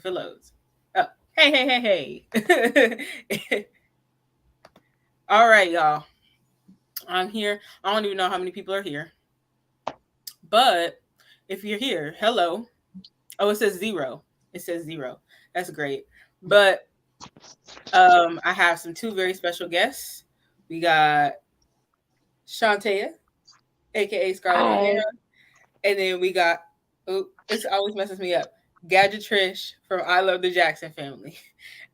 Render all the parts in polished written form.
if it loads. Oh, hey. All right, y'all. I'm here. I don't even know how many people are here, but if you're here, hello. Oh, it says zero. It says zero. That's great. But I have some two very special guests. We got Shantea, aka Scarlett O'Hara, Hi. and then we got this always messes me up. Gadget Trish from I Love the Jackson Family.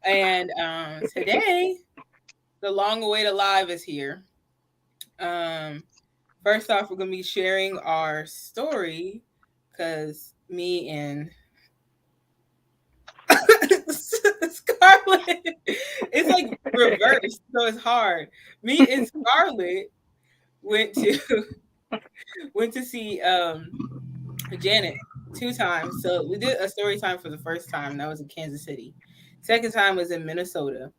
And today, the long awaited live is here. Um, First off, we're gonna be sharing our story because me and Scarlett, it's like reversed, so it's hard. Me and Scarlett went to went to see Janet two times. So we did a story time for the first time. That was in Kansas City. Second time was in Minnesota.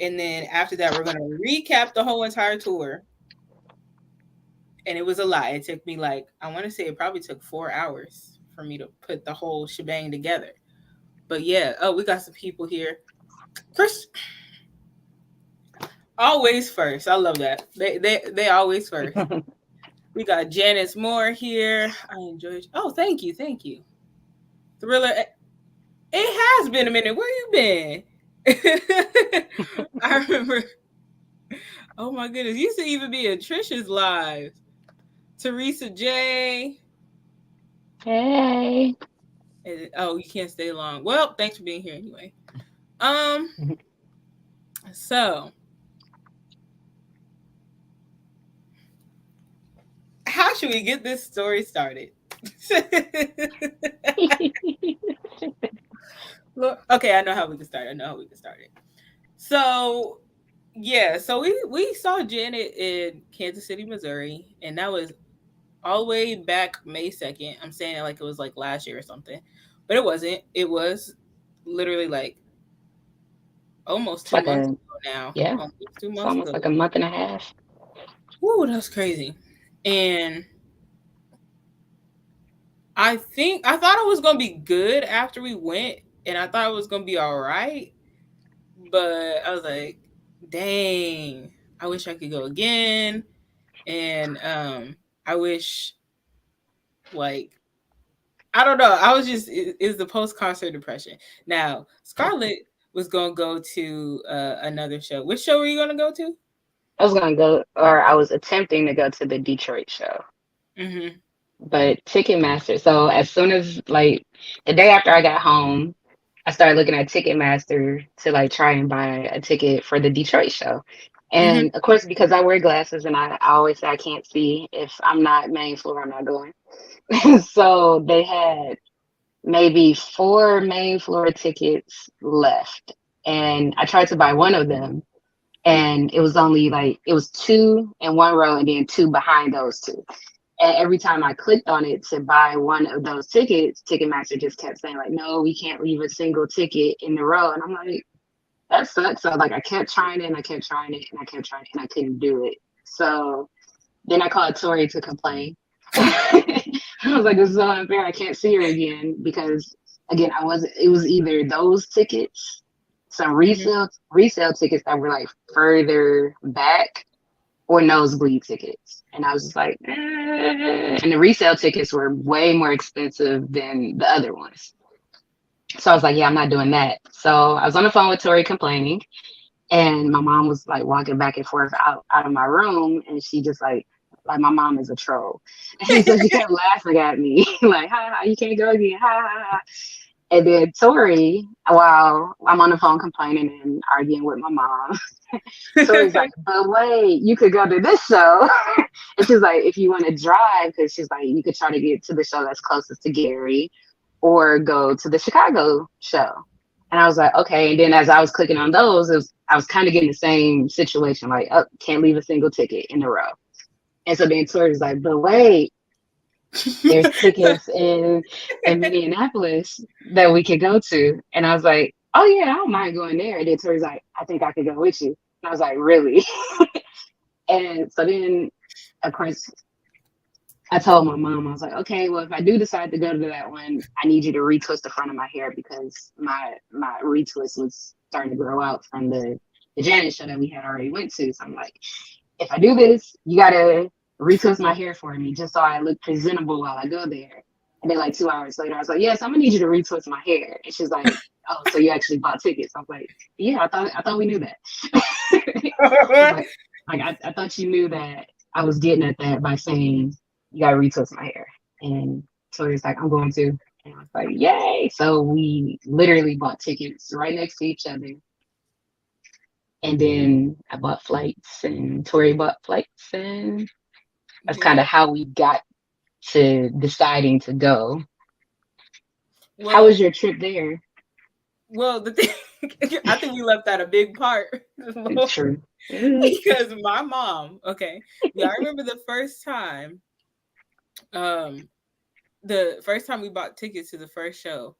And then after that, we're gonna recap the whole entire tour. And it was a lot. It took me like I want to say it probably took 4 hours for me to put the whole shebang together. But yeah, oh, we got some people here. Chris, always first. I love that. They always first. We got Janice Moore here. I enjoy it. Oh, thank you. Thriller. It has been a minute. Where you been? I remember. Oh my goodness, you used to even be in Trisha's lives. Teresa J. Hey. Oh, you can't stay long. Well, thanks for being here anyway. Um. So, how should we get this story started? Okay, I know how we can start. It. So, yeah, so we saw Janet in Kansas City, Missouri, and that was all the way back May 2nd. I'm saying it like it was like last year or something, but it wasn't. It was literally like almost It's two like months a, ago now. yeah, Almost two it's months almost ago. like a month and a half. Woo, that's crazy. And I thought it was gonna be good after we went, and I thought it was gonna be all right. But I was like, dang, I wish I could go again. And I wish like I don't know. I was just is the post concert depression. Now Scarlett was gonna go to another show. Which show were you gonna go to? I was gonna go, or I was attempting to go to the Detroit show, Mm-hmm. but Ticketmaster. So as soon as like the day after I got home, I started looking at Ticketmaster to like try and buy a ticket for the Detroit show. Mm-hmm. And of course, because I wear glasses and I always say I can't see if I'm not main floor, I'm not going. So they had maybe four main floor tickets left. And I tried to buy one of them, and it was only like it was two in one row and then two behind those two. And every time I clicked on it to buy one of those tickets, Ticketmaster just kept saying like, "No, we can't leave a single ticket in the row." And I'm like, "That sucks." So like I kept trying it and I kept trying it and I kept trying it and I couldn't do it. So then I called Tori to complain. I was like, "This is so unfair. I can't see her again because again, I was it was either those tickets, some Mm-hmm. resale tickets that were like further back, or nosebleed tickets." And I was just like, and the resale tickets were way more expensive than the other ones. So I was like, yeah, I'm not doing that. So I was on the phone with Tori complaining, and my mom was like walking back and forth out of my room, and she just like my mom is a troll. And so she kept laughing at me, like, ha, ha, you can't go again, ha, ha, ha. And then Tori, while I'm on the phone complaining and arguing with my mom, Tori's like, but wait, you could go to this show. And she's like, if you want to drive, because she's like, you could try to get to the show that's closest to Gary or go to the Chicago show. And I was like, okay. And then as I was clicking on those, I was kind of getting the same situation, like, oh, can't leave a single ticket in a row. And so then Tori's like, but wait, there's tickets in Minneapolis that we could go to. And I was like, oh yeah, I don't mind going there. And then Tori's like, I think I could go with you. And I was like, really? And so then, of course, I told my mom, I was like, okay, well, if I do decide to go to that one, I need you to retwist the front of my hair because my retwist was starting to grow out from the Janet show that we had already went to. So I'm like, if I do this, you gotta retwist my hair for me just so I look presentable while I go there. And then like 2 hours later, I was like, yes, I'm gonna need you to retwist my hair. And she's like, oh, so you actually bought tickets? I was like, yeah, I thought we knew that. I thought you knew that I was getting at that by saying you gotta retwist my hair. And Tori's like, I'm going to. And I was like, yay. So we literally bought tickets right next to each other. And then I bought flights and Tori bought flights. And that's kind of how we got to deciding to go. Well, how was your trip there? Well, the thing, I think we left out a big part. True. Because my mom, okay. Yeah, I remember the first time we bought tickets to the first show,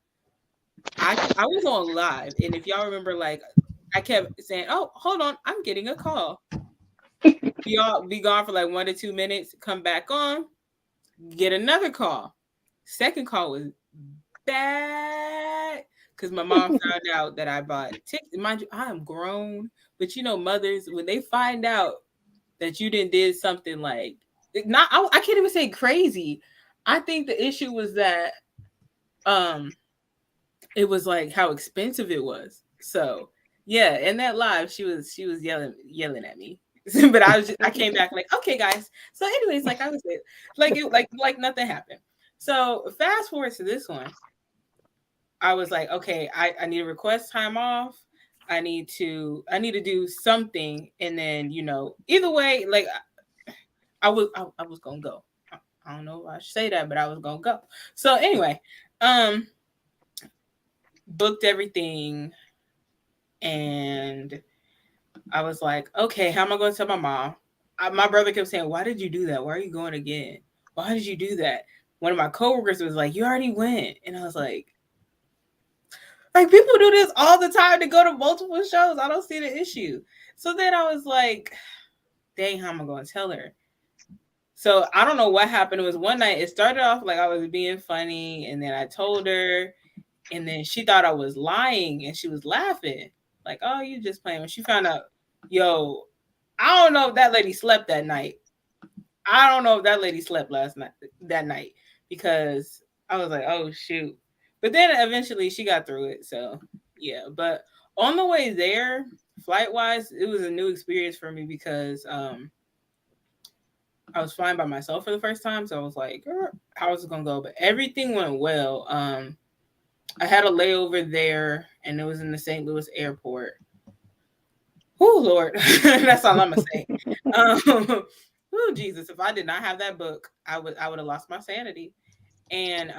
I was on live, and if y'all remember, like I kept saying, "Oh, hold on, I'm getting a call." Y'all be gone for like 1 to 2 minutes, come back on, get another call. Second call was bad because my mom found out that I bought tickets. Mind you, I am grown, but you know, mothers, when they find out that you did something like I can't even say crazy. I think the issue was that it was like how expensive it was. So yeah, in that live, she was yelling at me. But I came back like, okay, guys. So anyways, like I was like nothing happened. So fast forward to this one. I was like, okay, I need to request time off. I need to do something. And then, you know, either way, like I was gonna go. I don't know if I should say that, but I was gonna go. So anyway, booked everything, and I was like, okay, how am I going to tell my mom? My brother kept saying, why did you do that? Why are you going again? Why did you do that? One of my coworkers was like, you already went. And I was like people do this all the time to go to multiple shows. I don't see the issue. So then I was like, dang, how am I going to tell her? So I don't know what happened. It was one night. It started off like I was being funny. And then I told her. And then she thought I was lying. And she was laughing. Like, oh, you just playing. When she found out, yo, I don't know if that lady slept that night. I don't know if that lady slept that night. Because I was like, oh, shoot. But then eventually she got through it. So, yeah. But on the way there, flight-wise, it was a new experience for me because I was flying by myself for the first time. So I was like, how is it going to go? But everything went well. I had a layover there, and it was in the St. Louis airport. Oh, Lord. That's all I'm going to say. Oh, Jesus. If I did not have that book, I would have lost my sanity. And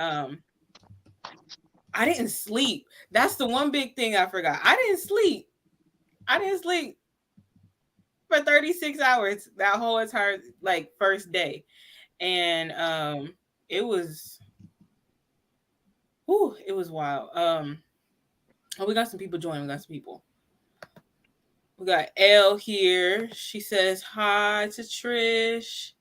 I didn't sleep. That's the one big thing I forgot. I didn't sleep for 36 hours that whole entire like first day. And it was wild. We got some people joining. We got Elle here. She says hi to Trish.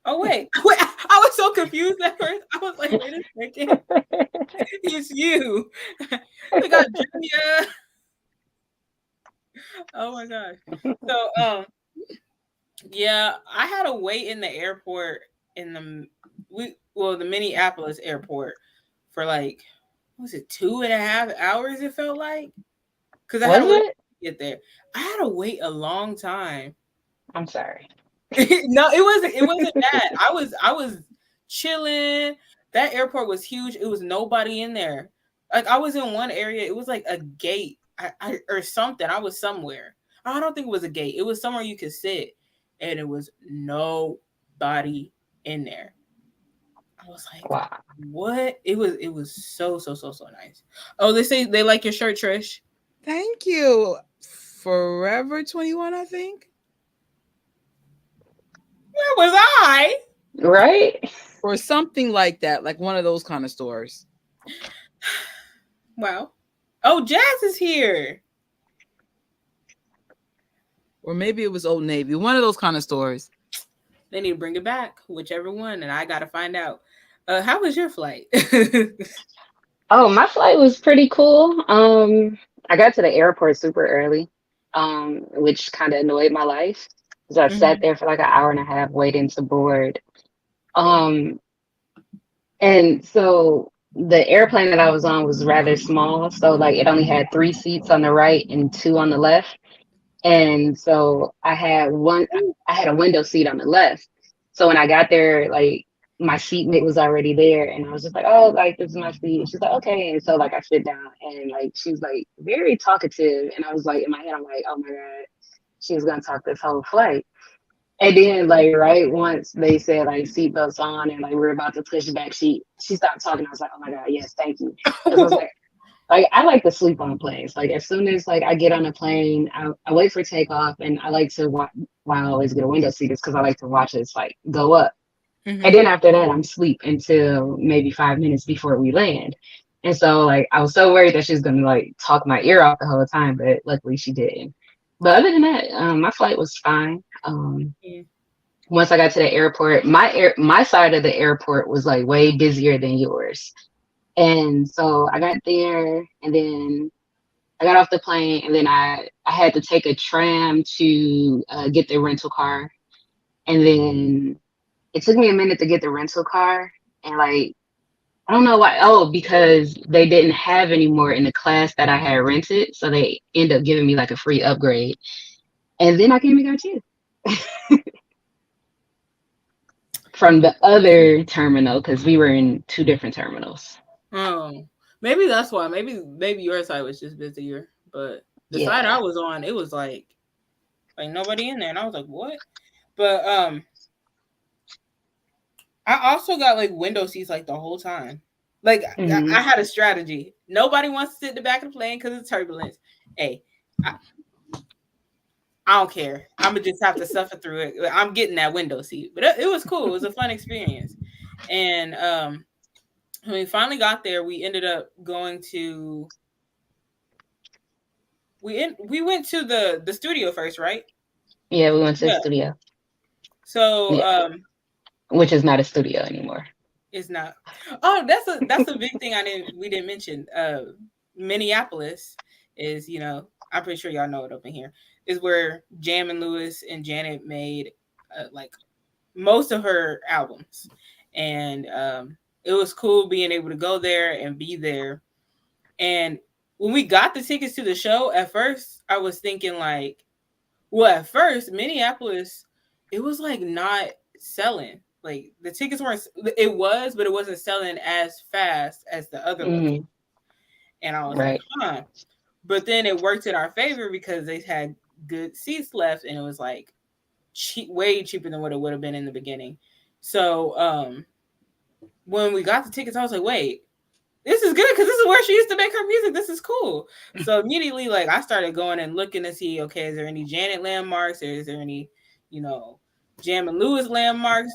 Oh, wait. I was so confused at first. I was like, wait a second. It's you. We got Julia. Oh, my gosh. So, yeah, I had to wait in the airport the Minneapolis airport for like, what was it, 2.5 hours it felt like? Because I had to wait to get there. I had to wait a long time. I'm sorry. No, it wasn't that. I was chilling. That airport was huge. It was nobody in there. Like I was in one area. It was like a gate or something. I was somewhere. I don't think it was a gate. It was somewhere you could sit, and it was nobody in there. I was like, wow. What? It was so nice. Oh, they say they like your shirt, Trish. Thank you. Forever 21, I think. Where was I? Right? Or something like that, like one of those kind of stores. Wow. Oh, Jazz is here. Or maybe it was Old Navy, one of those kind of stores. They need to bring it back, whichever one, and I gotta find out. How was your flight? Oh, my flight was pretty cool. I got to the airport super early, which kind of annoyed my life because I sat Hmm. there for like an hour and a half waiting to board. Um, and so the airplane that I was on was rather small, so like it only had three seats on the right and two on the left. And so I had a window seat on the left. So when I got there, like my seatmate was already there and I was just like, oh, like this is my seat. And she's like, okay. And so like I sit down and like she was like very talkative. And I was like in my head, I'm like, oh my God, she was gonna talk this whole flight. And then like right once they said like seatbelts on and like we're about to push back, she stopped talking. I was like, oh my God, yes, thank you. Because I was like I like to sleep on planes. Like as soon as like I get on a plane, I wait for takeoff, and I like to watch. Why I always get a window seat is because I like to watch us like go up, and Hmm. then after that I'm asleep until maybe 5 minutes before we land. And so like I was so worried that she was gonna like talk my ear off the whole time, but luckily she didn't. But other than that, my flight was fine. Yeah. Once I got to the airport, my side of the airport was like way busier than yours. And so I got there and then I got off the plane and then I had to take a tram to get the rental car. And then it took me a minute to get the rental car. And like, I don't know why. Oh, because they didn't have any more in the class that I had rented. So they ended up giving me like a free upgrade. And then I came and got you from the other terminal because we were in two different terminals. Oh, maybe that's why. Maybe your side was just busier, but the side I Yeah. was on, it was like nobody in there, and I was like, what? But I also got like window seats like the whole time. Like I Hmm. had a strategy. Nobody wants to sit in the back of the plane because it's turbulence. Hey, I, I don't care. I'm gonna just have to suffer through it. I'm getting that window seat, but it was cool. It was a fun experience, and when we finally got there, we ended up going to we went to the studio first, right? Yeah, we went to the Yeah. studio. So Yeah, which is not a studio anymore. it's not. Oh, that's a big thing I didn't we didn't mention. Minneapolis is, I'm pretty sure y'all know it up in here, is where Jam and Lewis and Janet made like most of her albums. And it was cool being able to go there and be there. And when we got the tickets to the show, at first I was thinking like, well, at first, Minneapolis, it was like not selling. Like the tickets weren't. It was, but it wasn't selling as fast as the other location. Hmm. And I was like, Right. huh. But then it worked in our favor because they had good seats left, and it was like cheap, way cheaper than what it would have been in the beginning. So when we got the tickets, I was like, wait, this is good because this is where she used to make her music. This is cool. So immediately, like, I started going and looking to see, okay, is there any Janet landmarks? Or is there any, you know, Jam and Lewis landmarks?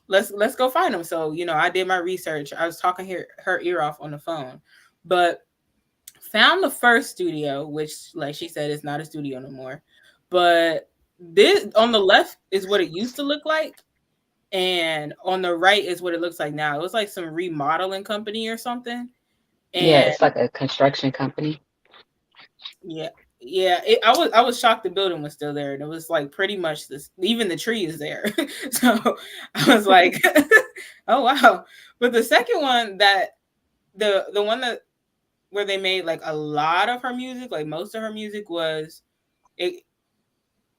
Let's go find them. So I did my research. I was talking her ear off on the phone, but found the first studio, which, like she said, is not a studio no more. But this on the left is what it used to look like, and on the right is what it looks like now. It was like some remodeling company or something. Yeah, And it's like a construction company. yeah, yeah, I was shocked the building was still there, and it was like pretty much this. Even the tree is there, so I was like, "Oh wow!" But the second one, the one that where they made like a lot of her music, like most of her music was it.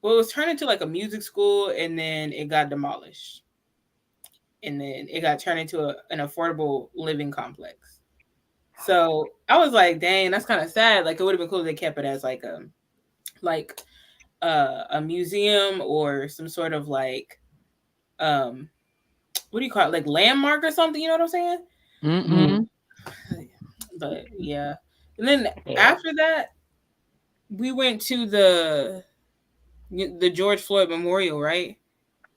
Well, it was turned into like a music school, and then it got demolished, and then it got turned into an affordable living complex. So I was like, dang, that's kind of sad. Like it would have been cool if they kept it as like a museum or some sort of like um what do you call it, like landmark or something, you know what I'm saying? Hmm. Mm-mm. But yeah. And then Yeah, after that, we went to the George Floyd Memorial, right?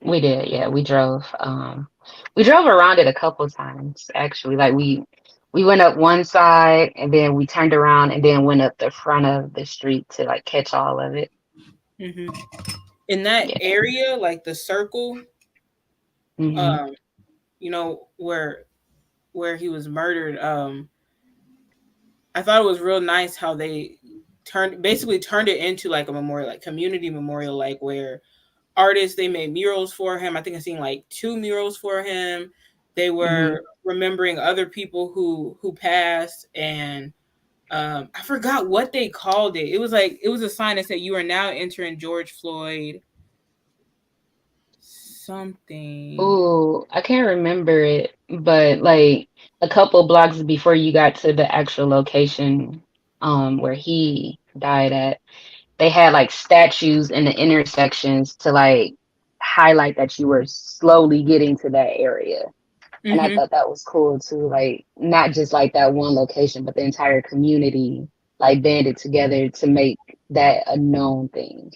we did. Yeah, we drove around it a couple times actually. Like we went up one side and then we turned around and then went up the front of the street to like catch all of it. Hmm. in that Yeah. area, like the circle, Mm-hmm. you know, where he was murdered, I thought it was real nice how they basically turned it into like a memorial, like community memorial, like where artists, they made murals for him. I think I seen like 2 murals for him. They Mm-hmm. were remembering other people who passed, and I forgot what they called it. It was like it was a sign that said, "You are now entering George Floyd something." Oh, I can't remember it, but like a couple blocks before you got to the actual location where he died at, they had like statues in the intersections to like highlight that you were slowly getting to that area. And I Mm-hmm. thought that was cool too, like not just like that one location, but the entire community like banded together to make that a known thing.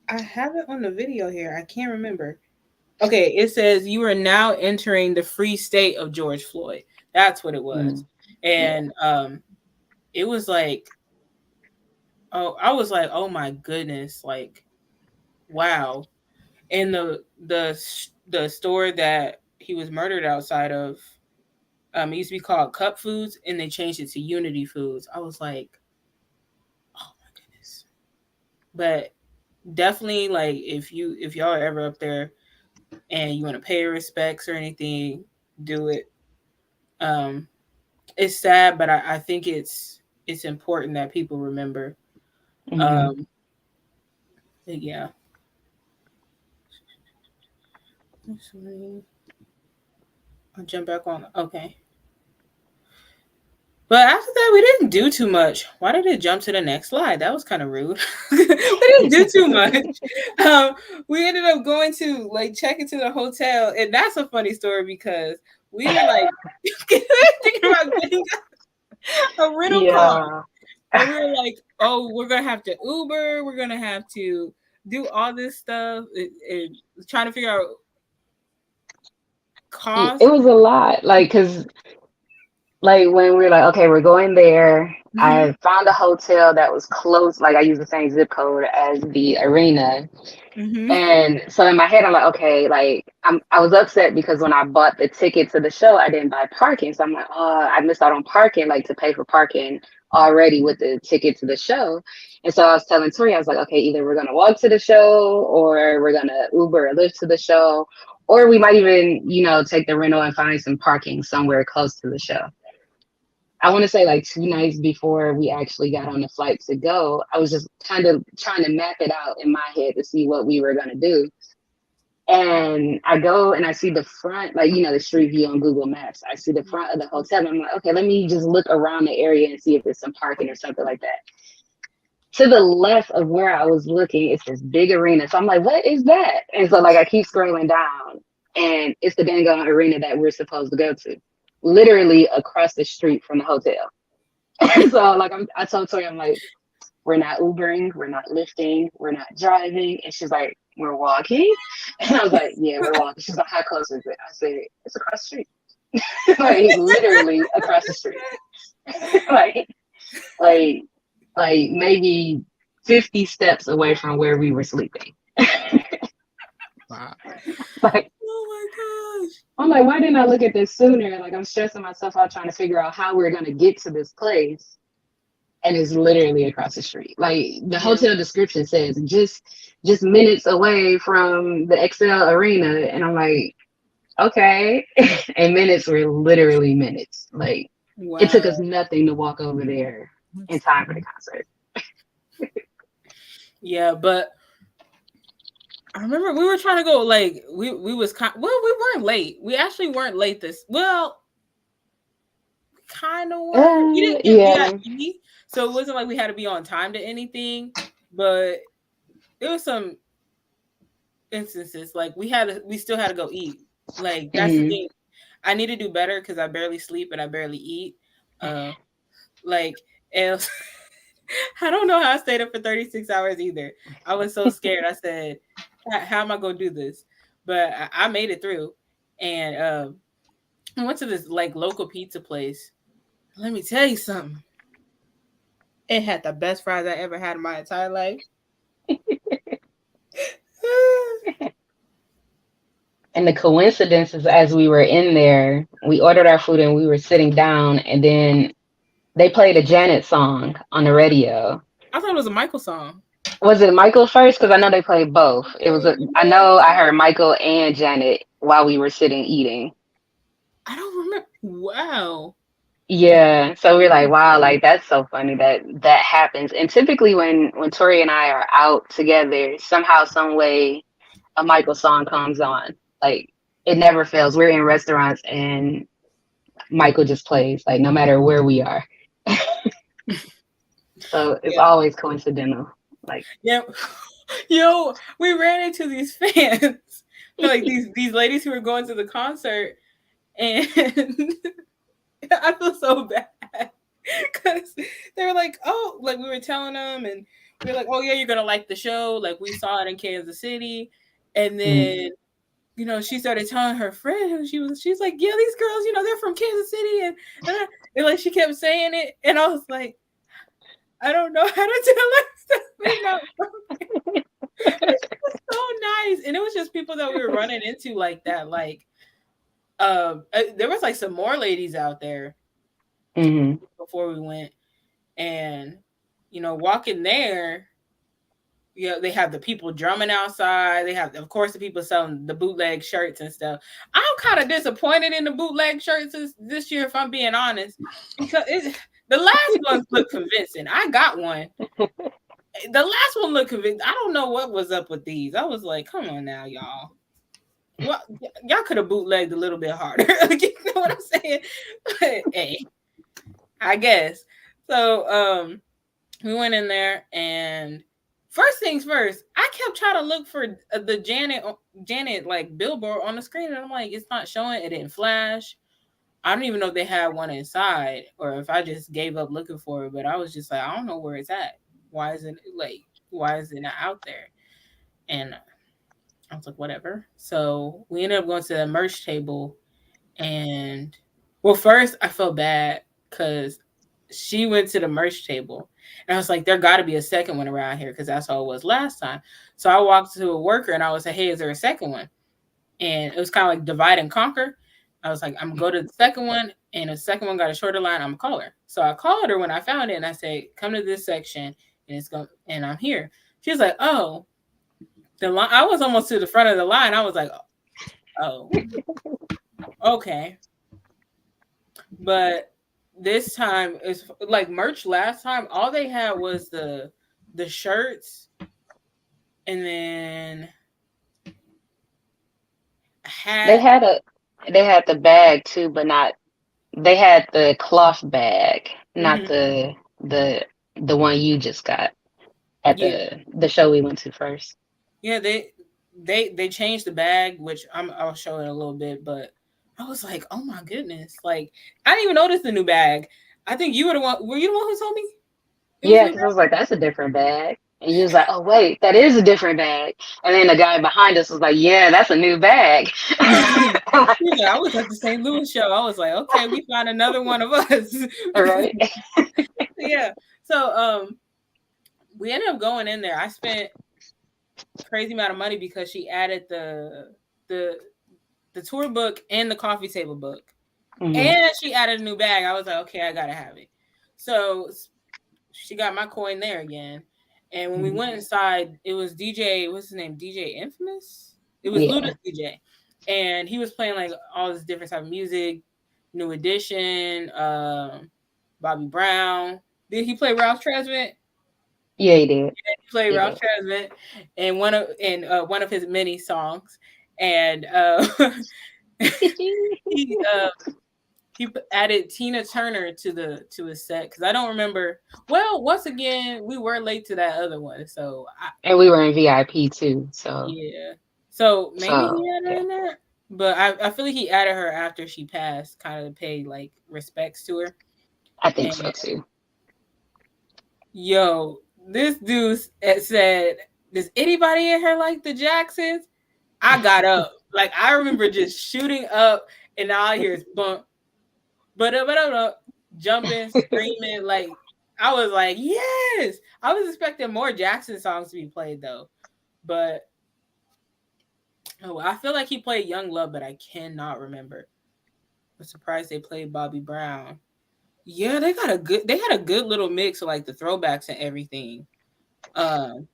I have it on the video here. I can't remember. Okay, it says you are now entering the free state of George Floyd. That's what it was. Mm, yeah. And it was like, oh, I was like, oh my goodness, like wow. And the store that he was murdered outside of, it used to be called Cup Foods, and they changed it to Unity Foods. I was like, oh my goodness. But definitely, like, if y'all are ever up there and you want to pay your respects or anything, do it. Um, it's sad, but I think it's important that people remember. Hmm. Um, yeah. I'll jump back on. Okay. But after that, we didn't do too much. Why did it jump to the next slide? That was kind of rude. We didn't do too much. Um, we ended up going to like check into the hotel, and that's a funny story because we were like thinking about getting a rental car, Yeah. and we were like, "Oh, we're gonna have to Uber. We're gonna have to do all this stuff, and trying to figure out It cost." was a lot, like, cause like when we were like, okay, we're going there. Mm-hmm. I found a hotel that was close. Like I used the same zip code as the arena. Mm-hmm. And so in my head, I'm like, okay, like I was upset because when I bought the ticket to the show, I didn't buy parking. So I'm like, oh, I missed out on parking, like to pay for parking already with the ticket to the show. And so I was telling Tori, I was like, okay, either we're gonna walk to the show or we're gonna Uber or Lyft to the show, or we might even, take the rental and find some parking somewhere close to the show. I want to say like 2 nights before we actually got on the flight to go, I was just kind of trying to map it out in my head to see what we were going to do. And I go and I see the front, like, the street view on Google Maps. I see the front of the hotel. And I'm like, okay, let me just look around the area and see if there's some parking or something like that. To the left of where I was looking, it's this big arena. So I'm like, what is that? And so like I keep scrolling down and it's the dang on arena that we're supposed to go to, literally across the street from the hotel. So like I told Tori, I'm like, we're not Ubering, we're not lifting, we're not driving. And she's like, we're walking. And I was like, yeah, we're walking. She's like, how close is it? I said, it's across the street. Like literally across the street. like like like maybe 50 steps away from where we were sleeping. Wow. Like Oh my gosh. I'm like, why didn't I look at this sooner? Like I'm stressing myself out trying to figure out how we're gonna get to this place. And it's literally across the street. Like the Yeah. hotel description says just minutes away from the XL Arena. And I'm like, okay. And minutes were literally minutes. Like it took us Wow. nothing to walk over there in time for the concert. Yeah, but I remember we were trying to go like we was well, we weren't late. We actually weren't late this well, we kind of were. We didn't get Yeah. VIP, so it wasn't like we had to be on time to anything. But there was some instances like we still had to go eat. Like that's the Hmm. thing. I need to do better because I barely sleep and I barely eat. Like and I don't know how I stayed up for 36 hours either. I was so scared. I said, how am I going to do this? But I made it through. And I went to this like local pizza place. Let me tell you something. It had the best fries I ever had in my entire life. And the coincidence is, as we were in there, we ordered our food and we were sitting down, and then they played a Janet song on the radio. I thought it was a Michael song. Was it Michael first? Because I know they played both. It was I know I heard Michael and Janet while we were sitting eating. I don't remember. Wow. Yeah, so we're like, wow, like that's so funny that happens. And typically when Tori and I are out together, somehow, some way, a Michael song comes on. Like it never fails. We're in restaurants and Michael just plays, like no matter where we are. So it's always coincidental. Like yeah, yo, we ran into these fans, like these ladies who were going to the concert, and I feel so bad because they were like, oh, like we were telling them, and we were like, oh yeah, you're gonna like the show. Like we saw it in Kansas City, and then you know she started telling her friend who she's like, yeah, these girls, you know, they're from Kansas City, and like she kept saying it, and I was like, I don't know how to tell her stuff. You know? It was so nice, and it was just people that we were running into like that, like. There was like some more ladies out there before we went, and you know, walking there, you know, they have the people drumming outside. They have, of course, the people selling the bootleg shirts and stuff. I'm kind of disappointed in the bootleg shirts this year, if I'm being honest, because the last ones look convincing. I got one. The last one looked convincing. I don't know what was up with these. I was like, come on now, y'all. Well, y'all could have bootlegged a little bit harder. You know what I'm saying? But, hey, I guess. So we went in there, and first things first, I kept trying to look for the Janet like billboard on the screen, and I'm like, it's not showing. It didn't flash. I don't even know if they had one inside or if I just gave up looking for it. But I was just like, I don't know where it's at. Why is it not out there? And I was like, whatever. So we ended up going to the merch table, and well, first I felt bad because she went to the merch table, and I was like, there got to be a second one around here because that's how it was last time. So I walked to a worker and I was like, hey, is there a second one? And it was kind of like divide and conquer. I was like, I'm gonna go to the second one, and the second one got a shorter line. I'm gonna call her. So I called her when I found it, and I said, come to this section, and I'm here. She was like, oh. The line, I was almost to the front of the line. I was like, oh, okay. But this time, it's like merch last time, all they had was the shirts, and then they had the bag too, but not, they had the cloth bag, not the one you just got at the show we went to first. Yeah, they changed the bag, which I'll show it a little bit, but I was like, oh my goodness. Like, I didn't even notice the new bag. I think you were the one. Were you the one who told me? Yeah, because I was like, that's a different bag. And he was like, oh, wait, that is a different bag. And then the guy behind us was like, yeah, that's a new bag. Yeah, I was at the St. Louis show. I was like, okay, we found another one of us. All right. Yeah. So we ended up going in there. I spent a crazy amount of money because she added the tour book and the coffee table book. And she added a new bag. I was like, okay, I gotta have it. So she got my coin there again. And when we went inside, it was DJ, what's his name? DJ Infamous? It was Ludacris DJ. And he was playing like all this different type of music, New Edition, Bobby Brown. Did he play Ralph Tresvant? Yeah, he did. Yeah, he played Ralph Tresvant in one of his many songs. And he added Tina Turner to his set because I don't remember. Well, once again, we were late to that other one, so and we were in VIP too. So yeah, so maybe he added her in there, but I feel like he added her after she passed, kind of to pay like respects to her. I think so too. Yo, this dude said, "Does anybody in here like the Jacksons?" I got up, like I remember just shooting up, and all I hear is bump. But jumping, screaming, like I was like, yes. I was expecting more Jackson songs to be played though, but Oh, I feel like he played Young Love, but I cannot remember. I'm surprised they played Bobby Brown. Yeah, they had a good little mix of like the throwbacks and everything. Um,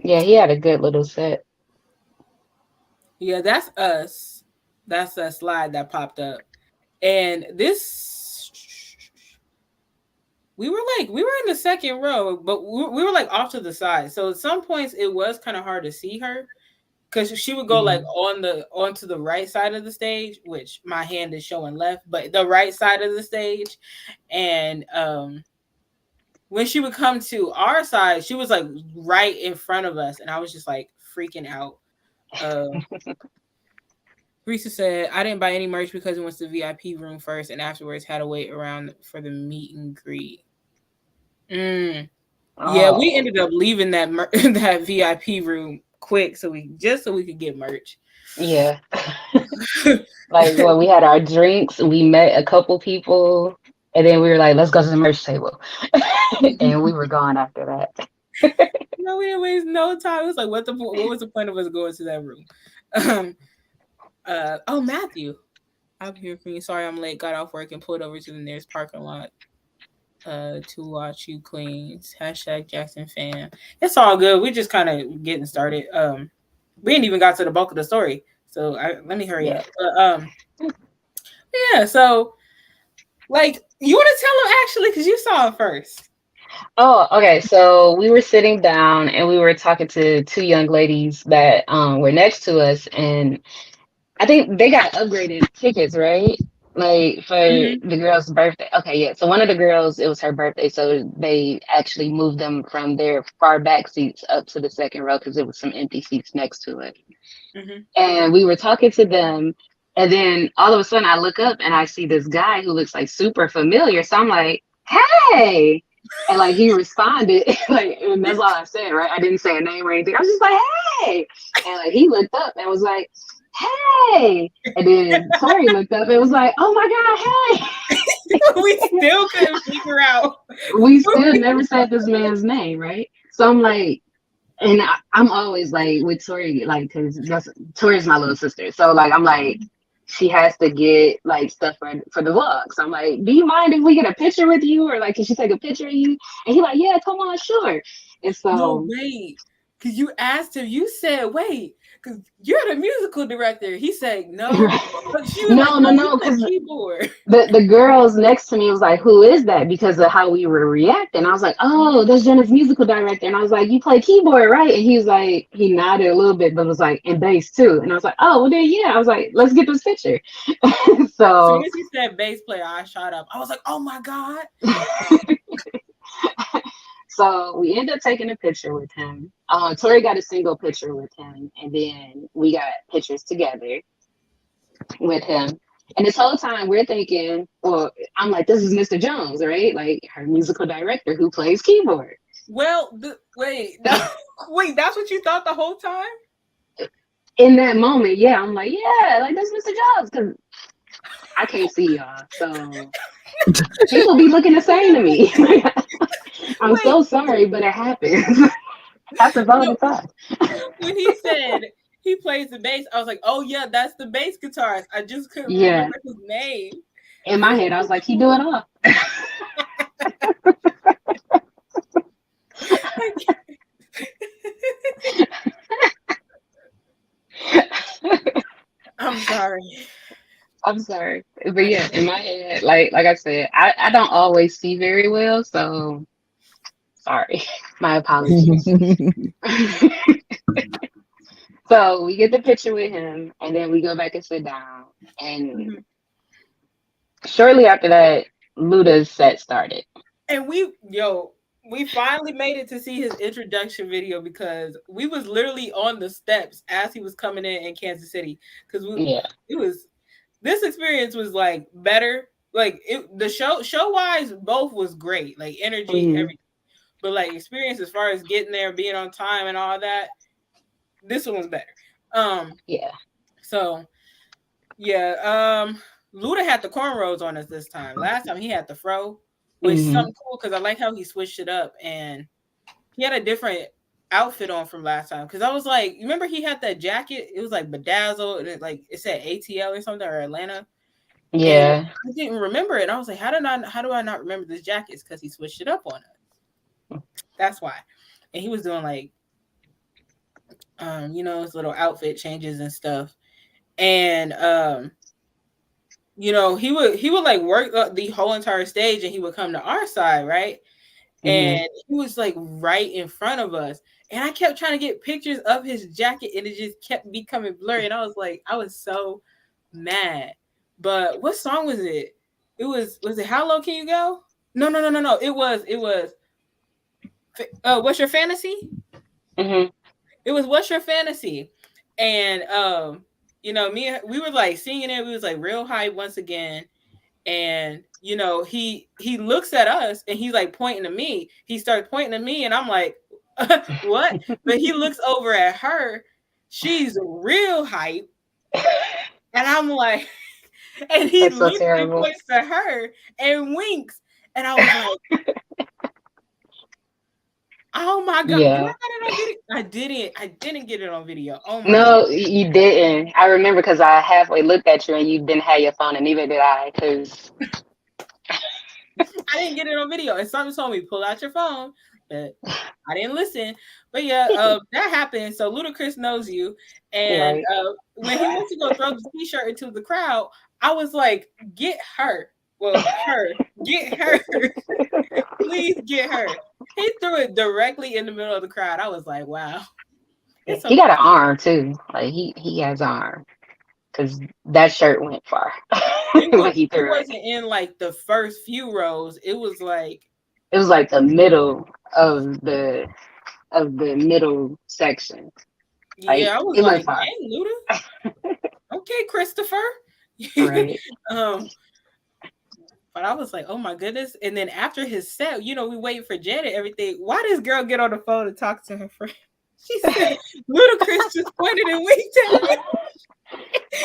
Yeah, he had a good little set. yeah, that's us. That's a slide that popped up. And this we were in the second row, but we were like off to the side. So at some points it was kind of hard to see her because she would go like Mhm. onto the right side of the stage, which my hand is showing left, but the right side of the stage. And when she would come to our side, she was like right in front of us, and I was just like freaking out. Um, Risa said, I didn't buy any merch because it went to the VIP room first and afterwards had to wait around for the meet and greet. Mm. Yeah, we Oh, ended up leaving that VIP room quick so we could get merch. yeah. Like, well, we had our drinks, we met a couple people, and then we were like, let's go to the merch table. And we were gone after that. No, we didn't waste no time. It was like, what was the point of us going to that room? Um, oh, Matthew, I'm here for you. Sorry, I'm late. Got off work and pulled over to the nearest parking lot to watch you cleans. Hashtag Jackson fan. It's all good. We're just kind of getting started. We ain't even got to the bulk of the story, so let me hurry Yeah. up. Yeah. So, like, you want to tell him actually because you saw it first. Oh, okay. So we were sitting down and we were talking to two young ladies that were next to us, and I think they got upgraded tickets, right? Like for Mm-hmm. the girl's birthday. Okay, yeah. So one of the girls, it was her birthday, so they actually moved them from their far back seats up to the second row because there was some empty seats next to it. Mm-hmm. And we were talking to them, and then all of a sudden I look up and I see this guy who looks like super familiar. So I'm like, "Hey!" And like he responded, like, and that's all I said, right? I didn't say a name or anything. I was just like, "Hey!" And like he looked up and was like, "Hey!" And then Tori looked up and was like, "Oh my God, We still couldn't figure out. hey!" We still never said this man's name, right? So I'm like, and I'm always like with Tori, like, cause that's Tori's my little sister. So like, I'm like, she has to get like stuff for the vlog. So I'm like, do you mind if we get a picture with you, or like, can she take a picture of you? And he like, yeah, come on, sure. And No, so wait. Because you asked him, you said, wait, because you're the musical director. He said, no. But she was like, no, no, no, you no, play because keyboard. the girls next to me was like, who is that? Because of how we were reacting. I was like, oh, that's Jenna's musical director. And I was like, you play keyboard, right? And he was like, he nodded a little bit, but was like, and bass too. And I was like, oh, well then yeah. I was like, let's get this picture. As soon So as he said bass player, I shot up. I was like, oh my God. so we ended up taking a picture with him. Tori got a single picture with him, and then we got pictures together with him. And this whole time we're thinking, well, I'm like, this is Mr. Jones, right? Like her musical director who plays keyboard. Well, wait, no, wait, that's what you thought the whole time? In that moment, yeah, I'm like, yeah, like that's Mr. Jones, because I can't see y'all. So people be looking the same to me. I'm Wait, so sorry, but it happens. Happens all the no, time. when he said he plays the bass, I was like, oh yeah, that's the bass guitarist. I just couldn't Yeah. remember his name. In my head, I was like, he do it all. I'm sorry. I'm sorry. But yeah, in my head, like I said, I don't always see very well, so sorry. My apologies. So we get the picture with him and then we go back and sit down. And Mhm. shortly after that, Luda's set started. And we finally made it to see his introduction video because we was literally on the steps as he was coming in Kansas City because Yeah. it was this experience was like better like the show wise both was great like energy Hmm. everything but like experience as far as getting there being on time and all that this one was better Yeah. so yeah Luda had the cornrows on us this time. Last time he had the fro, which is Hmm. something cool because I like how he switched it up and he had a different outfit on from last time because I was like, remember he had that jacket? It was like bedazzled and it said ATL or something or Atlanta. And Yeah. I didn't remember it. And I was like, how do I not remember this jacket? It's because he switched it up on us. That's why. And he was doing like his little outfit changes and stuff. And he would like work the whole entire stage and he would come to our side, right? And he was like right in front of us. And I kept trying to get pictures of his jacket and it just kept becoming blurry. And I was so mad. But what song was it? Was it How Low Can You Go? No. It was What's Your Fantasy? It was What's Your Fantasy? And we were like singing it. We was like real hype once again. And he looks at us and he's like pointing to me. He starts pointing to me and I'm like, what? But he looks over at her. She's real hype. And I'm like, and he That's so literally terrible. points to her and winks. And I was like, oh my God. Yeah. Did I get it on video? I didn't get it on video. Oh my No, God. you didn't. I remember because I halfway looked at you and you didn't have your phone, and neither did I. Because I didn't get it on video. And something told me, pull out your phone. But I didn't listen. But yeah, that happened. So Ludacris knows you. And when he went to go throw the t-shirt into the crowd, I was like, get her. Well, get her. Please get her. He threw it directly in the middle of the crowd. I was like, wow. He got an arm too. Like he has an arm. Because that shirt went far. It wasn't in like the first few rows. It was like the middle of the middle section. Like, I was like, dang, Luda. Okay, Christopher. Right. But I was like, oh my goodness. And then after his set, we waiting for Janet, everything. Why does girl get on the phone and talk to her friend? She said, Ludacris just pointed and winked at me.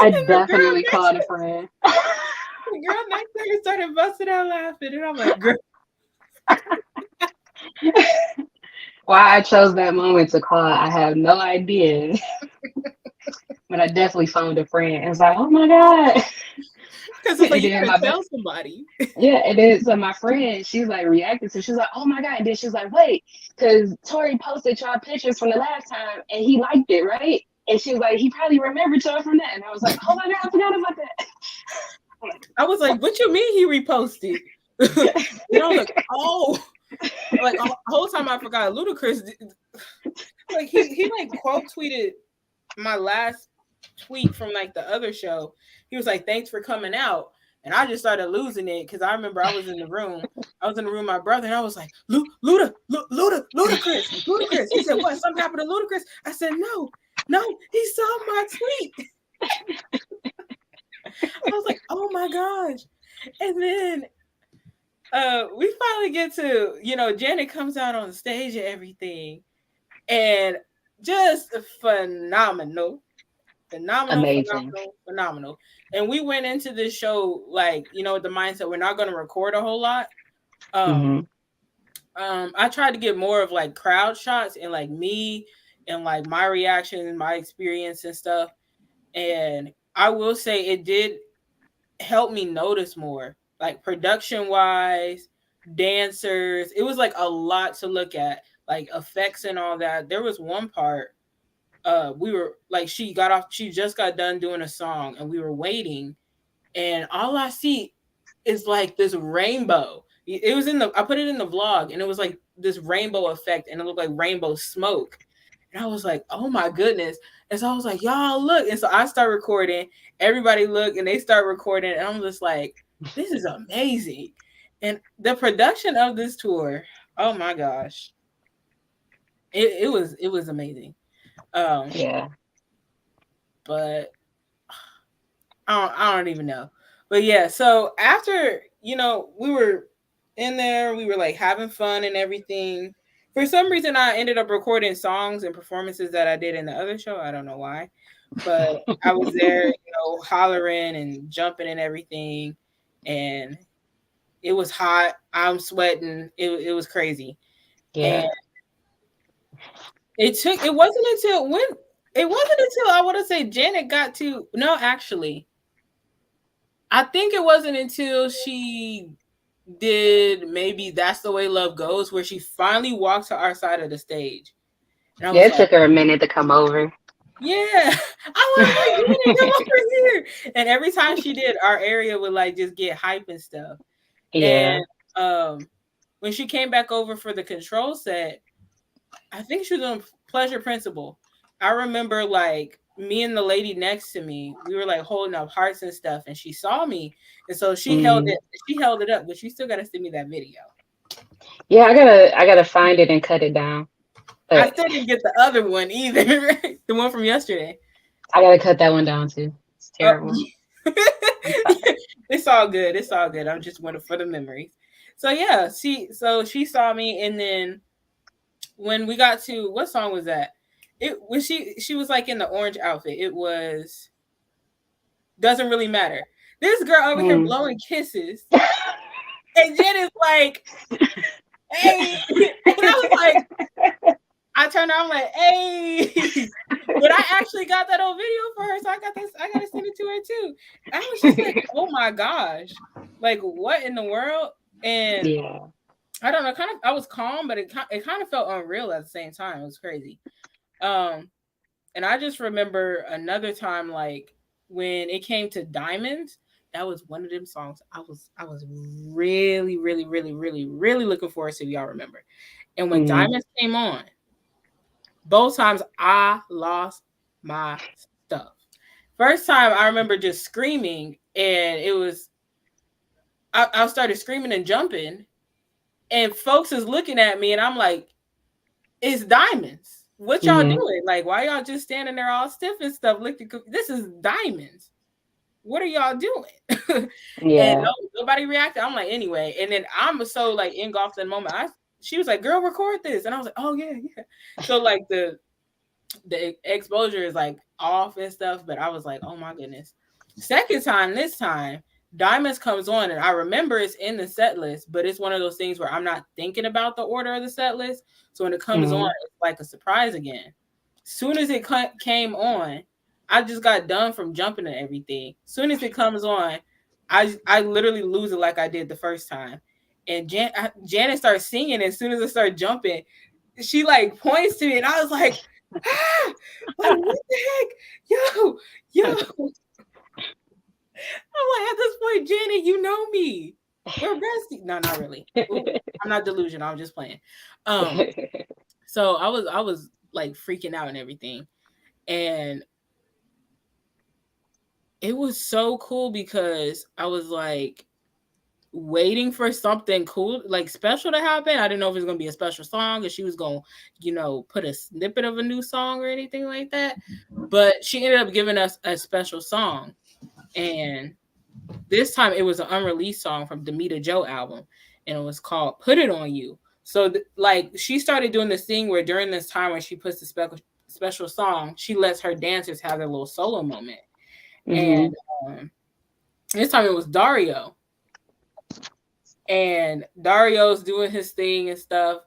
I definitely called a friend. The girl next to her started busting out laughing. And I'm like, girl. Why I chose that moment to call, I have no idea. But I definitely phoned a friend and was like, oh my God. Because it's like you can tell somebody. Yeah, and then so my friend, she's like reacting to, she's like, oh my God. And then she's like, wait, because Tori posted y'all pictures from the last time and he liked it, right? And she was like, he probably remembered y'all from that. And I was like, oh my God, I forgot about that. I was like, what you mean he reposted? And I was like, oh. Like the whole time I forgot Ludacris. Like he like quote tweeted my last tweet from like the other show. He was like, thanks for coming out. And I just started losing it because I remember I was in the room. I was in the room with my brother and I was like, Ludacris. He said, what? Something happened to Ludacris? I said, no, he saw my tweet. I was like, oh my gosh. And then we finally get to, Janet comes out on stage and everything. And just phenomenal. Phenomenal. And we went into this show like, with the mindset we're not going to record a whole lot. I tried to get more of like crowd shots and like me and like my reaction and my experience and stuff. And I will say it did help me notice more, like production wise, dancers. It was like a lot to look at, like effects and all that. There was one part we were like, she just got done doing a song and we were waiting and all I see is like this rainbow. It was I put it in the vlog and it was like this rainbow effect and it looked like rainbow smoke. And I was like, oh my goodness. And so I was like, y'all look. And so I start recording, everybody look and they start recording. And I'm just like, this is amazing. And the production of this tour, oh my gosh. It was amazing. Yeah. But I don't even know. But yeah, so after, we were in there, we were like having fun and everything. For some reason, I ended up recording songs and performances that I did in the other show. I don't know why. But I was there, hollering and jumping and everything. And it was hot. I'm sweating. It was crazy. Yeah. It wasn't until when it wasn't until I want to say Janet got to no, actually. I think it wasn't until she did maybe That's the Way Love Goes where she finally walked to our side of the stage. And I Yeah, was it like, took her a minute to come over. yeah. I was like, Janet, come over here. And every time she did, our area would like just get hype and stuff. Yeah. And when she came back over for the control set, I think she was on Pleasure Principle. I remember like me and the lady next to me, we were like holding up hearts and stuff, and she saw me, and so she held Mm. it. She held it up, but you still got to send me that video. Yeah, I gotta find it and cut it down. I But still didn't get the other one either, the one from yesterday. I gotta cut that one down too. It's Oh. terrible. I'm sorry. It's all good. It's all good. I'm just waiting for the memories. So yeah, she saw me, and then when we got to what song was that? It was she was like in the orange outfit. It was Doesn't Really Matter. This girl over here blowing kisses, and Jen is like, "Hey," and I was like, I turned around, I'm like, "Hey," but I actually got that old video for her, so I got this. I gotta send it to her too. I was just like, "Oh my gosh, like what in the world?" And Yeah. I don't know, kind of. I was calm, but it kind of felt unreal at the same time. It was crazy. And I just remember another time, like when it came to Diamonds, that was one of them songs I was really, really, really, really, really looking forward to. Y'all remember? And when Diamonds came on, both times I lost my stuff. First time I remember just screaming, and it was I started screaming and jumping, and folks is looking at me, and I'm like, "It's Diamonds. What y'all doing? Like, why y'all just standing there all stiff and stuff? This is Diamonds. What are y'all doing?" And Yeah. nobody reacted. I'm like, anyway. And then I'm so like engulfed in the moment. She was like, "Girl, record this," and I was like, "Oh yeah, yeah." So like the exposure is like off and stuff, but I was like, "Oh my goodness." Second time, this time, Diamonds comes on, and I remember it's in the set list, but it's one of those things where I'm not thinking about the order of the set list. So when it comes on, it's like a surprise again. Soon as it came on, I just got done from jumping and everything. Soon as it comes on, I literally lose it like I did the first time. And Janet starts singing, and as soon as I start jumping, she like points to me, and I was like, ah, like what the heck, yo. I'm like, at this point, Janet, you know me. We're besties. No, not really. Ooh, I'm not delusional. I'm just playing. So I was like freaking out and everything, and it was so cool because I was like waiting for something cool, like special to happen. I didn't know if it was gonna be a special song, or she was gonna, put a snippet of a new song or anything like that. But she ended up giving us a special song, and this time it was an unreleased song from Demita Joe album, and it was called "Put It On You." So like she started doing this thing where during this time when she puts the special song, she lets her dancers have their little solo moment. And this time it was Dario, and Dario's doing his thing and stuff,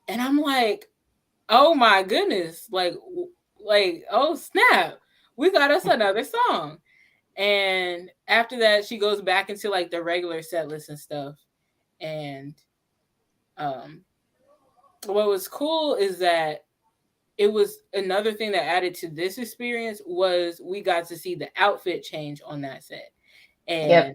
and I'm like, oh my goodness, like oh snap, we got us another song. And after that, she goes back into like the regular set list and stuff. And what was cool is that it was another thing that added to this experience was we got to see the outfit change on that set. And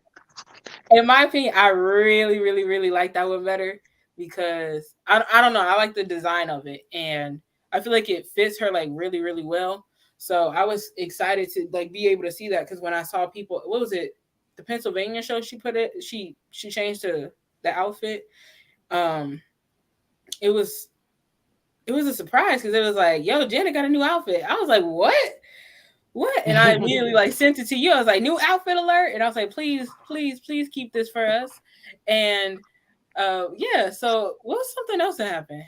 in my opinion, I really, really, really like that one better because I don't know, I like the design of it, and I feel like it fits her like really, really well. So I was excited to like be able to see that because when I saw people, what was it, the Pennsylvania show? She changed to the outfit. It was a surprise because it was like, yo, Janet got a new outfit. I was like, what? And I immediately like sent it to you. I was like, new outfit alert, and I was like, please, please, please keep this for us. And yeah. So what was something else that happened?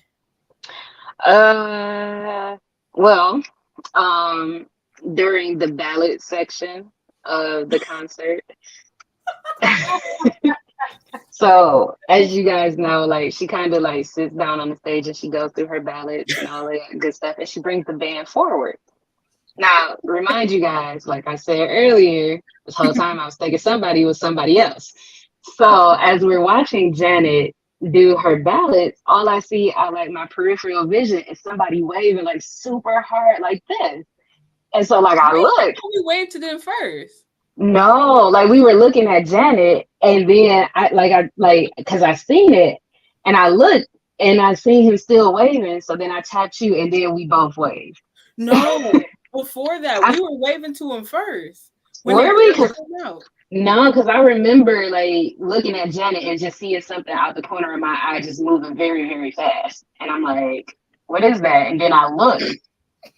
Well, during the ballot section of the concert. So as you guys know, like she kind of like sits down on the stage and she goes through her ballads and all that good stuff, and she brings the band forward. Now, remind you guys, like I said earlier, this whole time I was thinking somebody was somebody else. So as we're watching Janet do her ballads, all I see out like my peripheral vision is somebody waving like super hard like this. And so like I look. We waved to them first. No, like we were looking at Janet, and then I because I seen it, and I looked, and I seen him still waving. So then I tapped you, and then we both waved. No, before that, we were waving to him first. Were we? No, because I remember like looking at Janet and just seeing something out the corner of my eye just moving very, very fast, and I'm like, "What is that?" And then I looked.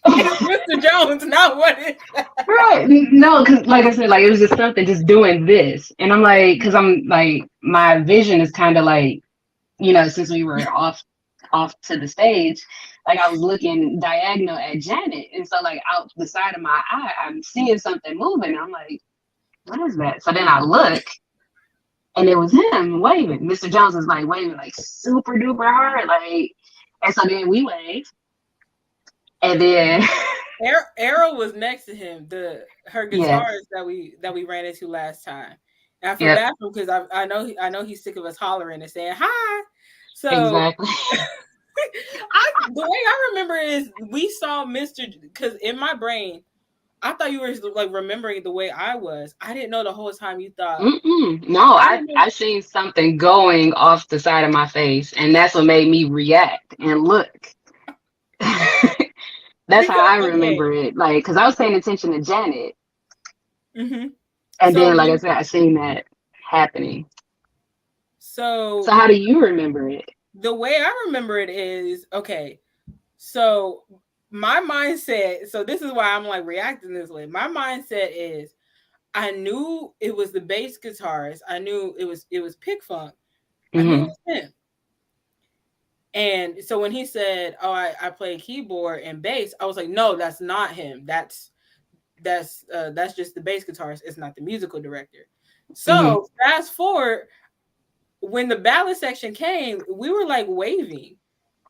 Mr. Jones, not what is that? Right. No, because like I said, like it was just something just doing this. And I'm like, because I'm like, my vision is kind of like, since we were off to the stage, like I was looking diagonal at Janet. And so like out the side of my eye, I'm seeing something moving. I'm like, what is that? So then I look and it was him waving. Mr. Jones was like waving like super duper hard. Like, and so then we waved. And then Arrow was next to him, her guitarist that we ran into last time. And I feel bad because I know he's sick of us hollering and saying hi. So exactly. The way I remember is we saw because in my brain, I thought you were like remembering the way I was. I didn't know the whole time you thought. No, I seen something going off the side of my face, and that's what made me react and look. That's how I remember it, like, because I was paying attention to Janet. Mm-hmm. And then, like I said, I seen that happening. So how do you remember it? The way I remember it is, okay, so my mindset, so this is why I'm like reacting this way. My mindset is, I knew it was the bass guitarist. I knew it was Pick Funk. I knew it was him. And so when he said, "Oh, I play keyboard and bass," I was like, "No, that's not him. That's just the bass guitarist. It's not the musical director." So fast forward, when the ballad section came, we were like waving.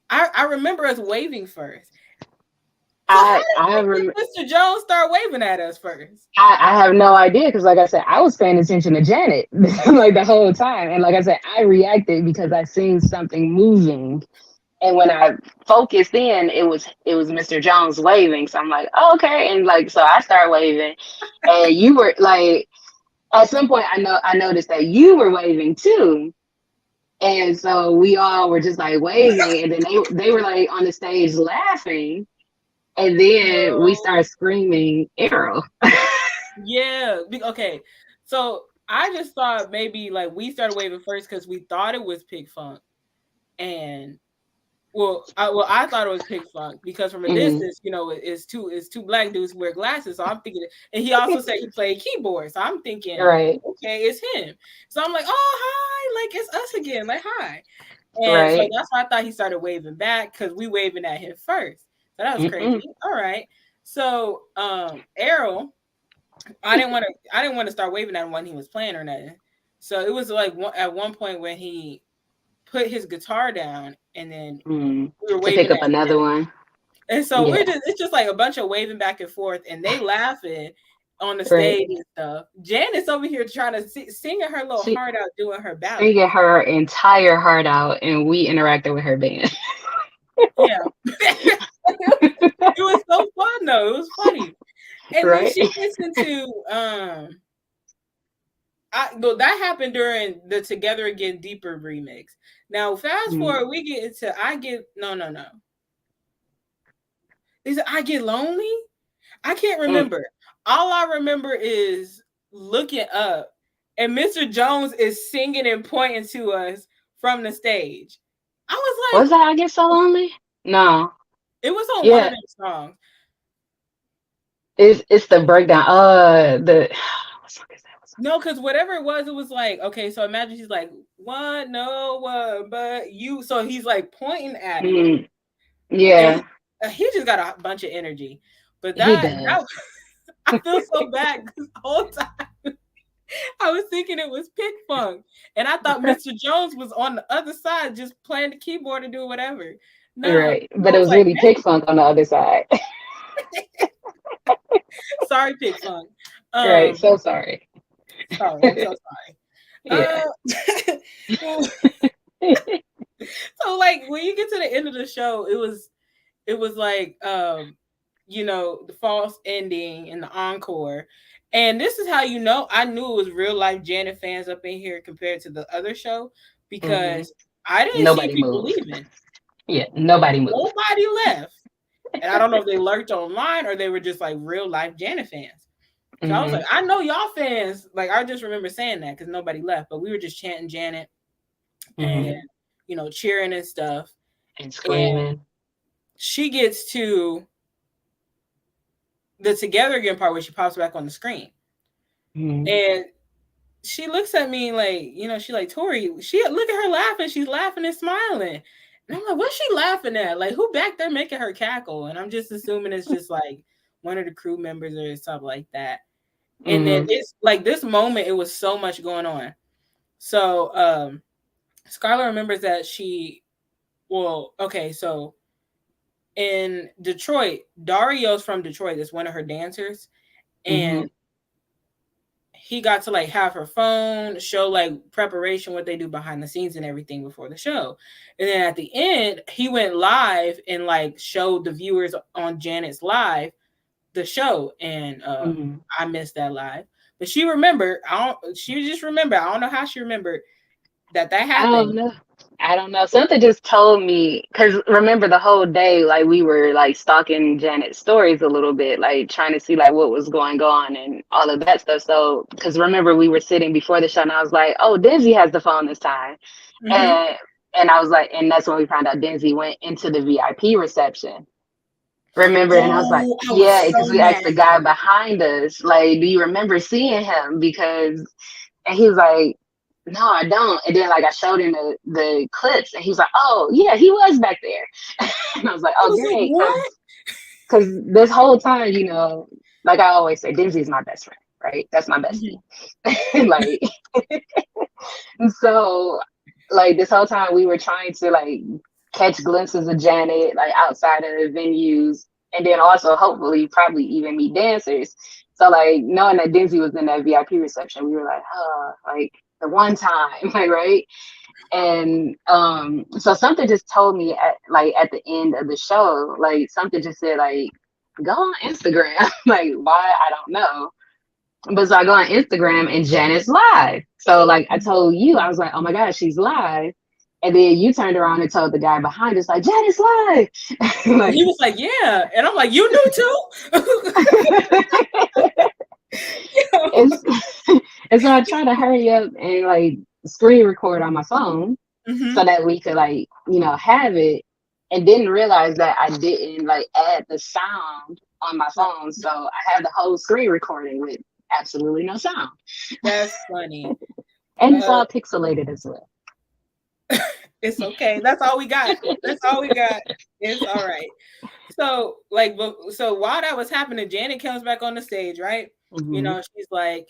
I remember us waving first. So I remember Mr. Jones start waving at us first. I have no idea because, like I said, I was paying attention to Janet like the whole time, and like I said, I reacted because I seen something moving, and when I focused in, it was Mr. Jones waving. So I'm like, oh, okay, and like so I start waving, and you were like, at some point, I noticed that you were waving too. And so we all were just like waving, and then they were like on the stage laughing. And then we started screaming Arrow. Yeah. Okay. So I just thought maybe like we started waving first because we thought it was Pick Funk. And I thought it was Pick Funk because from a distance, it's two black dudes who wear glasses. So I'm thinking, and he also said he played keyboard. So I'm thinking, right, okay, it's him. So I'm like, oh, hi, like it's us again, like hi. And so that's why I thought he started waving back because we waving at him first. So that was crazy. All right. So Errol, I didn't want to start waving at him when he was playing or nothing. So it was like at one point when he put his guitar down and then we were waving to pick up another one. And so it's just like a bunch of waving back and forth and they laughing on the stage and stuff. Janet's over here trying to singing her little heart out, doing her ballad. Singing her entire heart out, and we interacted with her band. Yeah. It was so fun though. It was funny. And then she gets into that happened during the Together Again Deeper remix. Now fast forward, we get into no. Is it I Get Lonely? I can't remember. All I remember is looking up and Mr. Jones is singing and pointing to us from the stage. I was like, was that I Get So Lonely? No. It was on one of them songs. It's the breakdown. What song is that? No, because whatever it was like, okay, so imagine he's like, what? No, what? But you. So he's like pointing at him. Yeah. He just got a bunch of energy. But that I feel so bad this whole time. I was thinking it was Pick Funk, and I thought Mr. Jones was on the other side just playing the keyboard and doing whatever. No, Right. I But it was was like, really Pig Funk on the other side. sorry, Pick Funk. Right. So sorry. Sorry, I'm so Yeah. sorry. So like when you get to the end of the show, it was like the false ending and the encore. And this is how I knew it was real life Janet fans up in here compared to the other show Hmm. because I didn't see Nobody people moved. leaving. Yeah. Nobody moved. Nobody left. And I don't know if they lurked online or they were just like real life Janet fans. So I was Hmm. like, I know y'all fans. Like I just remember saying that because nobody left, but we were just chanting Janet and Hmm. cheering and stuff. And And screaming. she gets to the together again part where she pops back on the screen. Hmm. And she looks at me like, she like, Tori, she look at her laughing. She's laughing and smiling. And I'm like, what's she laughing at? Like, who back there making her cackle? And I'm just assuming it's just like one of the crew members or something like that. And then Hmm. it's like this moment, it was so much going on. So Scarlett remembers that so in Detroit, Dario's from Detroit, that's one of her dancers. Hmm. And he got to like have her phone show like preparation, what they do behind the scenes and everything before the show. And then at the end, he went live and like showed the viewers on Janet's live the show. And Hmm. I missed that live. But she remembered, she just remembered. I don't know how she remembered that I don't happened. know. I don't know. Something just told me because remember the whole day, like we were like stalking Janet's stories a little bit, like trying to see like what was going on and all of that stuff. So because remember we were sitting before the show and I was like, oh, Denzi has the phone this time, Mm-hmm. and I was like, and that's when we found out Denzi went into the VIP reception. Remember, and I was like, Oh, I was yeah, because so we asked mad. the guy behind us, like, do you remember seeing him? Because and he was like, no, I don't. And then like I showed him the clips and he was like, oh yeah, he was back there. And I was like, I oh was like, great, what? because this whole time, like I always say, Denzi's my best friend, right? That's my bestie. Mhm. Like, and so like this whole time we were trying to like catch glimpses of Janet like outside of the venues, and then also hopefully probably even meet dancers. So like knowing that Denzi was in that VIP reception, we were like, like the one time, like right. And so something just told me at the end of the show, like something just said like go on Instagram. Like why I don't know. But so I go on Instagram and Janet's live. So like I told you, I was like, oh my gosh, she's live. And then you turned around and told the guy behind us, like, Janet's live. And Like he was like, yeah. And I'm like, you knew too? and, and so I tried to hurry up and like screen record on my phone so Mm-hmm. that we could like, have it, and didn't realize that I didn't like add the sound on my phone. So I have the whole screen recording with absolutely no sound. That's funny. And it's Uh, all pixelated as well. it's okay. That's all we got. That's all we got. It's all right. So, like, so while that was happening, Janet comes back on the stage, right? Hmm. She's like,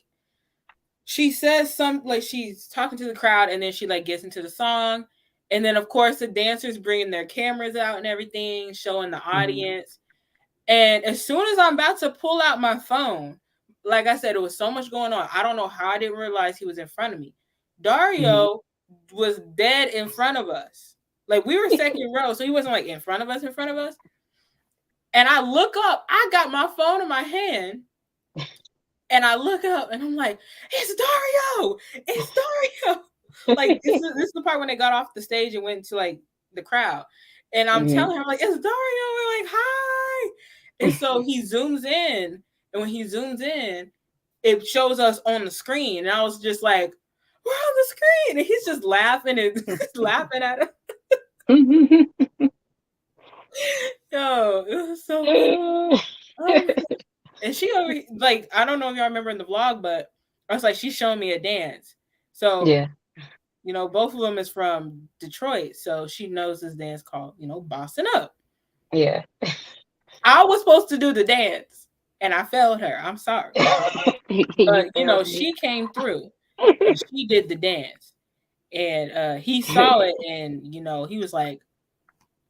she says like she's talking to the crowd, and then she like gets into the song, and then of course the dancers bringing their cameras out and everything, showing the Hmm. audience. And as soon as I'm about to pull out my phone, like I said, it was so much going on. I don't know how I didn't realize he was in front of me. Hmm. Dario was dead in front of us. Like we were second row, so he wasn't like in front of us, in front of us. And I look up, I got my phone in my hand, and I look up and I'm like, it's Dario! It's Dario! Like this is the part when they got off the stage and went to like the crowd. And I'm Hmm. telling her, like, it's Dario. We're like, hi. And so he zooms in. And when he zooms in, it shows us on the screen. And I was just like, we're on the screen. And he's just laughing and laughing at us. Yo, it was so funny. Oh, and she over like, I don't know if y'all remember in the vlog, but I was like, she's showing me a dance. So, Yeah. both of them is from Detroit. So she knows this dance called, Bossing Up. Yeah. I was supposed to do the dance. and I failed her. I'm sorry. You But failed me. she came through and she did the dance. And he saw it and he was like,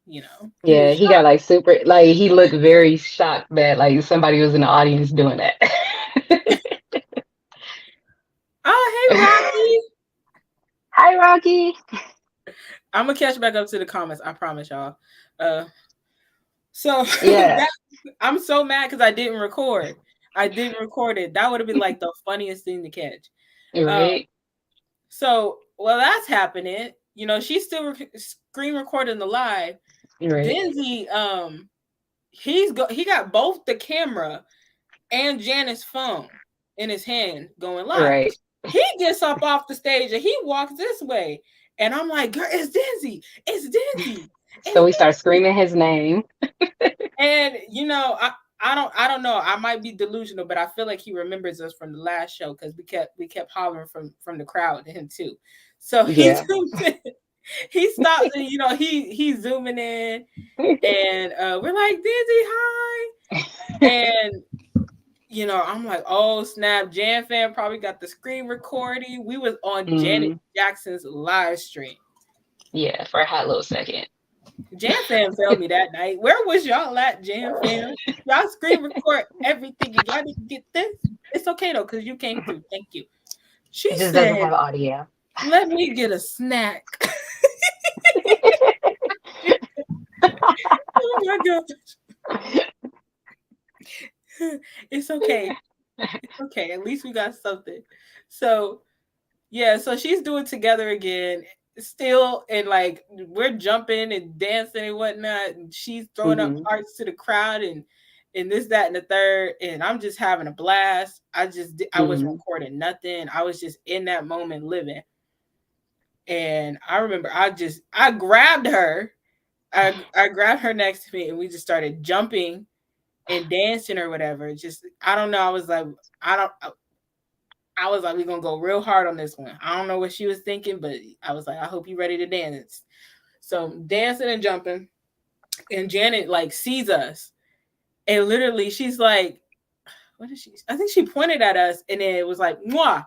he Yeah, was he got shocked. like super, like he looked very shocked that like somebody was in the audience doing that. Oh, hey Rocky. Hi, Rocky. I'm gonna catch back up to the comments. I promise y'all. So Yeah, I'm so mad because I didn't record. I didn't record it. That would have been like the funniest thing to catch. Um, right, so while that's happening, she's still screen recording the live. right, Denzi, he got both the camera and Janet's phone in his hand going live. right. He gets up off the stage and he walks this way. And I'm like, girl, it's Denzi. It's Denzi. So we It's start Denzi. screaming his name. And I don't know. I might be delusional, but I feel like he remembers us from the last show because we kept hollering from the crowd to him too. So he Yeah. zoomed in. He stops and he's zooming in and we're like, Dizzy, hi. And I'm like, oh snap, Jan Fan probably got the screen recording. We was on Janet Jackson's live stream. Yeah, for a hot little second. Jan Fam failed me that night. Where was y'all at, Jan Fam? Y'all screen record everything and y'all didn't get this. It's okay though, because you came through. Thank you. She It just said, doesn't have audio. let me get a snack. Oh my gosh. It's okay. It's okay. At least we got something. So yeah, so she's doing Together Again still, and like we're jumping and dancing and whatnot, and she's throwing up hearts to the crowd and this, that, and the third, and I'm just having a blast. I wasn't recording nothing. I was just in that moment living. And I remember I grabbed her. I grabbed her next to me and we just started jumping and dancing or whatever. Just I don't know. I was like, we're gonna go real hard on this one. I don't know what she was thinking, but I was like, I hope you're ready to dance. So dancing and jumping. And Janet like sees us. And literally she's like, what is she? I think she pointed at us and then it was like, mwah.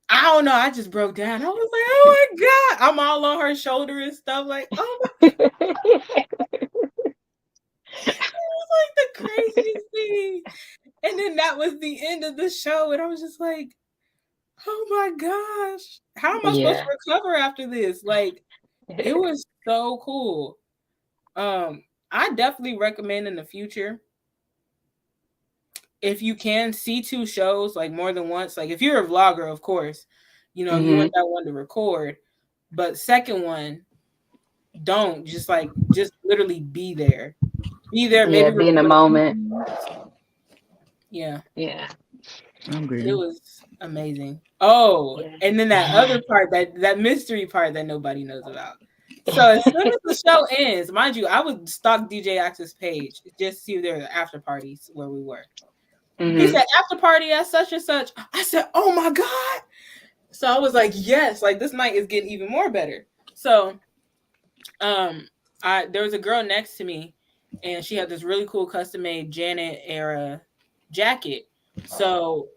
I don't know. I just broke down. I was like, oh my God. I'm all on her shoulder and stuff. Like, oh my God. It was like the craziest thing. And then that was the end of the show. And I was just like, oh my gosh. How am I supposed to recover after this? Like, it was so cool. I definitely recommend in the future, if you can see two shows like more than once, like if you're a vlogger, of course, you want that one to record, but second one, don't just literally be there. Maybe be in the moment. Yeah. I'm good. It was amazing. Oh, and then that other part, that mystery part that nobody knows about. So as soon as the show ends, mind you, I would stalk DJ Axe's page just to see if there were after parties where we were. He said after party at such and such. I said, oh my God. So I was like, yes, like this night is getting even more better. So there was a girl next to me and she had this really cool custom made Janet era jacket. So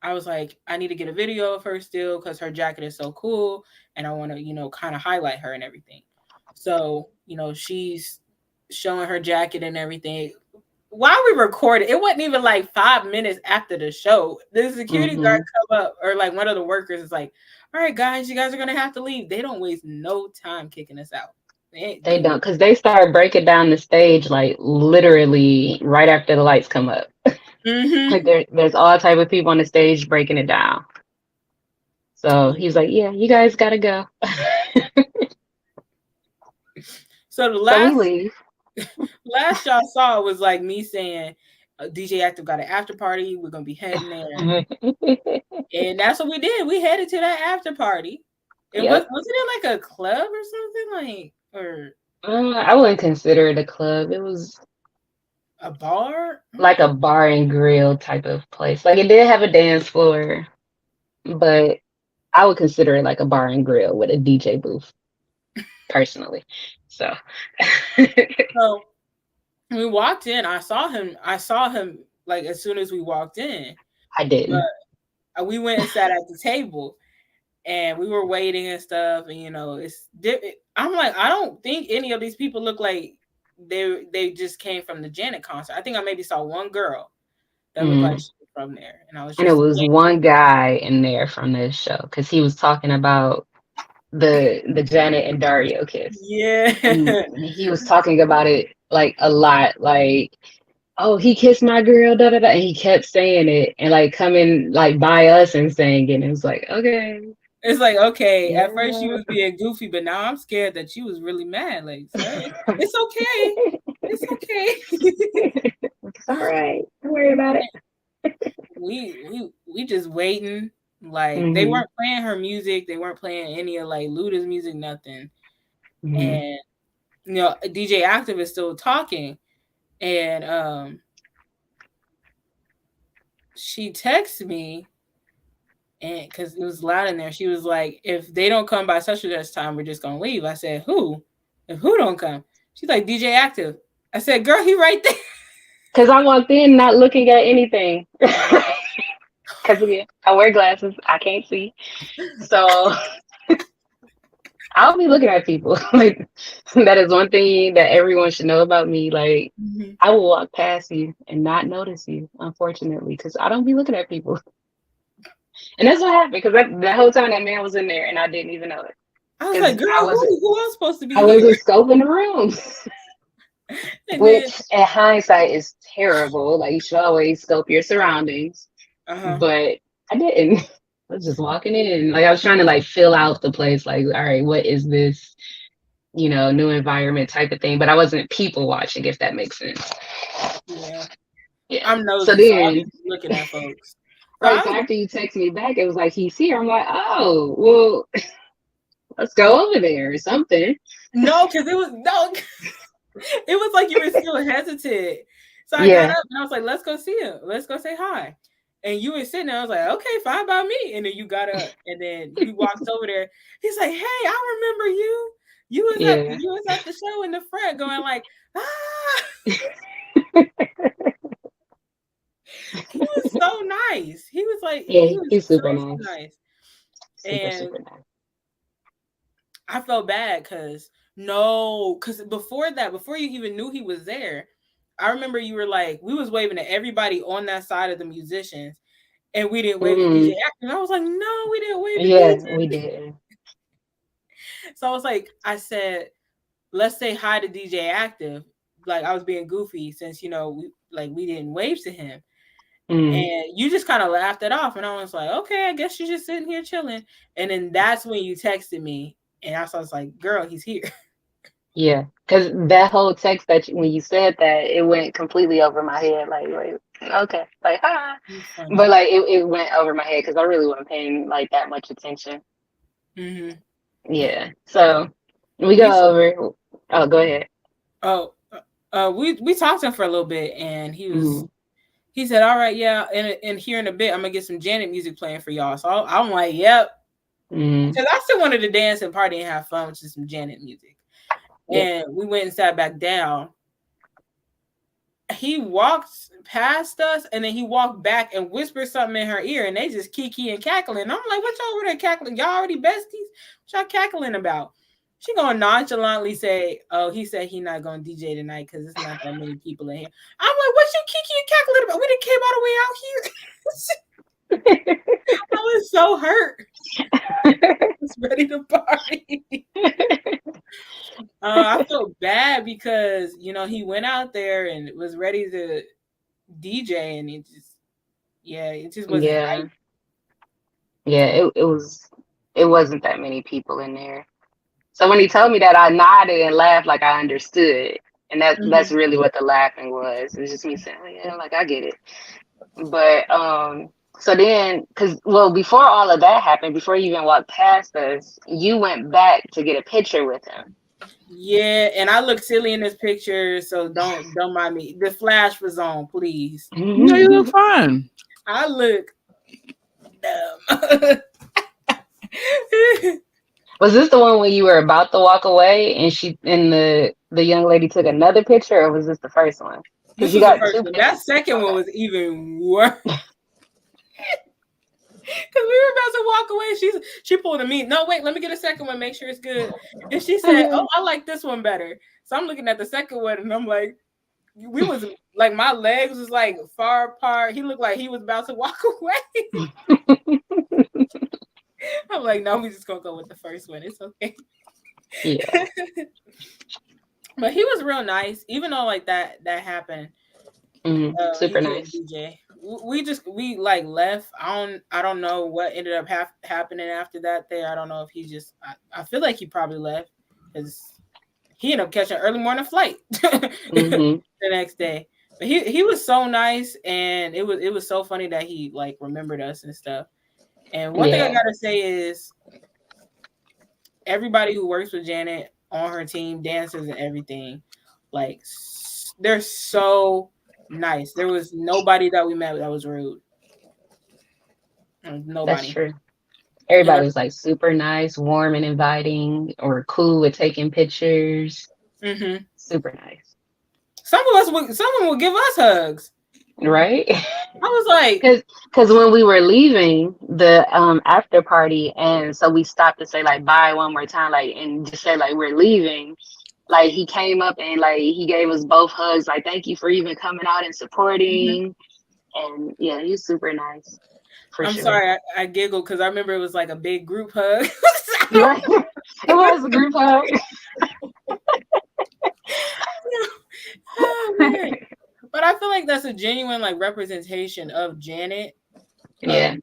I was like, I need to get a video of her still because her jacket is so cool and I want to, kind of highlight her and everything. So, she's showing her jacket and everything. While we recorded, it wasn't even like 5 minutes after the show. The security guard come up, or like one of the workers is like, all right, guys, you guys are going to have to leave. They don't waste no time kicking us out. They don't, because they start breaking down the stage like literally right after the lights come up. Like there's all type of people on the stage breaking it down. So he's like, yeah, you guys gotta go. So the last y'all saw was like me saying, DJ Active got an after party. We're gonna be heading there, and that's what we did. We headed to that after party. And was it in like a club or something I wouldn't consider it a club. It was a bar, like a bar and grill type of place. Like it did have a dance floor, but I would consider it like a bar and grill with a DJ booth, personally. So we walked in. I saw him. Like as soon as we walked in. I didn't. But we went and sat at the table, and we were waiting and stuff. And I'm like, I don't think any of these people look like they just came from the Janet concert. I think I maybe saw one girl that looked like she was from there, and I was And it just was one guy in there from this show because he was talking about the Janet and Dario kiss. Yeah. And he was talking about it like a lot, like, oh, he kissed my girl, da da da. And he kept saying it and like coming like by us and saying it. And it was like, okay. It's like, okay, Yeah. at first she was being goofy, but now I'm scared that she was really mad. Like, it's okay. It's okay. It's all right. Don't worry about it. We just waiting. Like they weren't playing her music. They weren't playing any of like Luda's music, nothing. And DJ Active is still talking. And she texted me, and because it was loud in there, she was like, if they don't come by such and such time, we're just gonna leave. I said, who? If who don't come? She's like, DJ Active. I said, girl, he right there. Because I walked in not looking at anything. Because again, I wear glasses. I can't see. So I'll be looking at people. Like, that is one thing that everyone should know about me. Like, I will walk past you and not notice you, unfortunately, because I don't be looking at people. And that's what happened, because that whole time that man was in there and I didn't even know it. I was like, girl, who else supposed to be I wasn't scoping the room. Which, in hindsight, is terrible. Like, you should always scope your surroundings. But I didn't. I was just walking in. Like, I was trying to, like, fill out the place. Like, all right, what is this, new environment type of thing. But I wasn't people watching, if that makes sense. Yeah. I'm nosy, so then, looking at folks. Right, so after you text me back, it was like, he's here. I'm like, oh, well, let's go over there or something. No, because it was like you were still hesitant. So I got up and I was like, let's go see him. Let's go say hi. And you were sitting there. I was like, okay, fine by me. And then you got up and then you walked over there. He's like, hey, I remember you. You was at the show in the front going like, ah. He was so nice. He was like, he's super nice. And super nice. I felt bad because before you even knew he was there, I remember you were like, we was waving at everybody on that side of the musicians, and we didn't wave at DJ Active. And I was like, no, we didn't wave at DJ. We did. So I was like, I said, let's say hi to DJ Active. Like, I was being goofy since, we didn't wave to him. And you just kind of laughed it off. And I was like, okay, I guess you're just sitting here chilling. And then that's when you texted me. And I was like, girl, he's here. Yeah, because that whole text when you said that, it went completely over my head. Like, okay, like, hi. But like, it went over my head because I really wasn't paying like that much attention. Yeah. So we go over. Oh, go ahead. Oh, we talked to him for a little bit, and he was. He said, all right, yeah, and here in a bit, I'm going to get some Janet music playing for y'all. So I'm like, yep. Because I still wanted to dance and party and have fun with some Janet music. And we went and sat back down. He walked past us, and then he walked back and whispered something in her ear, and they just kiki and cackling. I'm like, what y'all over there cackling? Y'all already besties? What y'all cackling about? She gonna nonchalantly say, oh, he said he not gonna DJ tonight because it's not that many people in here. I'm like, what you kiki and cackling about? We didn't came all the way out here. I was so hurt. I was ready to party. I felt bad because, he went out there and was ready to DJ, and it just wasn't right. Yeah, it wasn't that many people in there. So when he told me that, I nodded and laughed like I understood. And that's really what the laughing was. It was just me saying, oh, yeah, like, I get it. But so then, before all of that happened, before you even walked past us, you went back to get a picture with him. Yeah, and I look silly in this picture, so don't mind me. The flash was on, please. No, you look fine. I look dumb. Was this the one when you were about to walk away and the young lady took another picture, or was this the first one? This Because you was the got first two one. pictures. That second one was even worse. Because we were about to walk away. She pulled a me. No, wait, let me get a second one, make sure it's good. And she said, "Oh, I like this one better." So I'm looking at the second one and I'm like, we was like, my legs was like far apart. He looked like he was about to walk away. I'm like, no, we just gonna go with the first one. It's okay. Yeah. But he was real nice, even though like that happened. Super He couldn't nice. DJ. We like left. I don't know what ended up happening after that. There, I don't know if he just. I feel like he probably left because he ended up catching an early morning flight the next day. But he was so nice, and it was so funny that he like remembered us and stuff. And one thing I gotta say is everybody who works with Janet on her team, dancers and everything, like they're so nice. There was nobody that we met that was rude. Nobody. That's true. Everybody was like super nice, warm and inviting, or cool with taking pictures. Super nice. Someone would give us hugs. Right? I was like, because when we were leaving the after party, and so we stopped to say like bye one more time, like, and just say like we're leaving. Like he came up and like he gave us both hugs, like thank you for even coming out and supporting. And yeah, he's super nice. I'm sorry, I giggled because I remember it was like a big group hug. Right? It was a group hug. Oh, man. But I feel like that's a genuine like representation of Janet. Yeah.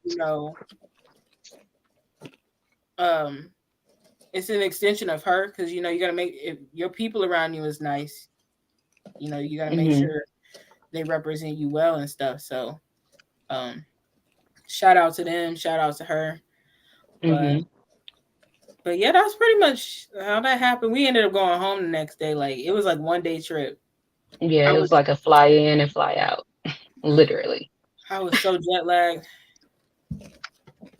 It's an extension of her because you gotta make if your people around you is nice. You gotta make sure they represent you well and stuff. So, shout out to them. Shout out to her. But yeah, that's pretty much how that happened. We ended up going home the next day. Like it was like 1 day trip. Yeah, it was like a fly in and fly out, literally. I was so jet lagged.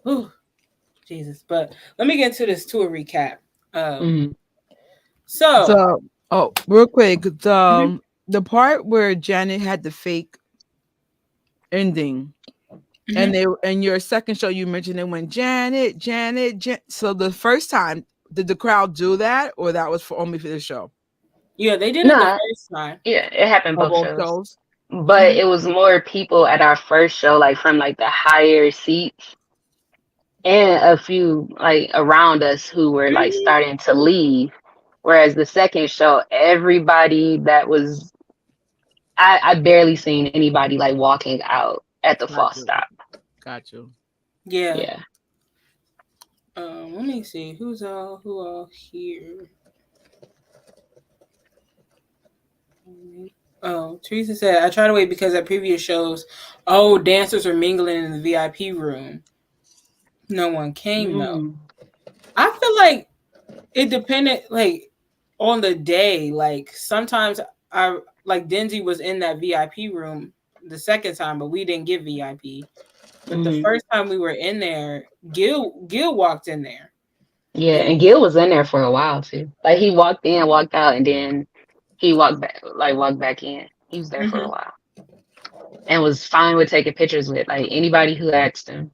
Whew, Jesus. But let me get into this tour recap. So, real quick, the part where Janet had the fake ending, and in your second show you mentioned it when Janet. So the first time, did the crowd do that, or that was only for the show? Yeah, they did it the first time. Yeah, it happened both shows. But it was more people at our first show, like from like the higher seats, and a few like around us who were like starting to leave. Whereas the second show, everybody that was, I barely seen anybody like walking out at the false stop. Got you. Yeah. Let me see who all here. Oh, Teresa said, I try to wait because at previous shows, dancers are mingling in the VIP room. No one came though. I feel like it depended like on the day. Like sometimes I like Denzi was in that VIP room the second time, but we didn't get VIP. But the first time we were in there, Gil walked in there. Yeah, and Gil was in there for a while too. Like he walked in, walked out, and then he walked back in. He was there for a while. And was fine with taking pictures with like anybody who asked him.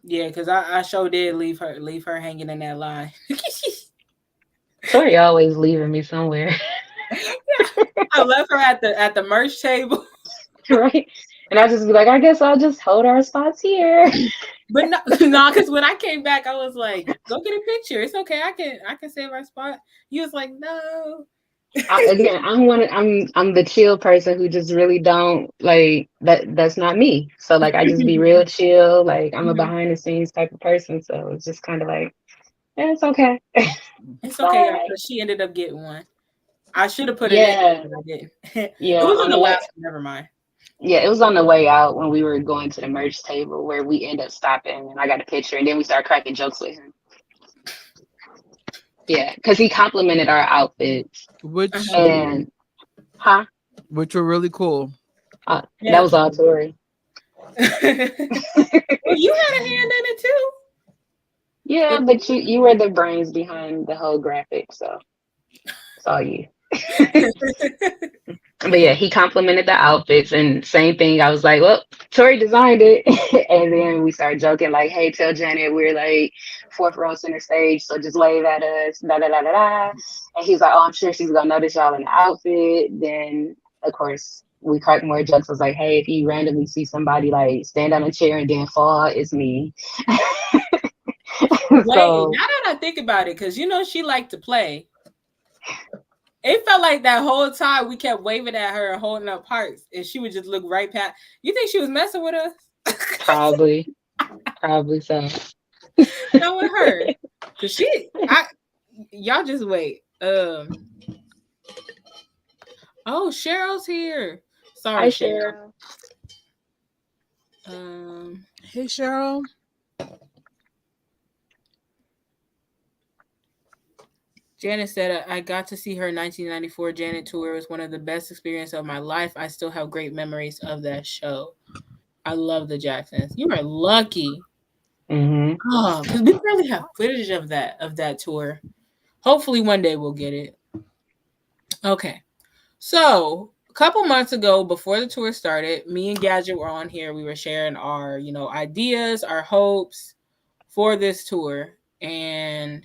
Yeah, because I sure did leave her hanging in that line. Tori always leaving me somewhere. I left her at the merch table. Right. And I just be like, I guess I'll just hold our spots here. But no, because when I came back, I was like, go get a picture. It's okay. I can save our spot. He was like, no. I'm the chill person who just really don't like that. That's not me. So like I just be real chill. Like I'm a behind the scenes type of person. So it's just kind of like, yeah, it's okay. It's okay. Because she ended up getting one. I should have put it in. But I didn't. Yeah, it was on the last. Never mind. Yeah, it was on the way out when we were going to the merch table where we end up stopping, and I got a picture, and then we started cracking jokes with him. Yeah, because he complimented our outfits, which were really cool. That was all Tori. Well, you had a hand in it too. Yeah, but you were the brains behind the whole graphic, so it's saw you. But yeah, he complimented the outfits and same thing. I was like, well, Tori designed it. And then we started joking, like, hey, tell Janet we're like fourth row center stage, so just wave at us, da da da da da. And he's like, oh, I'm sure she's gonna notice y'all in the outfit. Then of course we cracked more jokes. I was like, hey, if you randomly see somebody like stand on a chair and then fall, it's me. Wait, So now that I think about it, because you know she liked to play. It felt like that whole time we kept waving at her and holding up hearts, and she would just look right past. You think she was messing with us? probably so. Knowing her, cause y'all just wait. Oh, Cheryl's here. Sorry, Hi, Cheryl. Hey, Cheryl. Janet said, I got to see her 1994 Janet tour. It was one of the best experiences of my life. I still have great memories of that show. I love the Jacksons. You are lucky. Mm-hmm. Oh, because we barely have footage of that tour. Hopefully one day we'll get it. Okay. So a couple months ago, before the tour started, me and Gadget were on here. We were sharing our, ideas, our hopes for this tour, and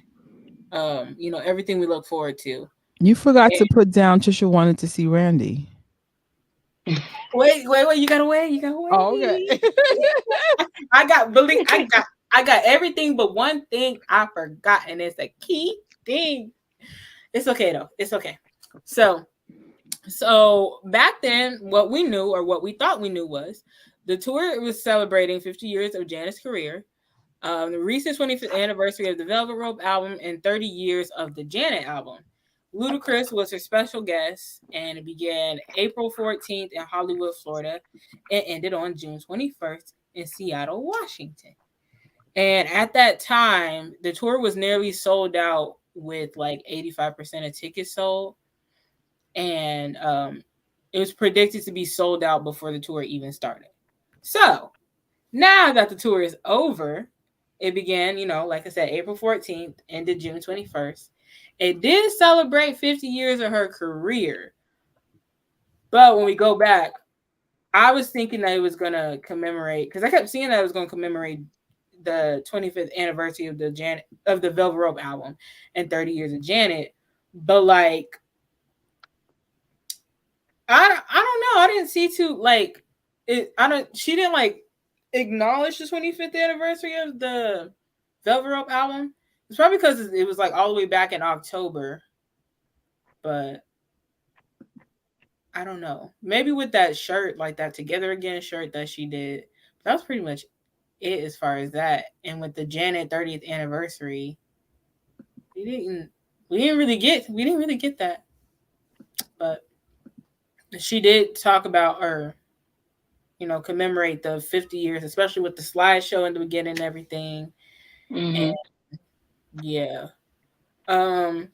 everything we look forward to. You forgot to put down Trisha wanted to see Randy. Wait, you gotta wait. Oh, okay. I got everything but one thing I forgot, and it's a key thing. It's okay though. It's okay. So back then, what we knew, or what we thought we knew, was the tour was celebrating 50 years of Janet's career, the recent 25th anniversary of the Velvet Rope album, and 30 years of the Janet album. Ludacris was her special guest, and it began April 14th in Hollywood, Florida, and ended on June 21st in Seattle, Washington. And at that time, the tour was nearly sold out, with like 85% of tickets sold. And it was predicted to be sold out before the tour even started. So now that the tour is over, it began, like I said, April 14th, ended June 21st. It did celebrate 50 years of her career. But when we go back, I was thinking that it was going to commemorate, because I kept seeing that it was going to commemorate the 25th anniversary of the Velvet Rope album and 30 years of Janet. But like, I don't know. I didn't see she didn't like acknowledge the 25th anniversary of the Velvet Rope album. It's probably because it was like all the way back in October. But I don't know. Maybe with that shirt, like that Together Again shirt that she did. That was pretty much it as far as that. And with the Janet 30th anniversary, we didn't really get that. But she did talk about, or commemorate the 50 years, especially with the slideshow in the beginning and everything. Mm-hmm. And yeah. And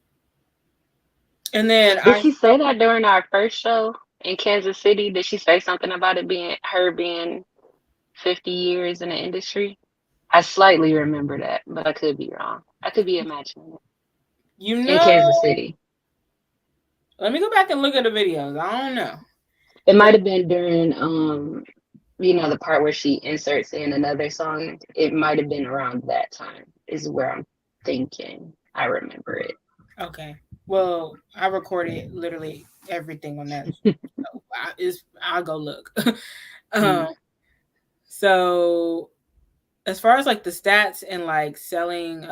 then did she say that during our first show in Kansas City? Did she say something about it being 50 years in the industry? I slightly remember that, but I could be wrong. I could be imagining it. In Kansas City. Let me go back and look at the videos. I don't know. It might have been during the part where she inserts in another song. It might have been around that time, is where I'm thinking. I remember it. Okay. Well, I recorded literally everything on that. So I'll go look. So as far as like the stats and like selling,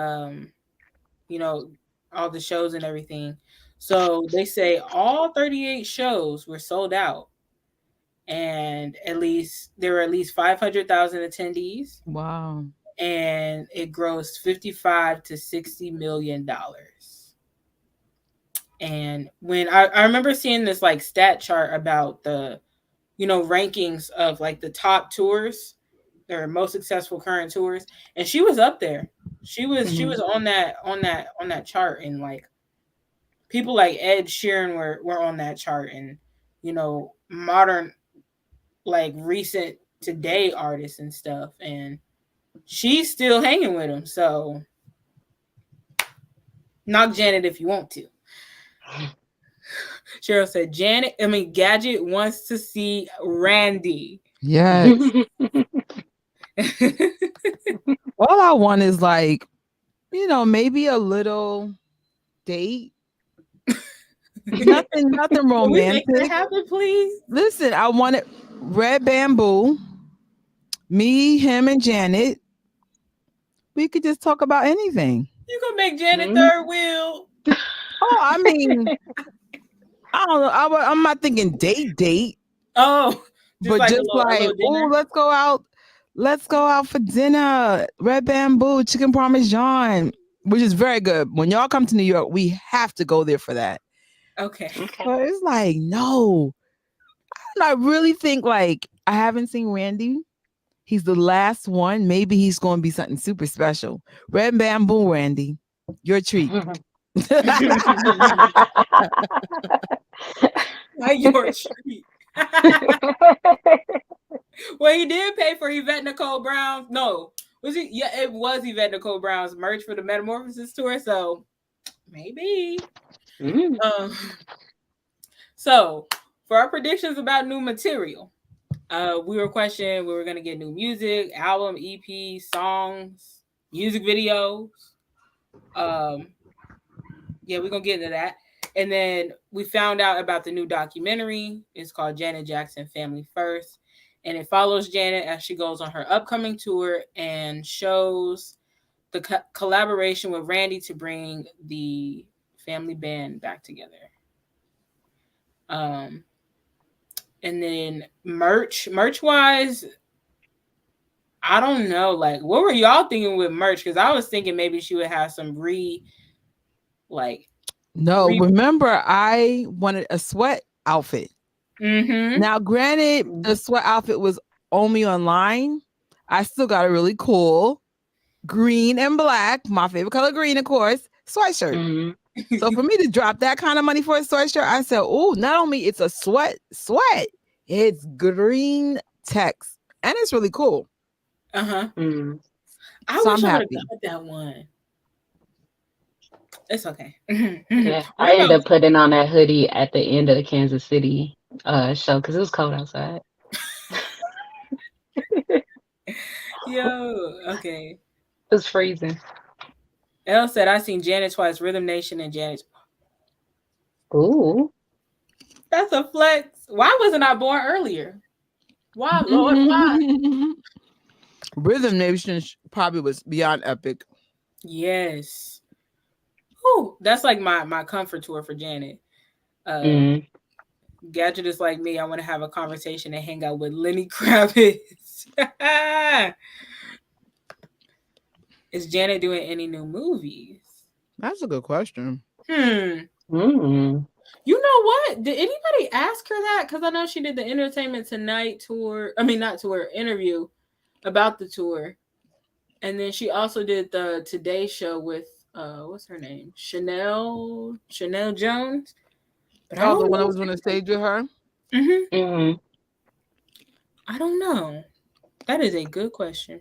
all the shows and everything. So they say all 38 shows were sold out, and there were at least 500,000 attendees. Wow. And it grossed $55 to $60 million. And when I remember seeing this like stat chart about the, rankings of like the top tours, their most successful current tours, and she was up there. She was on that chart, and like people like Ed Sheeran were on that chart, and modern, like recent today artists and stuff, and she's still hanging with him. So knock Janet if you want to. Cheryl said, Gadget wants to see Randy. Yes. All I want is like, maybe a little date. nothing Can we make that romantic. happen, please? Listen, I want it red bamboo. Me, him, and Janet. We could just talk about anything. You gonna make Janet third wheel? Oh, I mean, I don't know. I'm not thinking date. Oh, But like just like, oh, let's go out. Let's go out for dinner. Red bamboo, chicken parmesan, which is very good. When y'all come to New York, we have to go there for that. Okay. But it's like, no. I really think like I haven't seen Randy. He's the last one. Maybe he's going to be something super special. Red bamboo, Randy, your treat. Not your treat. Well, he did pay for Yvette Nicole Brown's. No, was it? Yeah, it was Yvette Nicole Brown's merch for the Metamorphosis tour. So maybe. So for our predictions about new material, we were questioning we were going to get new music, album, EP, songs, music videos. Yeah, we're going to get into that. And then we found out about the new documentary. It's called Janet Jackson Family First. And it follows Janet as she goes on her upcoming tour and shows the collaboration with Randy to bring the family band back together. And then merch wise, I don't know. Like, what were y'all thinking with merch? Because I was thinking maybe she would have some remember, I wanted a sweat outfit. Now, granted, the sweat outfit was only online. I still got a really cool green and black, my favorite color green, of course, sweatshirt. So for me to drop that kind of money for a sweatshirt, I said, oh, not only it's a sweat, it's green text. And it's really cool. I wish I would have got that one. It's okay. Yeah, I ended up putting on that hoodie at the end of the Kansas City show because it was cold outside. Yo, okay. It was freezing. Elle said, I seen Janet twice, Rhythm Nation and Janet. Ooh. That's a flex. Why wasn't I born earlier? Why, Lord? Why? Rhythm Nation probably was beyond epic. Yes. Ooh, that's like my comfort tour for Janet. Gadget is like me. I want to have a conversation and hang out with Lenny Kravitz. Is Janet doing any new movies? That's a good question. You know what? Did anybody ask her that? Because I know she did the Entertainment Tonight tour. I mean, not tour, interview about the tour. And then she also did the Today Show with, what's her name? Chanel Jones. But the one that was on the stage with her? I don't know. That is a good question.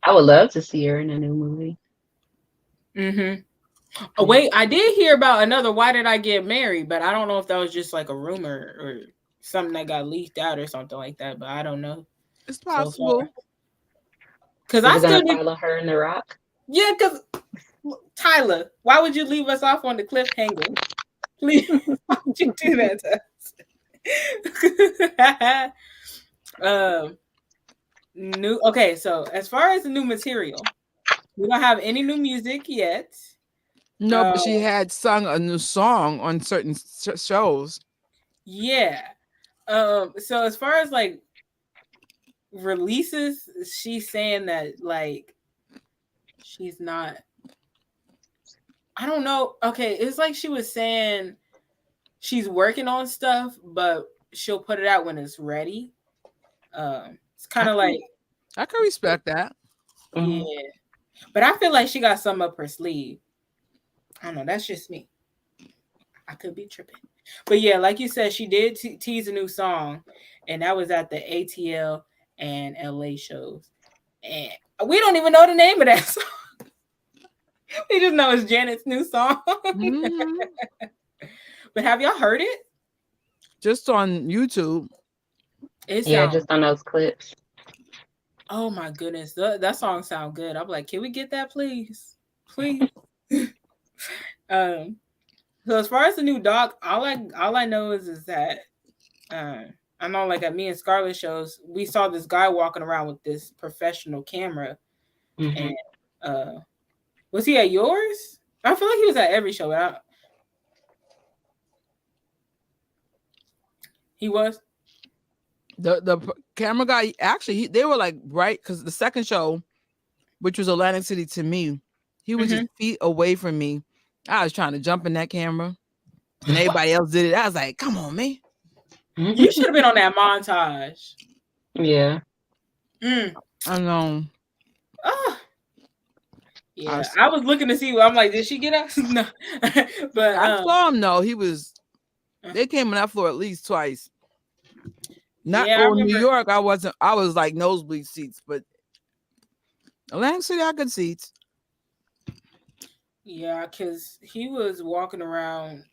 I would love to see her in a new movie. Oh, wait, I did hear about another Why Did I Get Married, but I don't know if that was just like a rumor or something that got leaked out or something like that, but I don't know. It's possible. Because I still follow her in The Rock. Yeah, because Tyler, why would you leave us off on the cliffhanger? Please, why would you do that to us? Okay, so as far as the new material, we don't have any new music yet. No, but she had sung a new song on certain shows. Yeah. So as far as like releases, she's saying that like she's not. I don't know. Okay, it's like she was saying she's working on stuff, but she'll put it out when it's ready. It's kind of like I can respect that. Yeah, but I feel like she got something up her sleeve. I don't know. That's just me. I could be tripping, but yeah, like you said, she did tease a new song, and that was at the ATL and LA shows, and we don't even know the name of that song. We just know it's Janet's new song. But have y'all heard it? Just on YouTube. It Yeah, sounds. just on those clips. Oh my goodness, that song sounds good. I'm like, can we get that, please, please? um. So as far as the new doc, all I know is that I know like at me and Scarlett shows, we saw this guy walking around with this professional camera, Mm-hmm. and was he at yours? I feel like he was at every show. He was. The camera guy actually they were like right because the second show, which was Atlantic City to me, he was just feet away from me. I was trying to jump in that camera, and everybody else did it. I was like, "Come on, man!" You should have been on that montage. Yeah. I know. Oh. Yeah, I was looking to see. I'm like, did she get us? No, but I saw him. No, he was. They came on that floor at least twice. Not New York. I wasn't. I was like nosebleed seats, but Atlantic City, I good seats. Yeah, because he was walking around.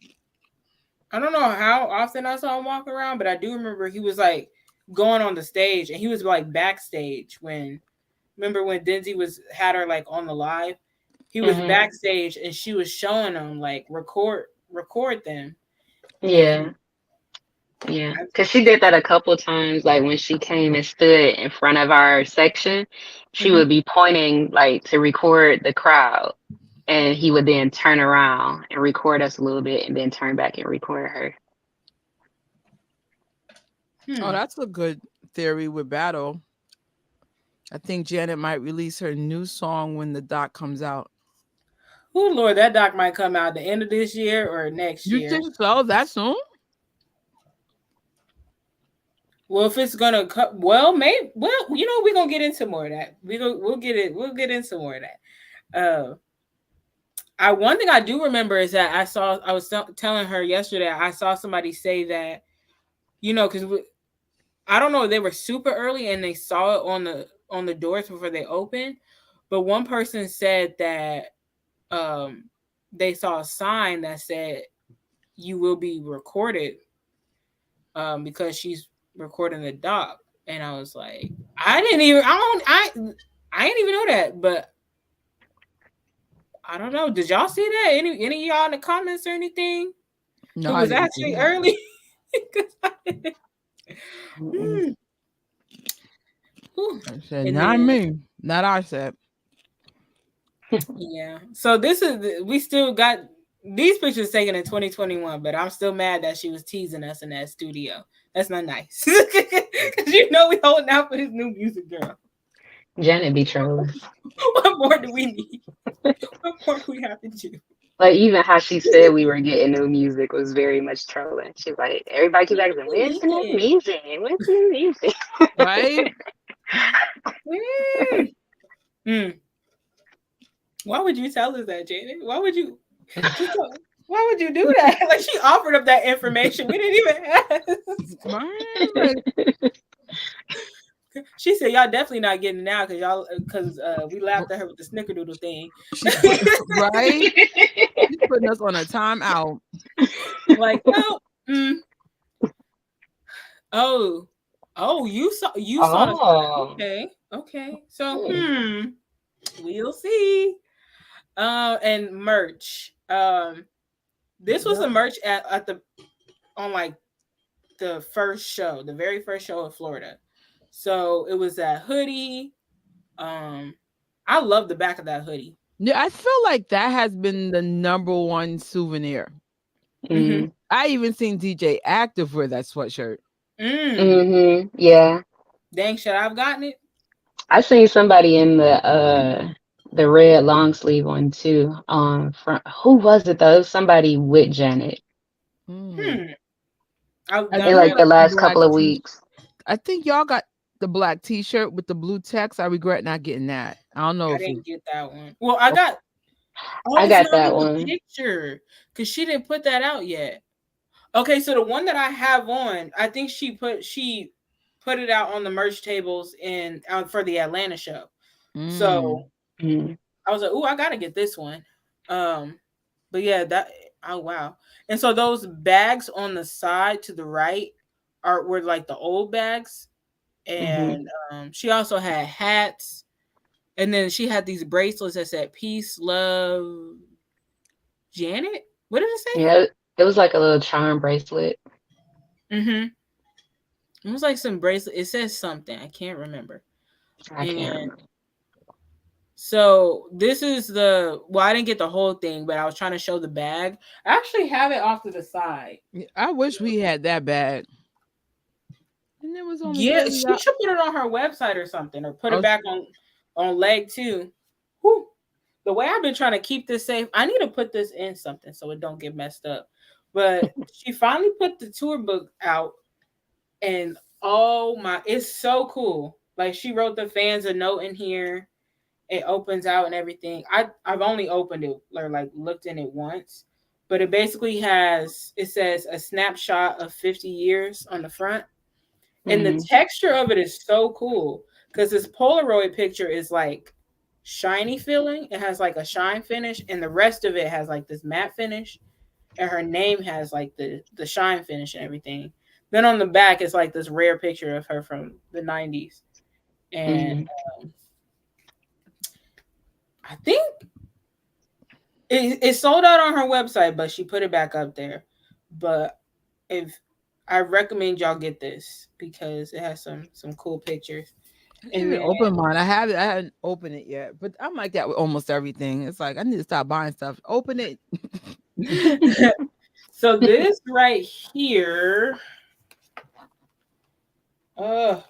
I don't know how often I saw him walk around, but I do remember he was like going on the stage, and he was like backstage when. Remember when Denzi had her like on the live? He was backstage, and she was showing him like record them. Yeah. Yeah, because she did that a couple times. Like when she came and stood in front of our section, she would be pointing like to record the crowd, and he would then turn around and record us a little bit, and then turn back and record her. Oh, that's a good theory with Battle. I think Janet might release her new song when the doc comes out. Oh Lord, that doc might come out the end of this year or next year. You think so? That soon? Well, if it's gonna cut, well, maybe. Well, we're gonna get into more of that. We'll get into more of that. One thing I do remember is that I was telling her yesterday. I saw somebody say that, because I don't know, they were super early and they saw it on the doors before they opened. But one person said that they saw a sign that said you will be recorded because she's recording the doc. And I was like, I didn't even know that, but I don't know. Did y'all see that? Any of y'all in the comments or anything? No, it was actually early. I said, not me, not our set. Yeah. So we still got these pictures taken in 2021, but I'm still mad that she was teasing us in that studio. That's not nice. Because we holding out for this new music girl. Janet be trolling. What more do we need? What more do we have to do? Like even how she said we were getting new music was very much trolling. She's like, everybody keeps asking, where's the new music? Where's the new music? Right? Why would you tell us that, Janet? Why would you do that? Like she offered up that information. We didn't even ask. She said, "Y'all definitely not getting it now because we laughed at her with the snickerdoodle thing." Right? She's putting us on a timeout. Like, no. Oh, you saw the okay. So, we'll see. And merch. This was the merch on like the very first show in Florida. So it was that hoodie. I love the back of that hoodie. Yeah, I feel like that has been the number one souvenir. I even seen DJ Active wear that sweatshirt. Yeah. Dang, should I have gotten it? I seen somebody in the red long sleeve one too. Who was it though? It was somebody with Janet. In like the last couple of weeks. I think y'all got the black T-shirt with the blue text. I regret not getting that. I don't know. I didn't get that one. Well, I got that one. Picture because she didn't put that out yet. Okay, so the one that I have on, I think she put it out on the merch tables for the Atlanta show. So I was like, "Ooh, I gotta get this one." But yeah, that Oh wow. And so those bags on the side to the right were like the old bags. Mhm. And she also had hats. And then she had these bracelets that said peace, love, Janet. What did it say? Yeah, it was like a little charm bracelet. Mm-hmm. It was like some bracelet. It says something. I can't remember. I can't And remember. so this is I didn't get the whole thing, but I was trying to show the bag. I actually have it off to the side. I wish we had that bag. And it was only Yeah, she $30. should put it on her website or something, or put it Oh, back on leg too. Whew. The way I've been trying to keep this safe, I need to put this in something so it don't get messed up. But she finally put the tour book out, and oh my, it's so cool. Like she wrote the fans a note in here. It opens out and everything. I've only opened it or like looked in it once, but it says a snapshot of 50 years on the front. And the Mhm. texture of it is so cool because this Polaroid picture is like shiny feeling. It has like a shine finish, and the rest of it has like this matte finish. And her name has like the shine finish and everything. Then on the back is like this rare picture of her from the 90s. And Mhm. I think it sold out on her website, but she put it back up there. But if I recommend y'all get this because it has some cool pictures. I didn't And even then open mine. I have it. I hadn't opened it yet. But I'm like that with almost everything. It's like I need to stop buying stuff. Open it. so this right here, I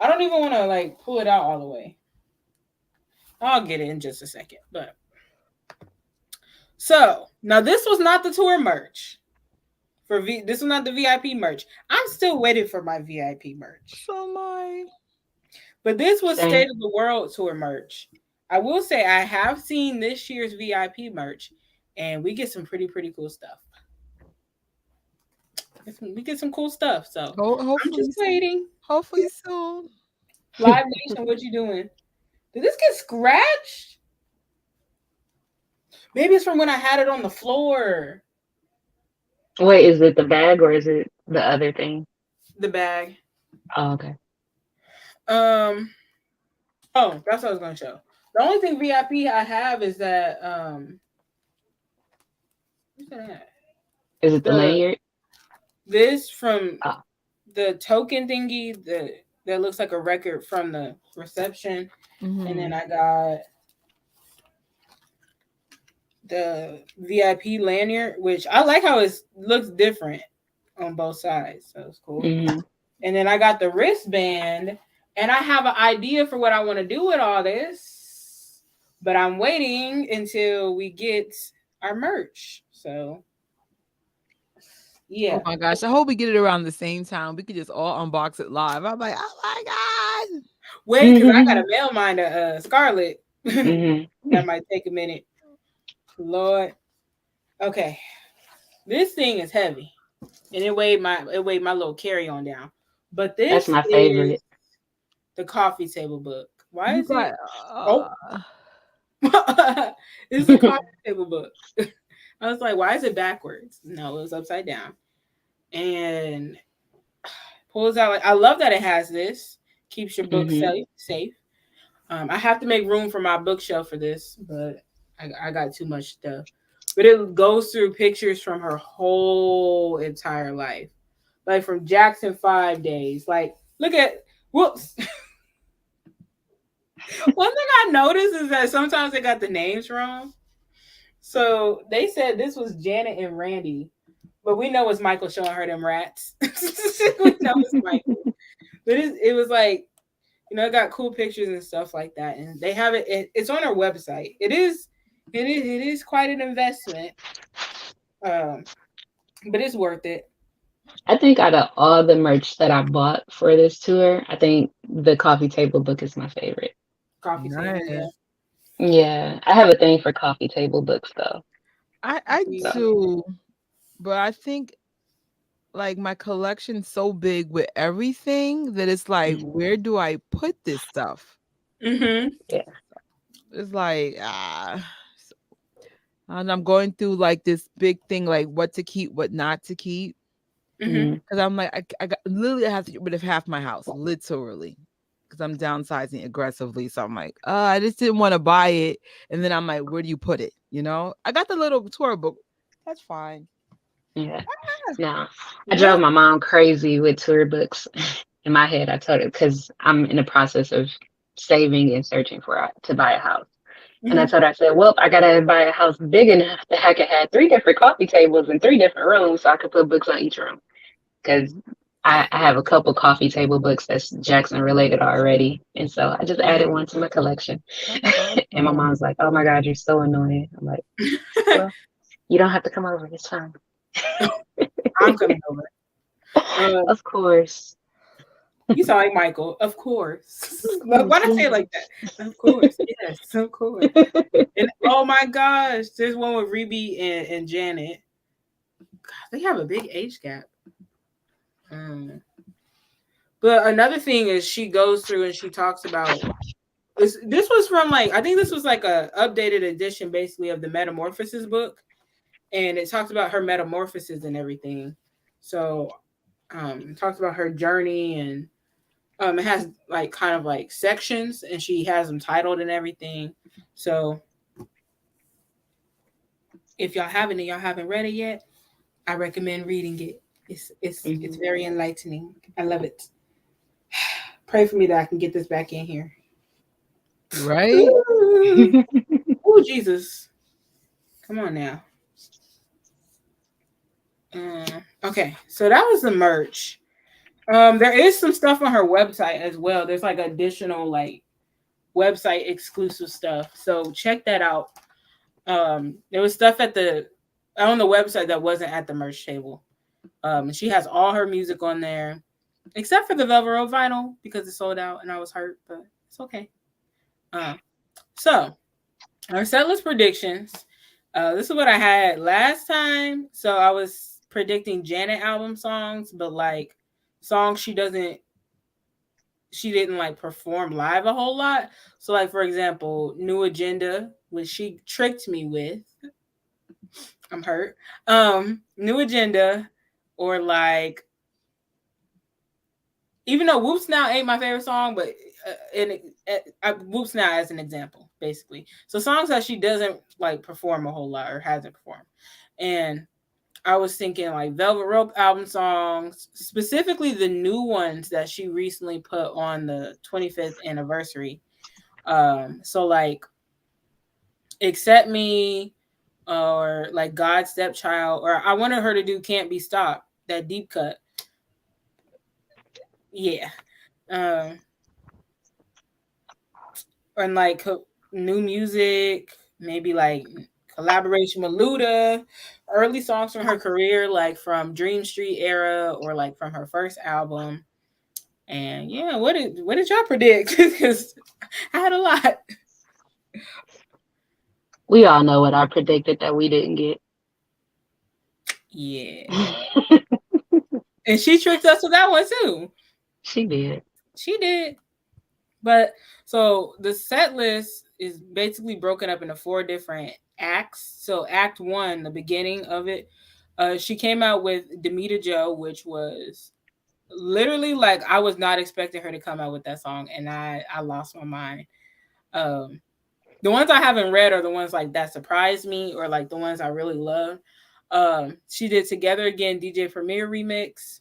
don't even want to like pull it out all the way. I'll get it in just a second. But so now this was not the tour merch. This was not the VIP merch. I'm still waiting for my VIP merch. So my But this was Same. State of the World tour merch. I will say I have seen this year's VIP merch, and we get some pretty cool stuff. We get some cool stuff. So I'm hopefully just waiting. hopefully soon. Live Nation, what you doing? Did this get scratched? Maybe it's from when I had it on the floor. Wait, is it the bag or is it the other thing? The bag. Oh, okay. Oh, that's what I was gonna show. The only thing VIP I have is that what's that? Is it the lanyard? This from Oh. the token thingy that looks like a record from the reception. Mm-hmm. And then I got the VIP lanyard, which I like how it looks different on both sides. So it's cool. Mhm. And then I got the wristband, and I have an idea for what I want to do with all this, but I'm waiting until we get our merch. So yeah. Oh my gosh. I hope we get it around the same time. We could just all unbox it live. I'm like, oh my God. Wait, because I gotta mail mine to Scarlett. Mhm. That might take a minute. Lord. Okay. This thing is heavy. And it weighed my little carry-on down. But this That's my is favorite. the coffee table book. Why You is got, it? Oh. It's a coffee table book. I was like, why is it backwards? No, it was upside down. And pulls out like I love that it has this. Keeps your book safe. I have to make room for my bookshelf for this, but I got too much stuff. But it goes through pictures from her whole entire life. Like from Jackson 5 days. Like, look at whoops. One thing I noticed is that sometimes they got the names wrong. So they said this was Janet and Randy, but we know it's Michael showing her them rats. We know it's Michael. But it was like, it got cool pictures and stuff like that, and they have it's on our website. It is quite an investment, but it's worth it. I think out of all the merch that I bought for this tour, I think the coffee table book is my favorite. Coffee table, yeah. Yeah, I have a thing for coffee table books though. I do, but I think like my collection's so big with everything that it's like, where do I put this stuff? Mm-hmm. Yeah. It's like And I'm going through like this big thing, like what to keep, what not to keep. Mm-hmm. Because I'm like, I got literally I have to get rid of half my house, literally. Because I'm downsizing aggressively. So I'm like, I just didn't want to buy it. And then I'm like, where do you put it? You know? I got the little tour book. That's fine. Yeah. Ah, No, I yeah. drove my mom crazy with tour books. In my head, I told her because I'm in the process of saving and searching to buy a house. And I Mm-hmm. told her, I said, well, I gotta buy a house big enough that I could have 3 different coffee tables in 3 different rooms so I could put books on each room. Because I have a couple coffee table books that's Jackson related already. And so I just added one to my collection. That's And my awesome. mom's like, oh my God, you're so annoying. I'm like, well, you don't have to come over. It's fine. I'm coming over. Of course. You sound like Michael. Of course. Like, why Yes, not say it like that? Of course. Yes, of course. yes. And oh my gosh, there's one with Rebe and Janet. God, they have a big age gap. Mm. But another thing is she goes through and she talks about this was from like I think this was like a updated edition basically of the Metamorphosis book, and it talks about her metamorphosis and everything. So it talks about her journey, and it has like kind of like sections, and she has them titled and everything. So if y'all haven't read it yet, I recommend reading it. It's Mhm. very enlightening. I love it. Pray for me that I can get this back in here. Right? Oh Jesus! Come on now. Okay, so that was the merch. There is some stuff on her website as well. There's like additional like website exclusive stuff. So check that out. There was stuff on the website that wasn't at the merch table. She has all her music on there, except for the Velvet Rope vinyl because it sold out and I was hurt, but it's okay. So our setlist predictions. This is what I had last time. So I was predicting Janet album songs, but like songs she didn't like perform live a whole lot. So like for example, New Agenda, which she tricked me with. I'm hurt. New Agenda, or like even though Whoops Now ain't my favorite song, but Whoops Now as an example, basically. So songs that she doesn't like perform a whole lot or hasn't performed, and I was thinking like Velvet Rope album songs, specifically the new ones that she recently put on the 25th anniversary. So like Accept Me, or like God's Stepchild, or I wanted her to do Can't Be Stopped, that deep cut. Yeah. Um, and like new music, maybe like collaboration with Luda, early songs from her career, like from Dream Street era or like from her first album. And yeah, what did y'all predict? Because I had a lot. We all know what I predicted that we didn't get. Yeah, and she tricked us with that one too. She did. She did. But so the set list is basically broken up into 4 different acts. So Act One, the beginning of it, she came out with Demita Joe, which was literally like I was not expecting her to come out with that song, and I lost my mind. Um, the ones I haven't read are the ones like that surprised me, or like the ones I really love. She did Together Again DJ Premier remix,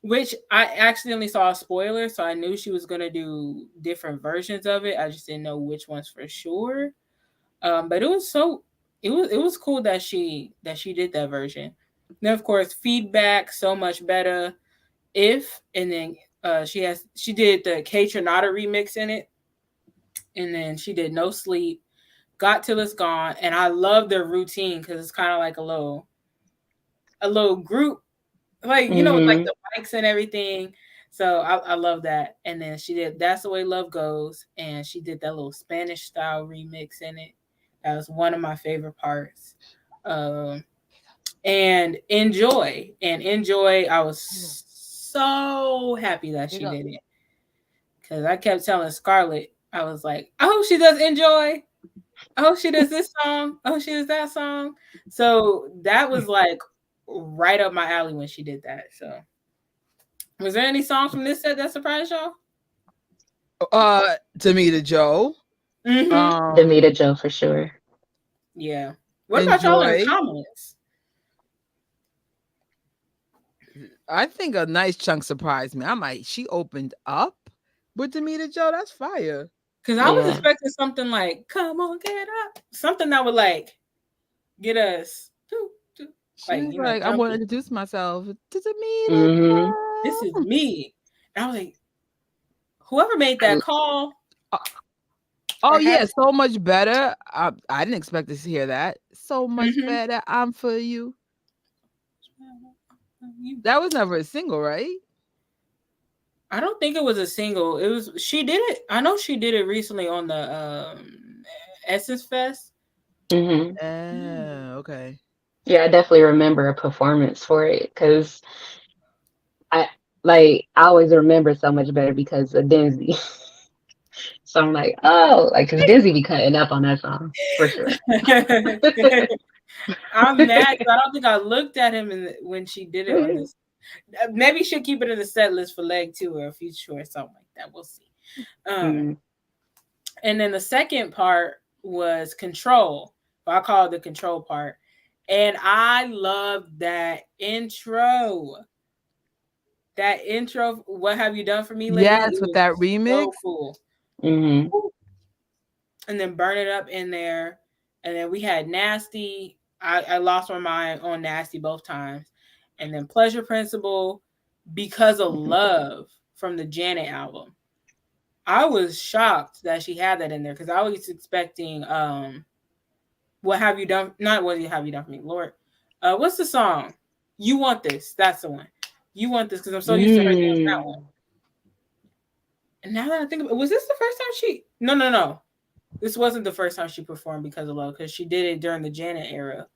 which I accidentally saw a spoiler, so I knew she was gonna do different versions of it. I just didn't know which ones for sure. But it was cool that she did that version. Then of course Feedback, So Much Better, If, and then she did the K Tronada remix in it, and then she did No Sleep, Got Till It's Gone, and I love their routine because it's kind of like a little group, like like Hmm. the mics and everything. So I love that. And then she did That's the Way Love Goes, and she did that little Spanish style remix in it. That was one of my favorite parts. Um, and Enjoy, I was so happy that she did it because I kept telling Scarlett, I was like, I hope she does Enjoy. oh, she does this song. Oh, she does that song. So that was like right up my alley when she did that. So, was there any songs from this set that surprised y'all? Tamita Joe. Mm-hmm. Demita Joe for sure. Yeah. What about y'all in the Enjoy. comments? I think a nice chunk surprised me. I'm like, she opened up with Tamita Joe. That's fire. Because I was Yeah. expecting something like, come on, get up. Something that would like get us, She like, was like, I want to jumpy. introduce myself to Tamita Mm-hmm. This is Joe. me. And I was like, whoever made that call. Oh or had- yeah, so much better. I didn't expect to hear that. So much Mhm. better. I'm for you. That was never a single, right? I don't think it was a single. It was, she did it. I know she did it recently on the Essence Fest. Mm-hmm. Okay. Yeah, I definitely remember a performance for it because I I always remember so much better because of Denzi. So I'm like, oh, like because Denzi be cutting up on that song for sure. I'm mad because I don't think I looked at him when she did it on this. Maybe she'll keep it in the set list for leg 2 or a future or something like that. We'll see. Mm. And then the second part was control. I call it the control part. And I love that intro. That intro, what have you done for me lately? Yes, It with was that remix. so cool. Mm-hmm. And then burn it up in there. And then we had Nasty. I lost my mind on Nasty both times. And then Pleasure Principle, Because of Love from the Janet album. I was shocked that she had that in there because I was expecting what have you done? Not what have you done for me, Lord. What's the song? You Want This. That's the one. You Want This because I'm so used to her doing that one. And now that I think about it, was this the first time she? No. This wasn't the first time she performed Because of Love because she did it during the Janet era.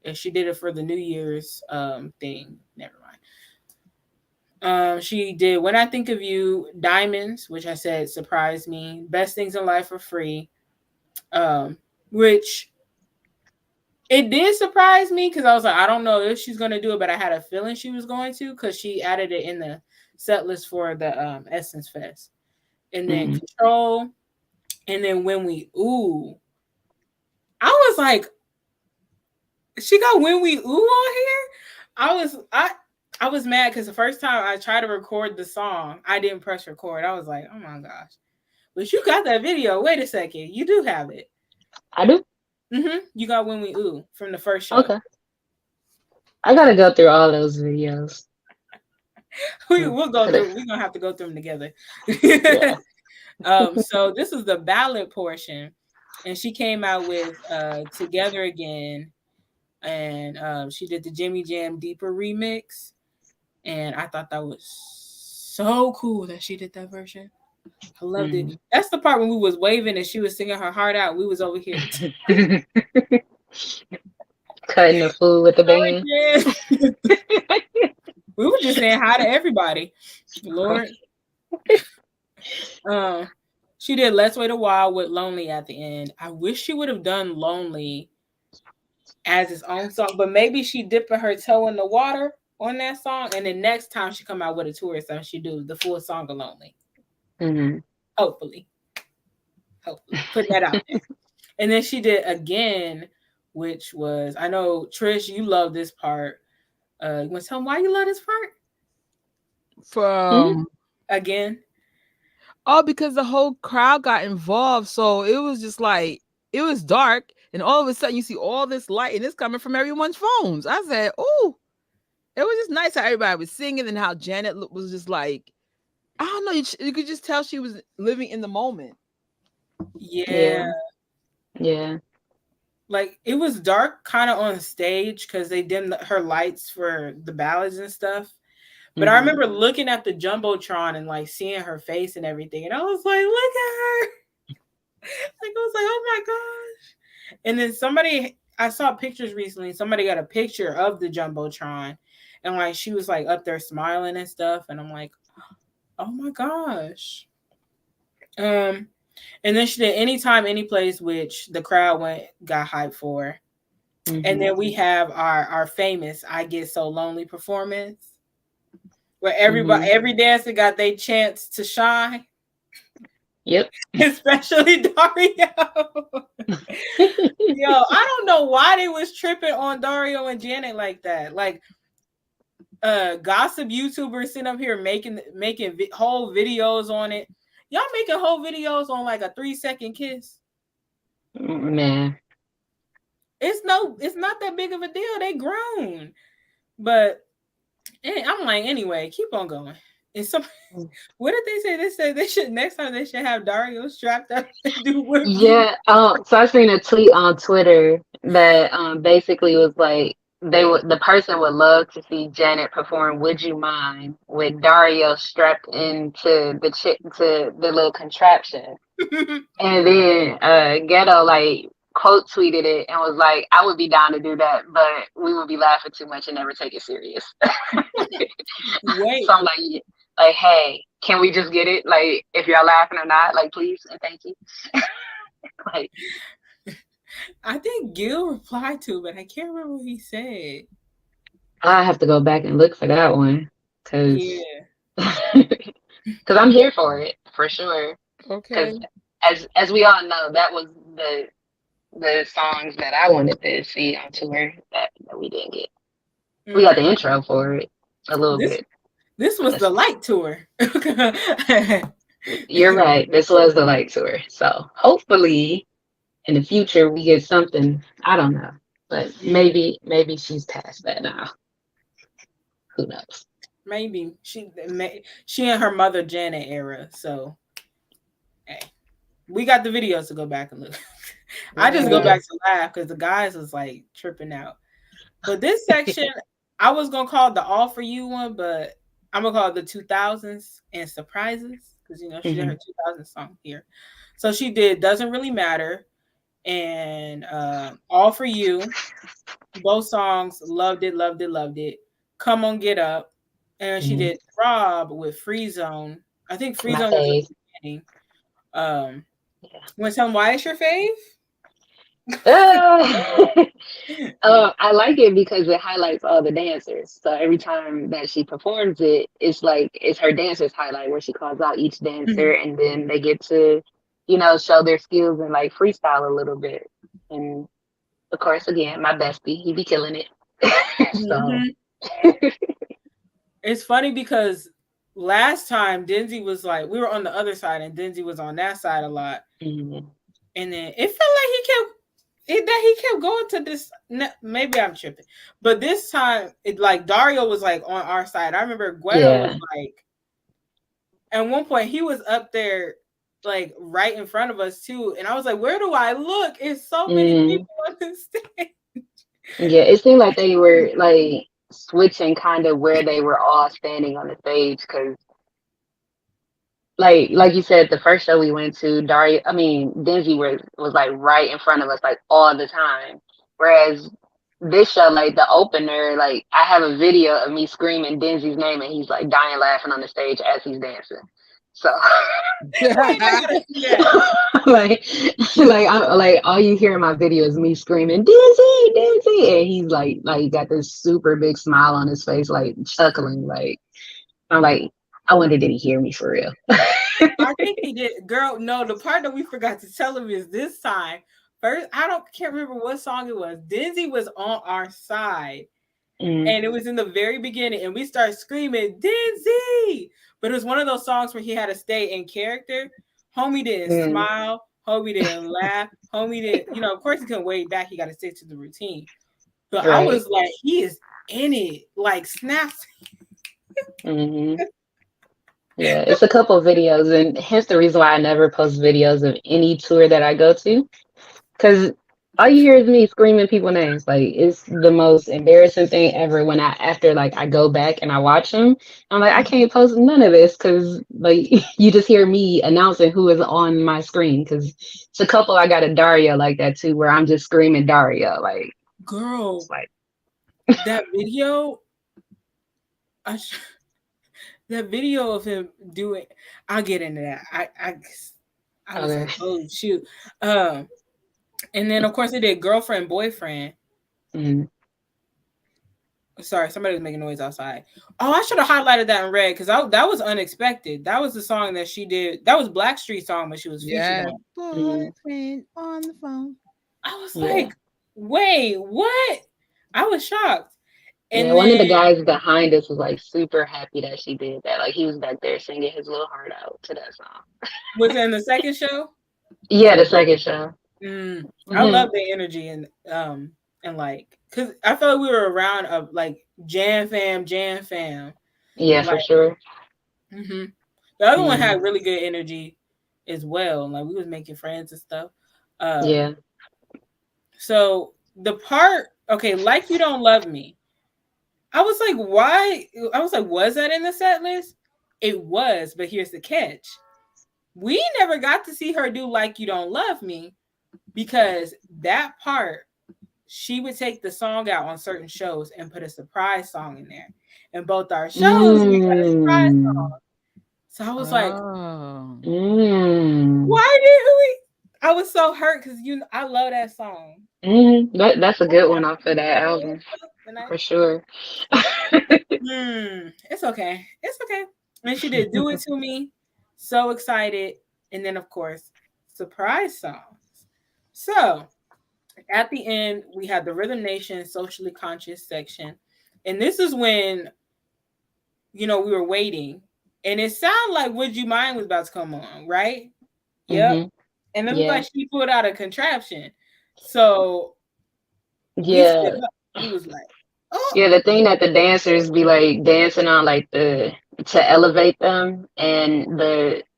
And she did it for the New Year's thing. Never mind. She did When I Think of You, Diamonds, which I said surprised me. Best Things in Life for Free, which it did surprise me because I was like, I don't know if she's going to do it, but I had a feeling she was going to because she added it in the set list for the Essence Fest. And then Control, and then When We Ooh. I was like, she got When We Ooh on here? I was mad because the first time I tried to record the song, I didn't press record. I was like, oh my gosh. But you got that video. Wait a second. You do have it. I do. You got When We Ooh from the first show. Okay. I gotta go through all those videos. We'll go through. We're gonna have to go through them together. Yeah. So this is the ballot portion, and she came out with Together Again, and she did the Jimmy Jam Deeper remix, and I thought that was so cool that she did that version. I loved it. That's the part when we was waving and she was singing her heart out. We was over here Cutting the food with the band. We were just saying hi to everybody. Lord. She did Let's Wait a While with Lonely at the end. I wish she would have done Lonely as its own song, but maybe she dipping her toe in the water on that song, and then next time she come out with a tour song, she do the full song of Lonely. Hopefully put that out there. And then she did Again, which was, I know Trish, you love this part. You want to tell them why you love this part? From Again. Oh, because the whole crowd got involved, so it was just like it was dark, and all of a sudden you see all this light, and it's coming from everyone's phones. I said, "Oh." It was just nice how everybody was singing and how Janet was just like, I don't know, you could just tell she was living in the moment. Yeah. Yeah. Like it was dark kind of on stage because they dimmed her lights for the ballads and stuff. But I remember looking at the Jumbotron and like seeing her face and everything. And I was like, look at her. Like, I was like, oh my gosh. And then I saw pictures recently. Somebody got a picture of the Jumbotron. And like, she was like up there smiling and stuff. And I'm like, oh my gosh. And then she did Anytime, Any Place, which the crowd got hyped for. And then we have our famous I Get So Lonely performance, where every dancer got their chance to shine. Yep. Especially Dario. Yo, I don't know why they was tripping on Dario and Janet like that. Like, gossip YouTubers sitting up here making whole videos on it. Y'all making whole videos on like a 3-second kiss. Man. It's not that big of a deal. They grown. But I'm like, anyway, keep on going. And some, what did they say? They said they should next time they should have Dario strapped up and do whip. Yeah. So I seen a tweet on Twitter that basically was like the person would love to see Janet perform "Would You Mind" with Dario strapped into to the little contraption, and then Ghetto like quote tweeted it and was like, "I would be down to do that, but we would be laughing too much and never take it serious." Wait. So I'm like, hey, can we just get it? Like, if y'all laughing or not, like, please and thank you. Like, I think Gil replied to, but I can't remember what he said. I have to go back and look for that one because I'm here for it for sure. Okay. Because as we all know, that was the songs that I wanted to see on tour that we didn't get. We got the intro for it a little bit. This was the light tour. You're right. This was the light tour. So hopefully in the future we get something. I don't know. But maybe she's past that now. Who knows? Maybe she and her mother Janet era. So hey, we got the videos to go back and look. I just go back to laugh because the guys was like tripping out. But this section, I was gonna call it the All For You one, but I'm gonna call it the 2000s and surprises because she did her 2000 song here. So she did Doesn't Really Matter and All For You. Both songs, loved it. Come On Get Up, and she did Throb with Free Zone. I think Free Zone was the beginning. Want to tell them why it's your fave? I like it because it highlights all the dancers. So every time that she performs it, it's her dancers highlight where she calls out each dancer and then they get to, show their skills and like freestyle a little bit. And of course, again, my bestie, he be killing it. So it's funny because last time Denzi was like, we were on the other side and Denzi was on that side a lot. And then it felt like he kept going to this. Maybe I'm tripping, but this time Dario was like on our side. I remember Guido was like, at one point he was up there like right in front of us too, and I was like, where do I look? It's so many people on the stage. Yeah, it seemed like they were like switching kind of where they were all standing on the stage because. Like you said, the first show we went to, Denzi was like right in front of us like all the time. Whereas this show, like the opener, like I have a video of me screaming Denzi's name and he's like dying laughing on the stage as he's dancing. So like all you hear in my video is me screaming Denzi, and he's like got this super big smile on his face, like chuckling. Like I'm like, I wonder did he hear me for real? I think he did. Girl, no, the part that we forgot to tell him is this time. First, can't remember what song it was. Denzi was on our side. And it was in the very beginning. And we started screaming, Denzi! But it was one of those songs where he had to stay in character. Homie didn't smile. Homie didn't laugh. Homie didn't, of course he couldn't wait back. He got to stick to the routine. But I was like, he is in it. Like, snaps. Yeah, it's a couple of videos, and hence the reason why I never post videos of any tour that I go to, because all you hear is me screaming people's names. Like it's the most embarrassing thing ever. When after I go back and I watch them, I'm like I can't post none of this because like you just hear me announcing who is on my screen. Because it's a couple I got a Dario like that too, where I'm just screaming Dario. Like girl, like that video. That video of him doing, I'll get into that. I was like, Okay. oh shoot. And then of course they did girlfriend, boyfriend. Mm. Sorry, somebody was making noise outside. Oh, I should have highlighted that in red because that was unexpected. That was the song that she did. That was Blackstreet's song, but she was featured Yeah. on. Boyfriend on the phone. I was Yeah. like, wait, what? I was shocked. Yeah, And one of the then guys behind us was like super happy that she did that. Like he was back there singing his little heart out to that song. was in the second show. Yeah, the second show. I Hmm. love the energy and like because I felt like we were around a like jam fam. Yeah, for Like sure. hmm the other one Mm. had really good energy as well. Like we was making friends and stuff. Yeah. So the part okay, like you don't love me. I was like, why? I was like, was that in the set list? It was, but here's the catch. We never got to see her do like you don't love me because that part she would take the song out on certain shows and put a surprise song in there. And both our shows we had a surprise Mm. song. So I was like, Oh. Mm. why didn't we? I was so hurt because I love that song. Mm. That's a good one off of that album for sure. It's okay. It's okay. And she did Do It To Me. So excited. And then, of course, surprise songs. So at the end, we had the Rhythm Nation Socially Conscious section. And this is when, we were waiting. And it sounded like Would You Mind was about to come on, right? Yep. Hmm. And it looked Yeah. like she pulled out a contraption. So we stood Yeah. up. We was like, oh. Yeah, the thing that the dancers be like dancing on, like to elevate them, and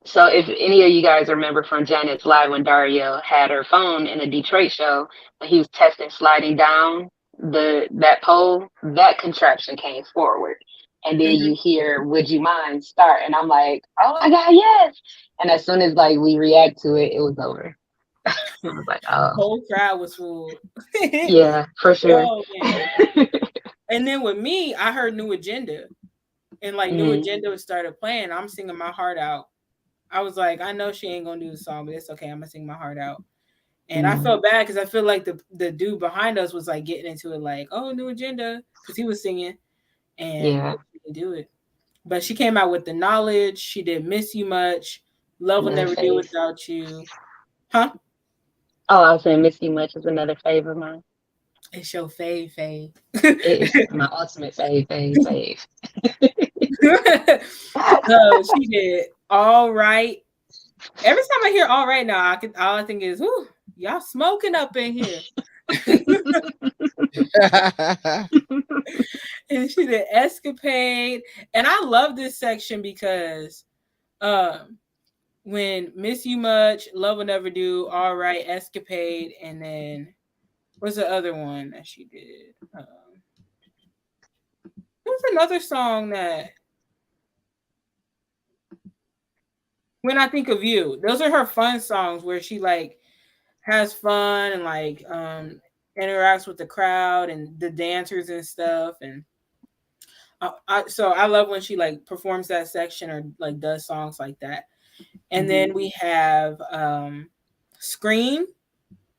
so if any of you guys remember from Janet's live when Dario had her phone in the Detroit show, when he was testing sliding down that pole, that contraption came forward, and then Mhm. you hear "Would you mind?" start, and I'm like, oh my god, yes! And as soon as like we react to it, it was over. I was like, oh Whole crowd was full. yeah, for sure. Oh man. And then with me, I heard New Agenda. And like New Mm, Agenda started playing. I'm singing my heart out. I was like, I know she ain't gonna do the song, but it's okay. I'm gonna sing my heart out. And I mm, felt bad because I feel like the dude behind us was like getting into it, like, oh, New Agenda, because he was singing and yeah, she didn't do it. But she came out with the knowledge. She did Miss You Much. Love Will another Never Do fave. Without You. Huh? Oh, I was saying Miss You Much is another fave of mine. It's your fave. It is my ultimate fave. She did all right. Every time I hear all right now, all I think is, "Ooh, y'all smoking up in here." And she did Escapade, and I love this section because when Miss You Much, Love Will Never Do, All Right, Escapade, and then what's the other one that she did? There was another song that When I Think of You, those are her fun songs where she like has fun and like interacts with the crowd and the dancers and stuff. And so I love when she like performs that section or like does songs like that. And then we have Scream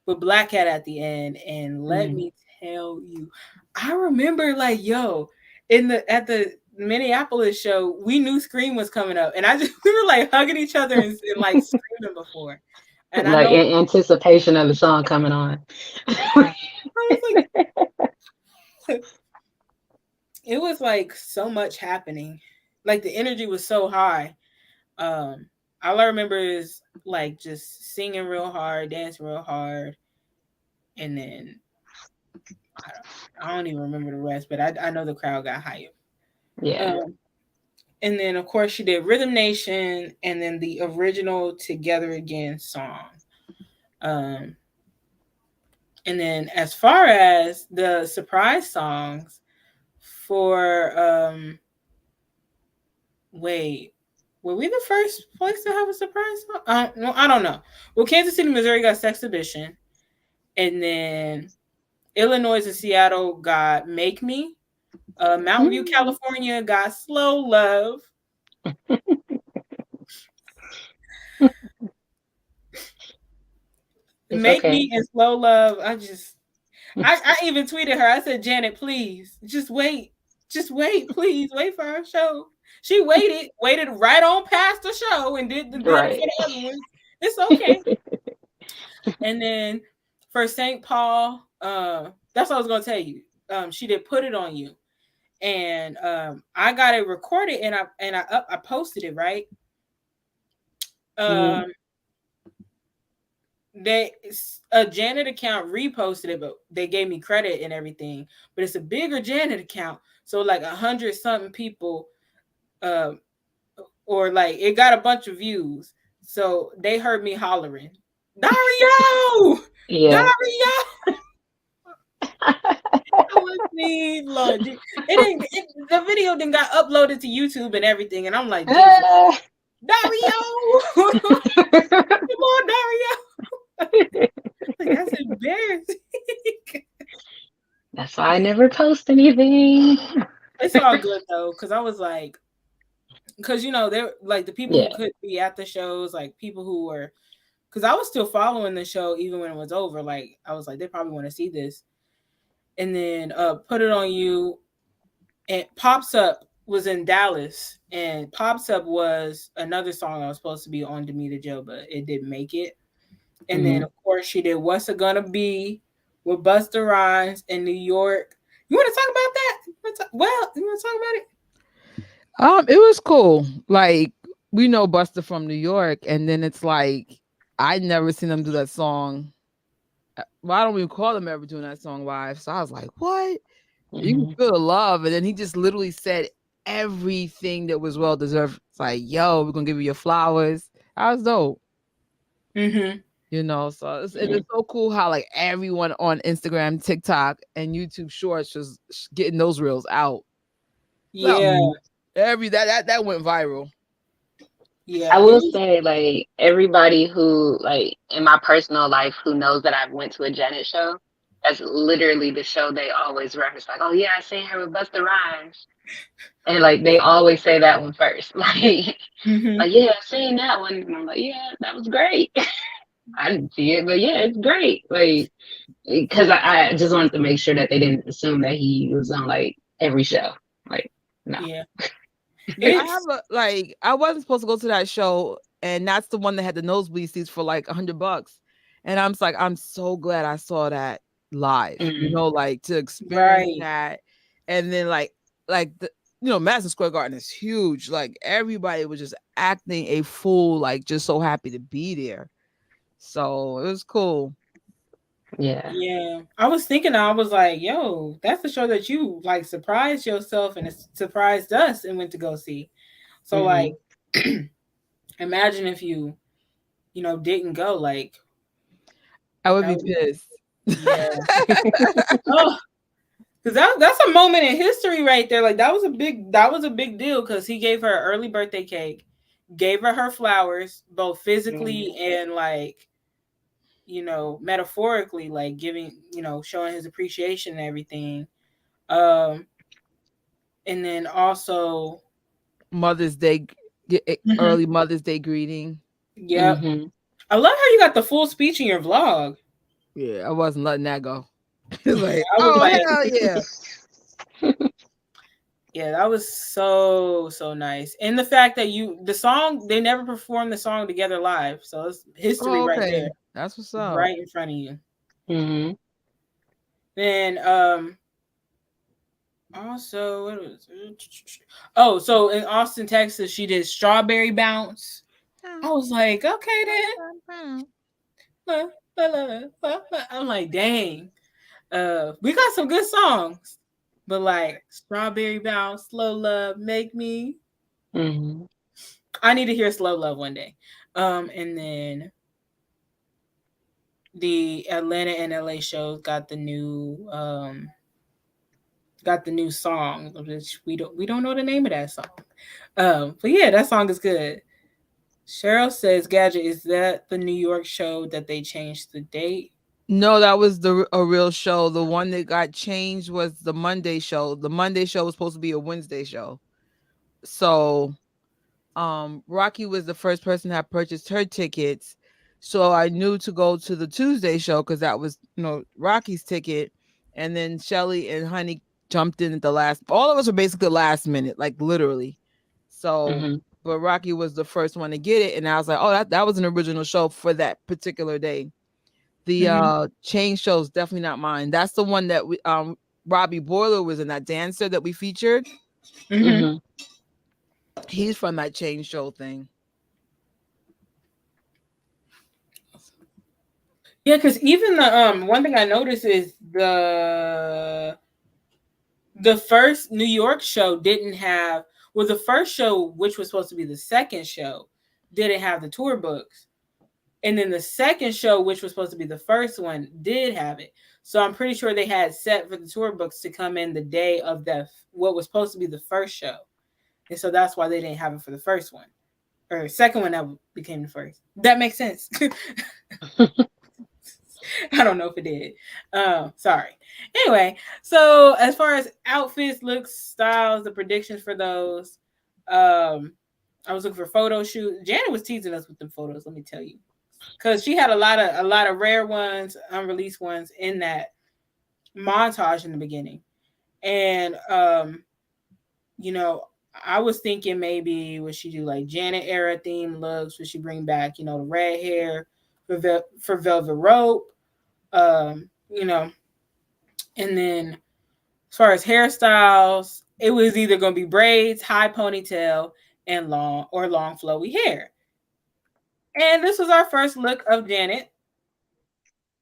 with Black Cat at the end. And let me tell you, I remember like, yo, at the Minneapolis show, we knew Scream was coming up. And we were like hugging each other and like screaming before. And I Like know in anticipation of the song coming on. I was like, it was like so much happening. Like the energy was so high. All I remember is like just singing real hard, dancing real hard, and then I don't even remember the rest, but I know the crowd got hyped. Yeah. And then of course she did Rhythm Nation, and then the original Together Again song. And then as far as the surprise songs for wait, were we the first place to have a surprise song? No, I don't know. Well, Kansas City, Missouri got Sexhibition, and then Illinois and Seattle got Make Me. Mountain View, California got Slow Love. It's Make okay. Me and Slow Love. I even tweeted her. I said, Janet, please, just wait. Just wait, please. Wait for our show. She waited right on past the show and did it for Right. the other ones. It's okay. And then for St. Paul, that's what I was gonna tell you. She did Put It On You. And I got it recorded and I posted it, right? Mhm. They a Janet account reposted it, but they gave me credit and everything. But it's a bigger Janet account, so like 100 something people, uh, or like it got a bunch of views. So they heard me hollering, Dario, Yeah. Dario. I mean, Lord, the video then got uploaded to YouTube and everything, and I'm like, Jesus, Ah. Dario, come on, Dario. Like, that's embarrassing. That's why I never post anything. It's all good though, because I was like, because they're like the people who Yeah. could be at the shows, like people who were, because I was still following the show even when it was over. Like I was like, they probably want to see this, and then Put It On You, and Pops Up was in Dallas, and Pops Up was another song I was supposed to be on Demita Joe, but it didn't make it. And then Mhm. of course she did What's It Gonna Be with Busta Rhymes in New York. You want to talk about that? You want to talk about it? It was cool. Like we know Buster from New York, and then it's like I never seen them do that song. Well, I don't even call them ever doing that song live. So I was like, what? You can Mhm. feel the love. And then he just literally said everything that was well deserved. It's like, yo, we're gonna give you your flowers. That was dope. Mm-hmm. So Mhm. it's so cool how like everyone on Instagram, TikTok, and YouTube Shorts just getting those reels out. So Yeah, Mhm. that went viral. yeah. I It will was. say, like, everybody who, like, in my personal life who knows that I went to a Janet show, that's literally the show they always reference. Like, oh yeah, I seen her with Busta Rhymes, and like they always say that one first. Mm-hmm. Like yeah, I seen that one, and I'm like, yeah, that was great. I didn't see it, but yeah, it's great. Like, because I just wanted to make sure that they didn't assume that he was on like every show. Like, no. Yeah. I have It's I wasn't supposed to go to that show, and that's the one that had the nosebleed seats for like $100. And I'm just like, I'm so glad I saw that live, Mhm. like to experience right. that. And then like the Madison Square Garden is huge. Like everybody was just acting a fool, like just so happy to be there. So it was cool. Yeah. Yeah. I was thinking, I was like, yo, that's the show that you like surprised yourself and surprised us and went to go see. So like, Mhm. imagine if you, didn't go. Like I would that be was, pissed. yeah. Oh, because that's a moment in history right there. Like that was a big deal because he gave her an early birthday cake, gave her flowers, both physically Mhm. and like metaphorically, like giving showing his appreciation and everything. Um, and then also, Mother's Day, mhm, early Mother's Day greeting. yep. Mhm. I love how you got the full speech in your vlog. Yeah, I wasn't letting that go. It's like, I was oh like, hell yeah. yeah, that was so so nice. And the fact that the song, they never performed the song together live, so it's history Oh, right there, okay. That's what's up. right in front of you. Mhm. Then also what was oh, so in Austin, Texas, she did Strawberry Bounce. I was like, okay then. I'm like, dang. We got some good songs. But like Strawberry Bounce, Slow Love, Make Me. Mhm. I need to hear Slow Love one day. And then the Atlanta and LA shows got the new song, which we don't know the name of that song. But yeah, that song is good. Cheryl says, Gadget, is that the New York show that they changed the date? No, that was a real show. The one that got changed was the Monday show. The Monday show was supposed to be a Wednesday show. So Rocky was the first person that purchased her tickets. So I knew to go to the Tuesday show because that was, Rocky's ticket. And then Shelly and Honey jumped in at the last. All of us were basically last minute, like literally. So, Hmm. but Rocky was the first one to get it, and I was like, oh, that was an original show for that particular day. The Mm-hmm. chain show is definitely not mine. That's the one that we Robbie Boiler was in, that dancer that we featured. Mm-hmm. Hmm. He's from that chain show thing. Yeah, because even the one thing I noticed is the first New York show didn't have, well, the first show, which was supposed to be the second show, didn't have the tour books. And then the second show, which was supposed to be the first one, did have it. So I'm pretty sure they had set for the tour books to come in the day of what was supposed to be the first show. And so that's why they didn't have it for the first one. Or second one that became the first. That makes sense. I don't know if it did. Sorry. Anyway, so as far as outfits, looks, styles, the predictions for those, I was looking for photo shoot. Janet was teasing us with the photos. Let me tell you, because she had a lot of rare ones, unreleased ones in that montage in the beginning, and you know, I was thinking maybe would she do like Janet era theme looks? Would she bring back the red hair for Velvet Rope? You know, and then as far as hairstyles, it was either going to be braids, high ponytail, and long flowy hair. And this was our first look of Janet.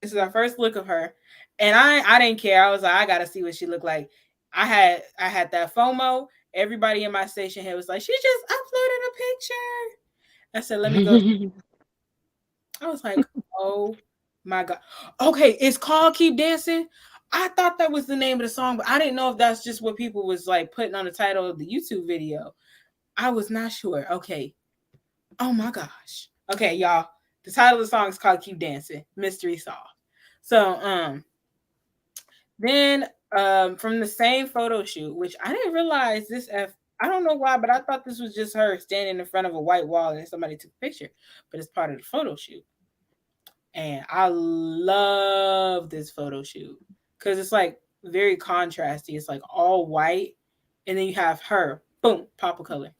This is our first look of her, and I didn't care. I was like, I gotta see what she looked like. I had that FOMO. Everybody in my station here was like, she just uploaded a picture. I said, let me go. I was like, oh my god. Okay, it's called Keep Dancing. I thought that was the name of the song, but I didn't know if that's just what people was like putting on the title of the YouTube video. I was not sure. Okay. Oh my gosh. Okay, y'all. The title of the song is called Keep Dancing, Mystery Solved. So then from the same photo shoot, which I didn't realize I don't know why, but I thought this was just her standing in front of a white wall and somebody took a picture, but it's part of the photo shoot. And I love this photo shoot because it's like very contrasty. It's like all white, and then you have her, boom, pop of color.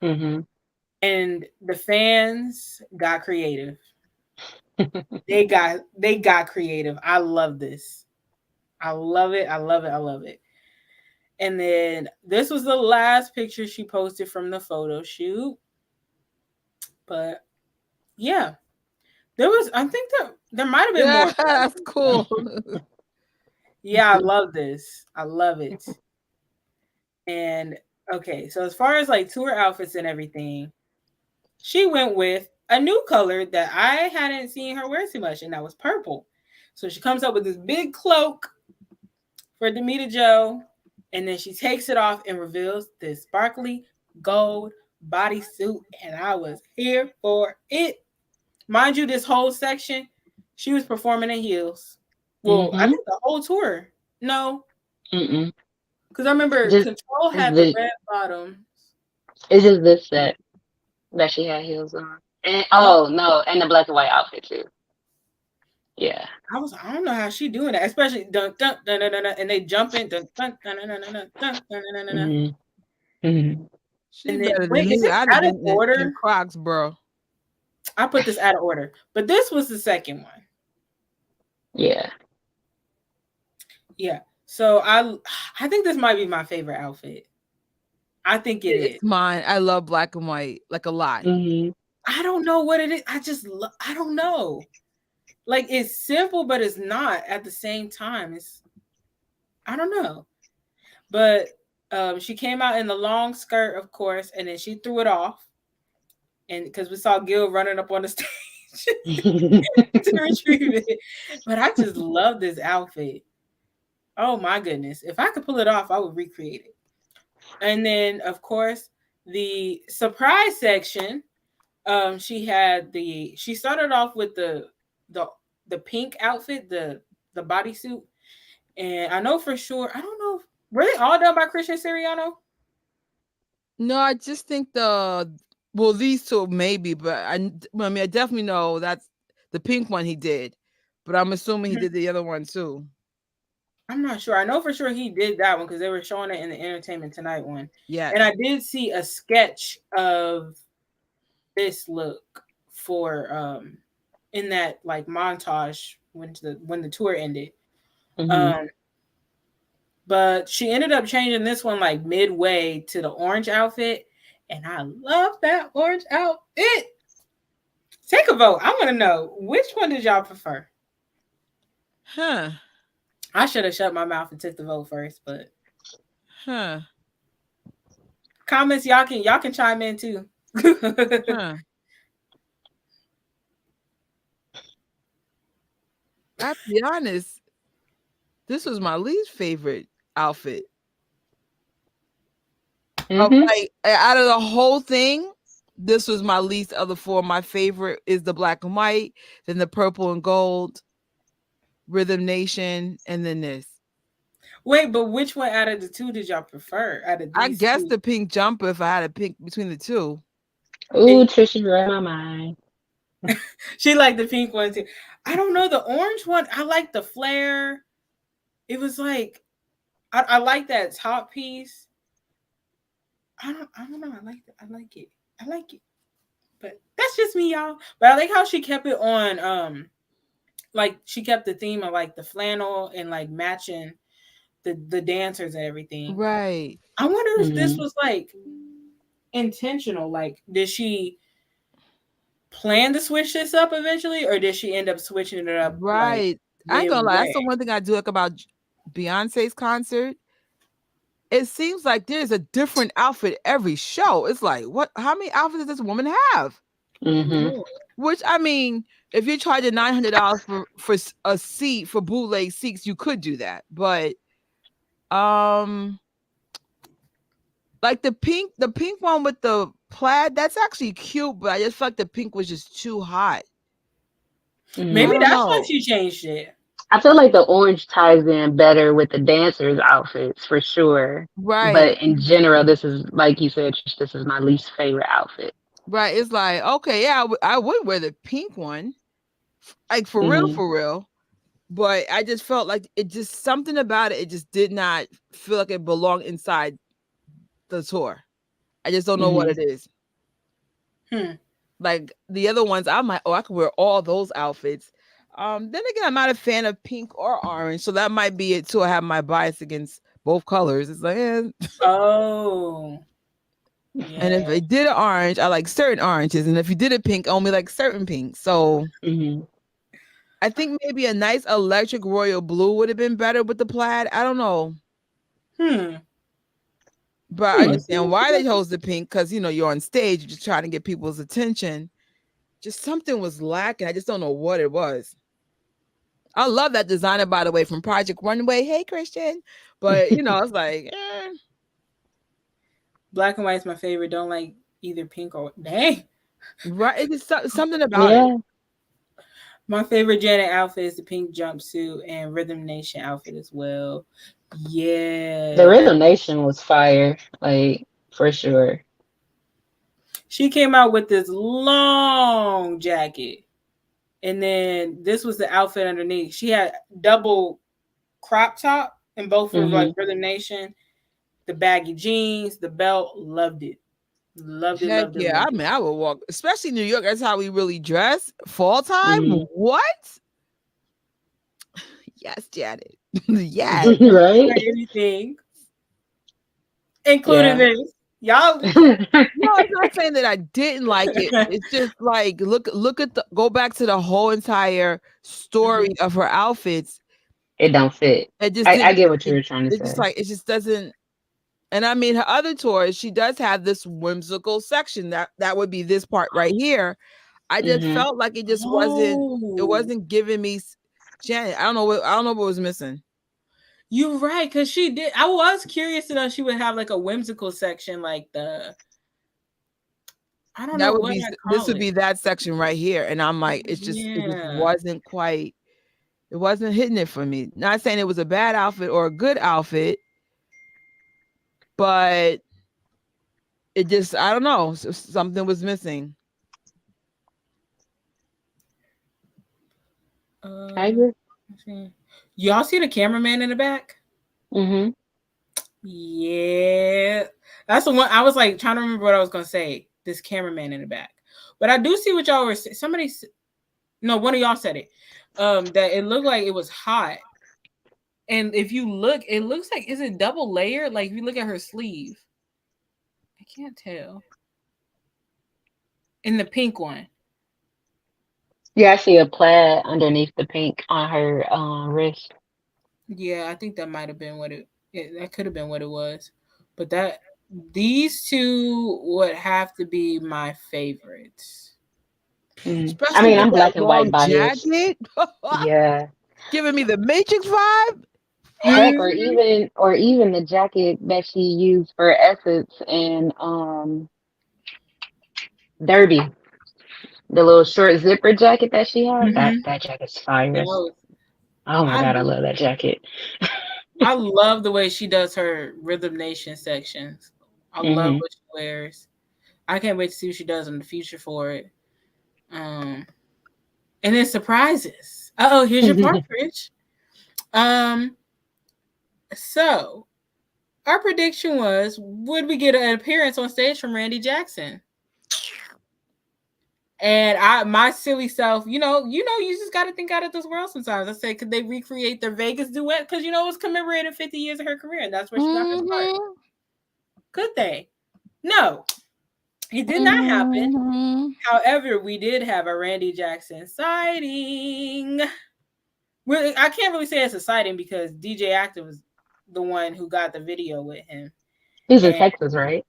Hmm. And the fans got creative. They got creative. I love this. I love it. I love it. I love it. And then this was the last picture she posted from the photo shoot. But yeah, I think there might have been Yeah, more. that's cool. Yeah, I love this. I love it. And okay, so as far as like tour outfits and everything, she went with a new color that I hadn't seen her wear too much, and that was purple. So she comes up with this big cloak for Demita Joe, and then she takes it off and reveals this sparkly gold bodysuit, and I was here for it. Mind you, this whole section, she was performing in heels. Well, I Hmm. think the whole tour. No, Mm-mm. because I remember Just Control it's had the the red bottom. it's just this set that she had heels on. And Oh, oh no, and the black and white outfit too. Yeah. I don't know how she doing that, especially dun dun dun dun dun, dun and they jumping dun dun dun dun dun dun dun dun dun dun dun, dun. Hmm. Hmm. She And then better than wait, is me. this I'd have out of been in order? Crocs, bro. I put this out of order, but this was the second one. Yeah. Yeah. So I think this might be my favorite outfit. I think it is. It's mine. I love black and white like a lot. Hmm. I don't know what it is. I don't know. Like it's simple, but it's not at the same time. I don't know. But she came out in the long skirt, of course, and then she threw it off, and because we saw Gil running up on the stage to retrieve it. But I just love this outfit. Oh my goodness! If I could pull it off, I would recreate it. And then, of course, the surprise section. She started off with the the pink outfit, the bodysuit, and I know for sure. I don't know. Were they all done by Christian Siriano? No, I just think these two maybe, but I mean I definitely know that's The pink one he did, but I'm assuming he did the other one too. I'm not sure. I know for sure he did that one because they were showing it in the Entertainment Tonight one. Yeah. And I did see a sketch of this look for in that like montage when the tour ended. Mhm. Um but she ended up changing this one like midway to the orange outfit. And I love that orange outfit. Take a vote. I want to know which one did y'all prefer? Huh. I should have shut my mouth and took the vote first, but Huh. comments y'all can chime in too. Huh. I have to be honest, this was my least favorite outfit. Of Mhm. like out of the whole thing, this was my least of the four. My favorite is the black and white, then the purple and gold, Rhythm Nation, and then this. Wait, but which one out of the two did y'all prefer? Out of I these guess two, the pink jumper if I had to pick between the two. Ooh, and Trisha, you read my mind. she liked the pink one too. I don't know the orange one. I like the flare. It was like I like that top piece. I don't know. I like it. I like it. I like it. But that's just me, y'all. But I like how she kept it on. Like she kept the theme of like the flannel and like matching the dancers and everything. Right. I wonder if this Mhm. was like intentional. Like, did she plan to switch this up eventually, or did she end up switching it up like Right. I ain't gonna lie. midway? That's the one thing I do like about Beyonce's concert. It seems like there's a different outfit every show. It's like, what? How many outfits does this woman have? Mhm. Which I mean, if you're charging $900 for a seat for bootleg seats, you could do that. But um, like the pink one with the plaid, that's actually cute. But I just felt like the pink was just too hot. I Maybe Mhm. don't that's why know. she changed it. I feel like the orange ties in better with the dancers' outfits for sure. Right. But in general, this is like you said, Trish, this is my least favorite outfit. Right. It's like, okay, yeah, I would wear the pink one, like for real, Mhm. for real. But I just felt like it just something about it. It just did not feel like it belonged inside the tour. I just don't know what Mhm. it is. Hmm. Like the other ones, I'm like, oh, I could wear all those outfits. Then again, I'm not a fan of pink or orange, so that might be it too. I have my bias against both colors. It's like, Oh, and if yeah. I did an orange, I like certain oranges, and if you did a pink, I only like certain pinks. So Mhm. I think maybe a nice electric royal blue would have been better with the plaid. I don't know. Hmm. But I Hmm. understand why they chose the pink because you're on stage, you're just trying to get people's attention. Just something was lacking. I just don't know what it was. I love that designer, by the way, from Project Runway. Hey, Christian. But it's like, Black and white's my favorite. Don't like either pink or dang. right? It's just something about it. Yeah. My favorite Janet outfit is the pink jumpsuit and Rhythm Nation outfit as well. The Yeah. Rhythm Nation was fire, like for sure. She came out with this long jacket. And then this was the outfit underneath. She had double crop top in both of like Mhm. Rhythm Nation, the baggy jeans, the belt. Loved it. Loved it, Heck loved it, yeah. I loved it. mean, I would walk, especially New York. That's how we really dress. Fall time? Mhm. What? Yes, Janet. Yes. Right? Anything, including Yeah. this. Y'all. No, it's not saying that I didn't like it. It's just like look at the go back to the whole entire story Mhm. of her outfits. It don't fit. It just I didn't get what you it, were trying to it just say. like it just doesn't. And I mean her other tours, she does have this whimsical section that would be this part right here. I just Mhm. felt like it Oh, wasn't giving me Janet. I don't know what was missing. you're right. Cause she did. I was curious to know she would have like a whimsical section, like the I don't know That would what be I this call would it. be that section right here. And I'm like, it just Yeah. wasn't quite it wasn't hitting it for me. Not saying it was a bad outfit or a good outfit, but it just I don't know, something was missing. I agree. let's see. Y'all see the cameraman in the back? Mm-hmm. Yeah, that's the one. I was like trying to remember what I was gonna say. This cameraman in the back, but I do see what y'all were saying. No, one of y'all said it. That it looked like it was hot, and if you look, it looks like is it double layered? Like if you look at her sleeve, I can't tell. In the pink one, Yeah, I see a plaid underneath the pink on her wrist. yeah, I think that might have been that could have been what it was, but that these two would have to be my favorites. Mm. I Especially mean, with I'm that black and white long biased. jacket. Yeah. Giving me the Matrix vibe. Heck, or Mhm. even the jacket that she used for Essence and Derby, the little short zipper jacket that she had. That Mhm. that jacket's fire. That was Oh my I God, I love that jacket. I love the way she does her Rhythm Nation sections. I love Hmm. what she wears. I can't wait to see what she does in the future for it. Um, and then surprises. Oh, here's your part, Rich. Um, so our prediction was: would we get an appearance on stage from Randy Jackson? And my silly self, you just got to think out of this world sometimes. I say, could they recreate their Vegas duet? Because it was commemorating 50 years of her career, and that's where she got her start. Mm-hmm. Could they? No, it did not happen. Mm-hmm. However, we did have a Randy Jackson sighting. Well, I can't really say it's a sighting because DJ Active was the one who got the video with him. He's in And Texas, right?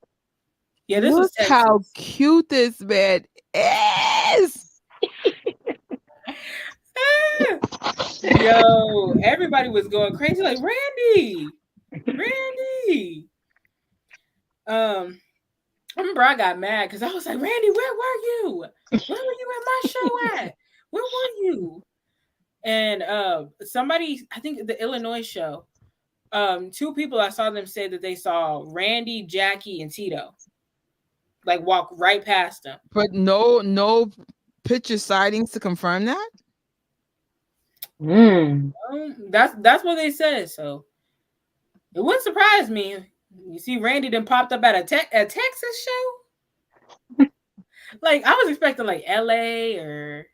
yeah, this was Look how Texas. cute this man is. Ah, yo, everybody was going crazy like Randy, Randy. Um, I remember I got mad because I was like, Randy, where were you? Where were you at my show at? Where were you? And somebody, I think the Illinois show, two people I saw them say that they saw Randy, Jackie, and Tito like walk right past them. But no picture sightings to confirm that. Mm. That's what they said. So it wouldn't surprise me. You see, Randy then popped up at a Texas show. Like I was expecting like L.A. or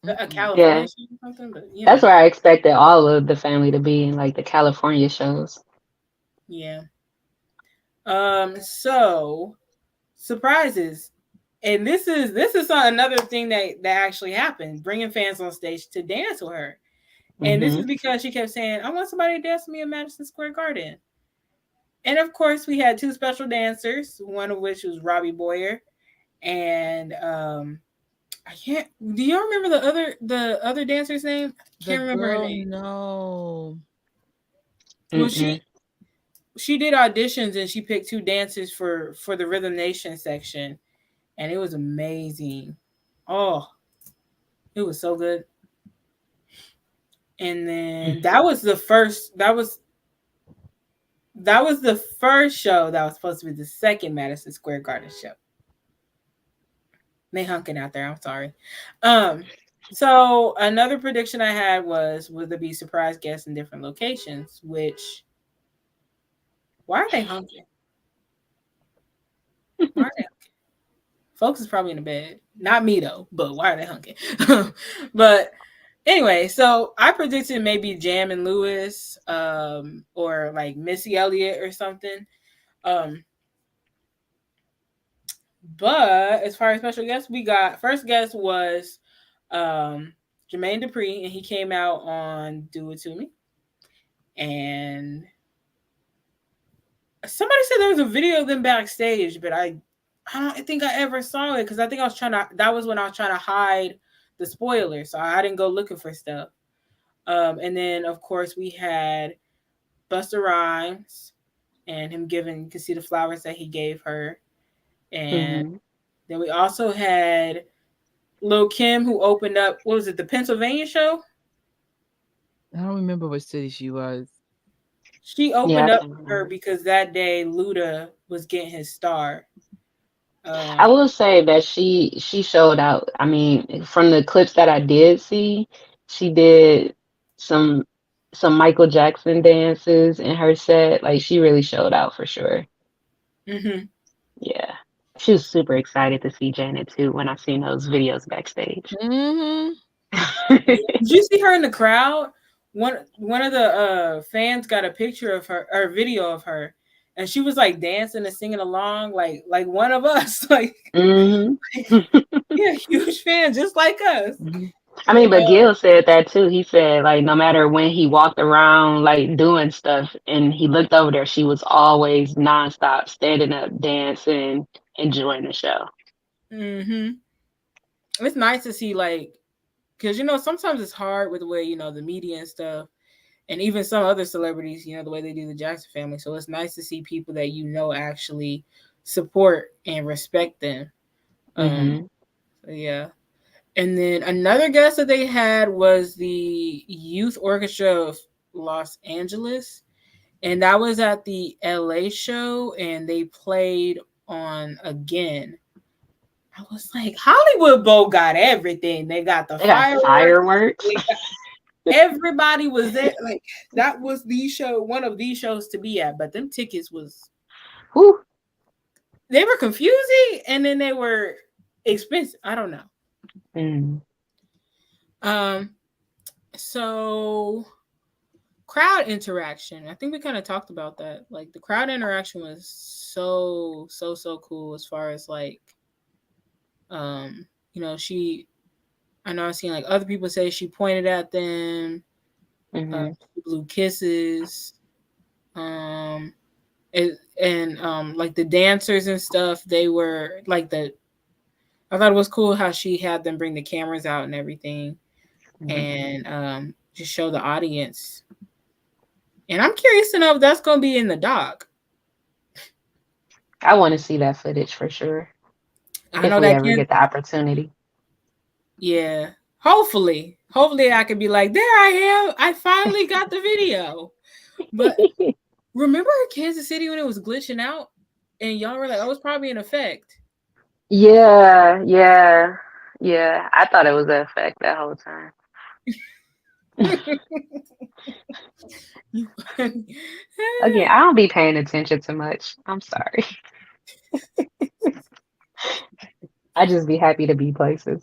a California Yeah, show or something, but that's where I expected all of the family to be in, like the California shows. yeah. So surprises, and this is another thing that actually happened, bringing fans on stage to dance with her, and this Hmm. is because she kept saying, "I want somebody to dance with me in Madison Square Garden." And of course, we had two special dancers, one of which was Robbie Boyer, and I can't. Do you remember the other dancer's name? I The can't remember her girl, name. no. Well, Mm-mm. she did auditions and she picked two dancers for the Rhythm Nation section, and it was amazing. Oh, it was so good. And then that was the first show that was supposed to be the second Madison Square Garden show. They hunking out there. I'm sorry. Um, so another prediction I had was would there be surprise guests in different locations? Which why are they hunking? Why are they hunking? Folks is probably in the bed. Not me though, but why are they hunking? But anyway, so I predicted maybe Jam and Lewis, or like Missy Elliott or something. Um, but as far as special guests, we got first guest was um Jermaine Dupri, and he came out on Do It To Me. And somebody said there was a video of them backstage, but I don't think I ever saw it because I think I was trying to that was when I was trying to hide the spoilers, so I didn't go looking for stuff. And then of course we had Busta Rhymes and him giving you can see the flowers that he gave her. And Hmm. then we also had Lil Kim who opened up, what was it, the Pennsylvania show? I don't remember what city she was. She Yeah, opened I up can't for her remember. because that day Luda was getting his star. I will say that she showed out. I mean, from the clips that I did see, she did some Michael Jackson dances in her set. Like she really showed out for sure. Mm-hmm. Yeah. She was super excited to see Janet too when I seen those videos backstage. Mm-hmm. Did you see her in the crowd? One of the fans got a picture of her or video of her, and she was like dancing and singing along like one of us. Like, hmm yeah, huge fan just like us. I mean, but Gil said that too. He said like no matter when he walked around like doing stuff and he looked over there, she was always nonstop standing up, dancing, enjoying the show. Mm-hmm. It's nice to see like, because sometimes it's hard with the way the media and stuff, and even some other celebrities, the way they do the Jackson family. So it's nice to see people that actually support and respect them. hmm So yeah. And then another guest that they had was the Youth Orchestra of Los Angeles. And that was at the LA show, and they played on Again. I was like, Hollywood Bowl got everything. They got the fireworks. Everybody was there. Like, that was the show, one of the shows to be at. But them tickets was, Whew. they were confusing, and then they were expensive. I don't know. So crowd interaction. I think we kind of talked about that. Like the crowd interaction was so cool as far as like, I know I've seen like other people say she pointed at them, she blew kisses, and like the dancers and stuff. They were like I thought it was cool how she had them bring the cameras out and everything, and just show the audience. And I'm curious to know if that's going to be in the doc. I want to see that footage for sure. If we ever get the opportunity. Yeah. Hopefully I could be like, there I am. I finally got the video. But remember Kansas City when it was glitching out? And y'all were like, oh, it's probably an effect. Yeah. I thought it was an effect that whole time. Again, I don't be paying attention too much. I'm sorry. I just be happy to be places.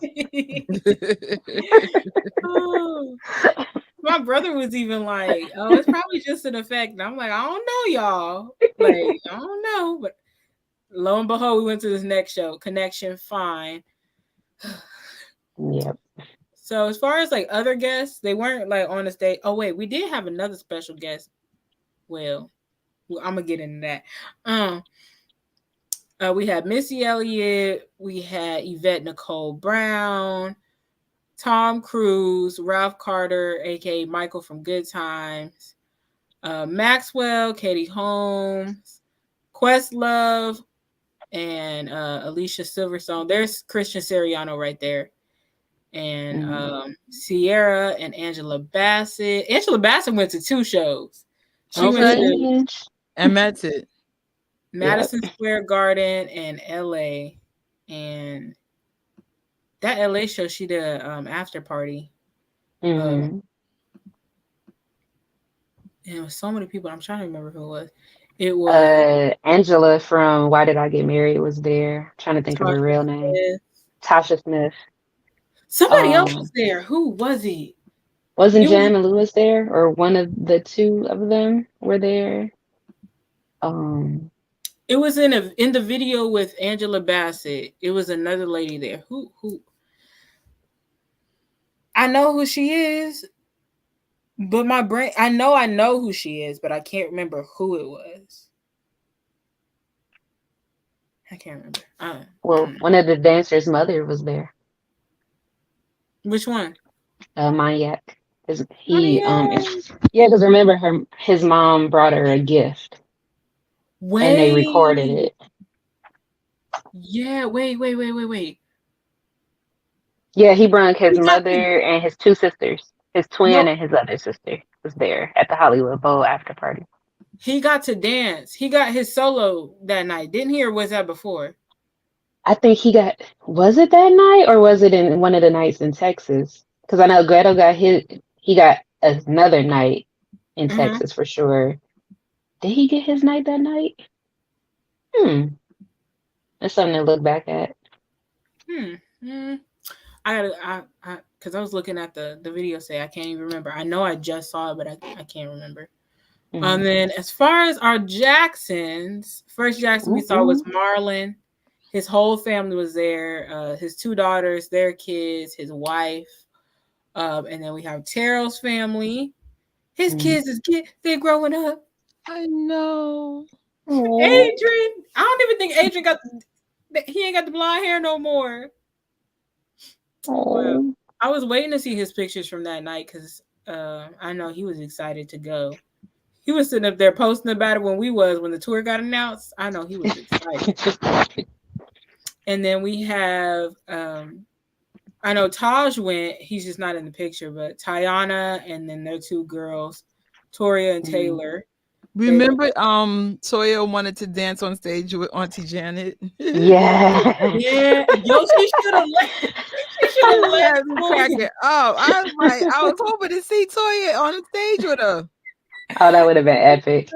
My brother was even like, oh, it's probably just an effect. And I'm like, I don't know, y'all. Like, I don't know. But lo and behold, we went to this next show, Connection Fine. Yep. So as far as like other guests, they weren't like on the stage. Oh wait, we did have another special guest. Well, I'm gonna get into that. We had Missy Elliott, we had Yvette Nicole Brown, Tom Cruise, Ralph Carter, aka Michael from Good Times, Maxwell, Katie Holmes, Questlove, and Alicia Silverstone. There's Christian Siriano right there. And Sierra and Angela Bassett. Angela Bassett went to 2 shows. She went to and met it. Madison Square Garden and LA. And that LA show, she did an after party. And it was so many people. I'm trying to remember who it was. It was Angela from Why Did I Get Married was there. I'm trying to think of her real name. Tasha Smith. Somebody else was there. Who was he? Wasn't Jam and Lewis there? Or one of the 2 of them were there? It was in the video with Angela Bassett. It was another lady there. Who? I know who she is, but my brain. I know who she is, but I can't remember who it was. I can't remember. One of the dancers' mother was there. Which one? Maniac. Because remember his mom brought her a gift. And they recorded it. Yeah, wait. Yeah, he brought his mother and his 2 sisters. His twin and his other sister was there at the Hollywood Bowl after party. He got to dance. He got his solo that night, didn't he, or was that before? I think was it that night or was it in one of the nights in Texas? Because I know Gretel he got another night in Mm-hmm. Texas for sure. Did he get his night that night? That's something to look back at. Because I was looking at the video say I can't even remember. I know I just saw it, but I can't remember. Then as far as our Jacksons, first Jackson we saw was Marlon. His whole family was there. His 2 daughters, their kids, his wife. And then we have Terrell's family. His kids they're growing up. I know. Adrian, I don't even think Adrian he ain't got the blonde hair no more. Well, I was waiting to see his pictures from that night because I know he was excited to go. He was sitting up there posting about it when the tour got announced. I know he was excited. And then we have, I know Taj went. He's just not in the picture, but Tiana and then their 2 girls, Toria and Taylor. Remember, Toya wanted to dance on stage with Auntie Janet. Yeah. Yeah. Yo, she should have left. She should have left. I was hoping to see Toya on stage with her. Oh, that would have been epic.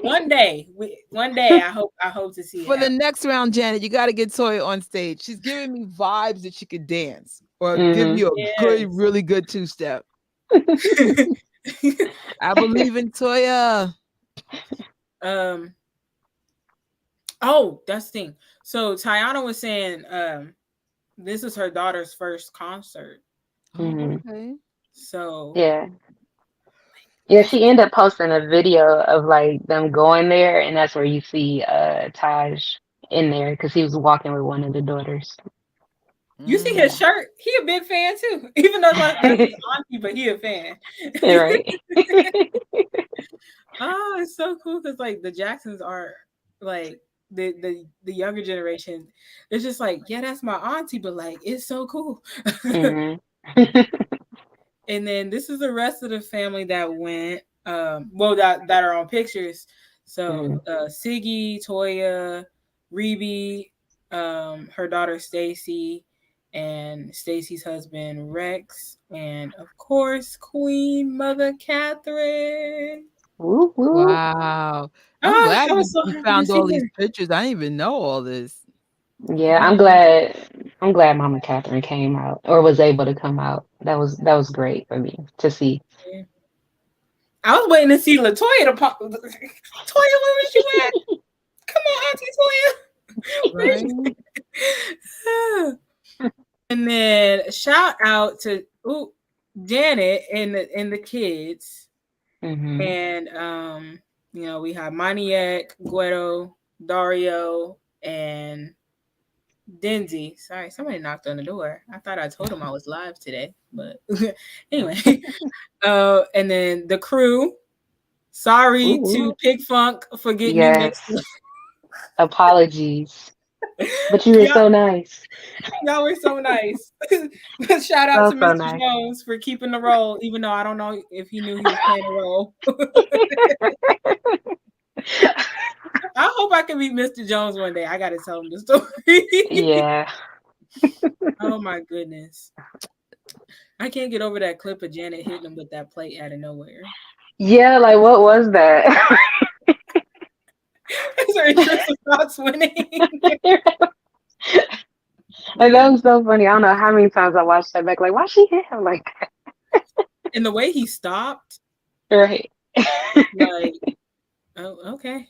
One day, I hope to see for it. The next round, Janet, you got to get Toya on stage. She's giving me vibes that she could dance or give you a good, really good 2-step. I believe in Toya. Oh, that's the thing. So Tiana was saying, this is her daughter's first concert. Okay. So yeah, she ended up posting a video of like them going there, and that's where you see Taj in there because he was walking with one of the daughters. You see his shirt? He a big fan too, even though that's his auntie, but he a fan. Right. Oh, it's so cool because like the Jacksons are like the younger generation. It's just like, yeah, that's my auntie, but like it's so cool. And then this is the rest of the family that went, that are on pictures. So Siggy, Toya, Rebe, her daughter Stacy, and Stacy's husband Rex, and of course Queen Mother Catherine. Wow. I'm glad you found all these pictures. I didn't even know all this. Yeah, I'm glad Mama Catherine came out or was able to come out. That was great for me to see. Yeah. I was waiting to see LaToya to pop. Toya, where was you at? Come on, Auntie Toya. Right? And then shout out to Janet and the kids. And we have Maniac, Guido, Dario, and Denzi. Sorry, somebody knocked on the door. I thought I told him I was live today, but anyway. And then the crew. Sorry to Pig Funk for getting you mixed up. Apologies. But you were so nice. Y'all were so nice. Shout out to Mr. Jones for keeping the role, even though I don't know if he knew he was playing a role. I hope I can meet Mr. Jones one day. I got to tell him the story. Yeah. Oh my goodness. I can't get over that clip of Janet hitting him with that plate out of nowhere. Yeah, like what was that? Is there interest about winning? Like, that was so funny. I don't know how many times I watched that back. Like, why she hit him like that? And the way he stopped. Right. Like, oh, okay.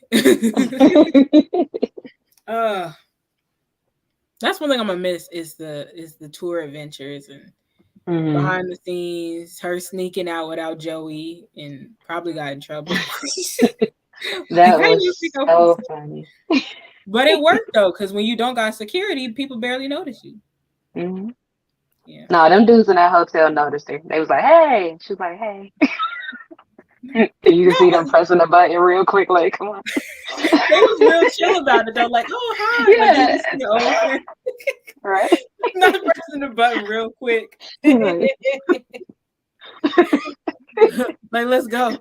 That's one thing I'm gonna miss is the tour adventures and behind the scenes, her sneaking out without Joey and probably got in trouble. That was so funny. But it worked though, because when you don't got security, people barely notice you. Yeah. No, them dudes in that hotel noticed her. They was like, "Hey," she was like, "Hey." And you can see them pressing the button real quick, like, "Come on." They was real chill about it though, like, "Oh hi," yeah. Like, right. Not pressing the button real quick. Like, let's go.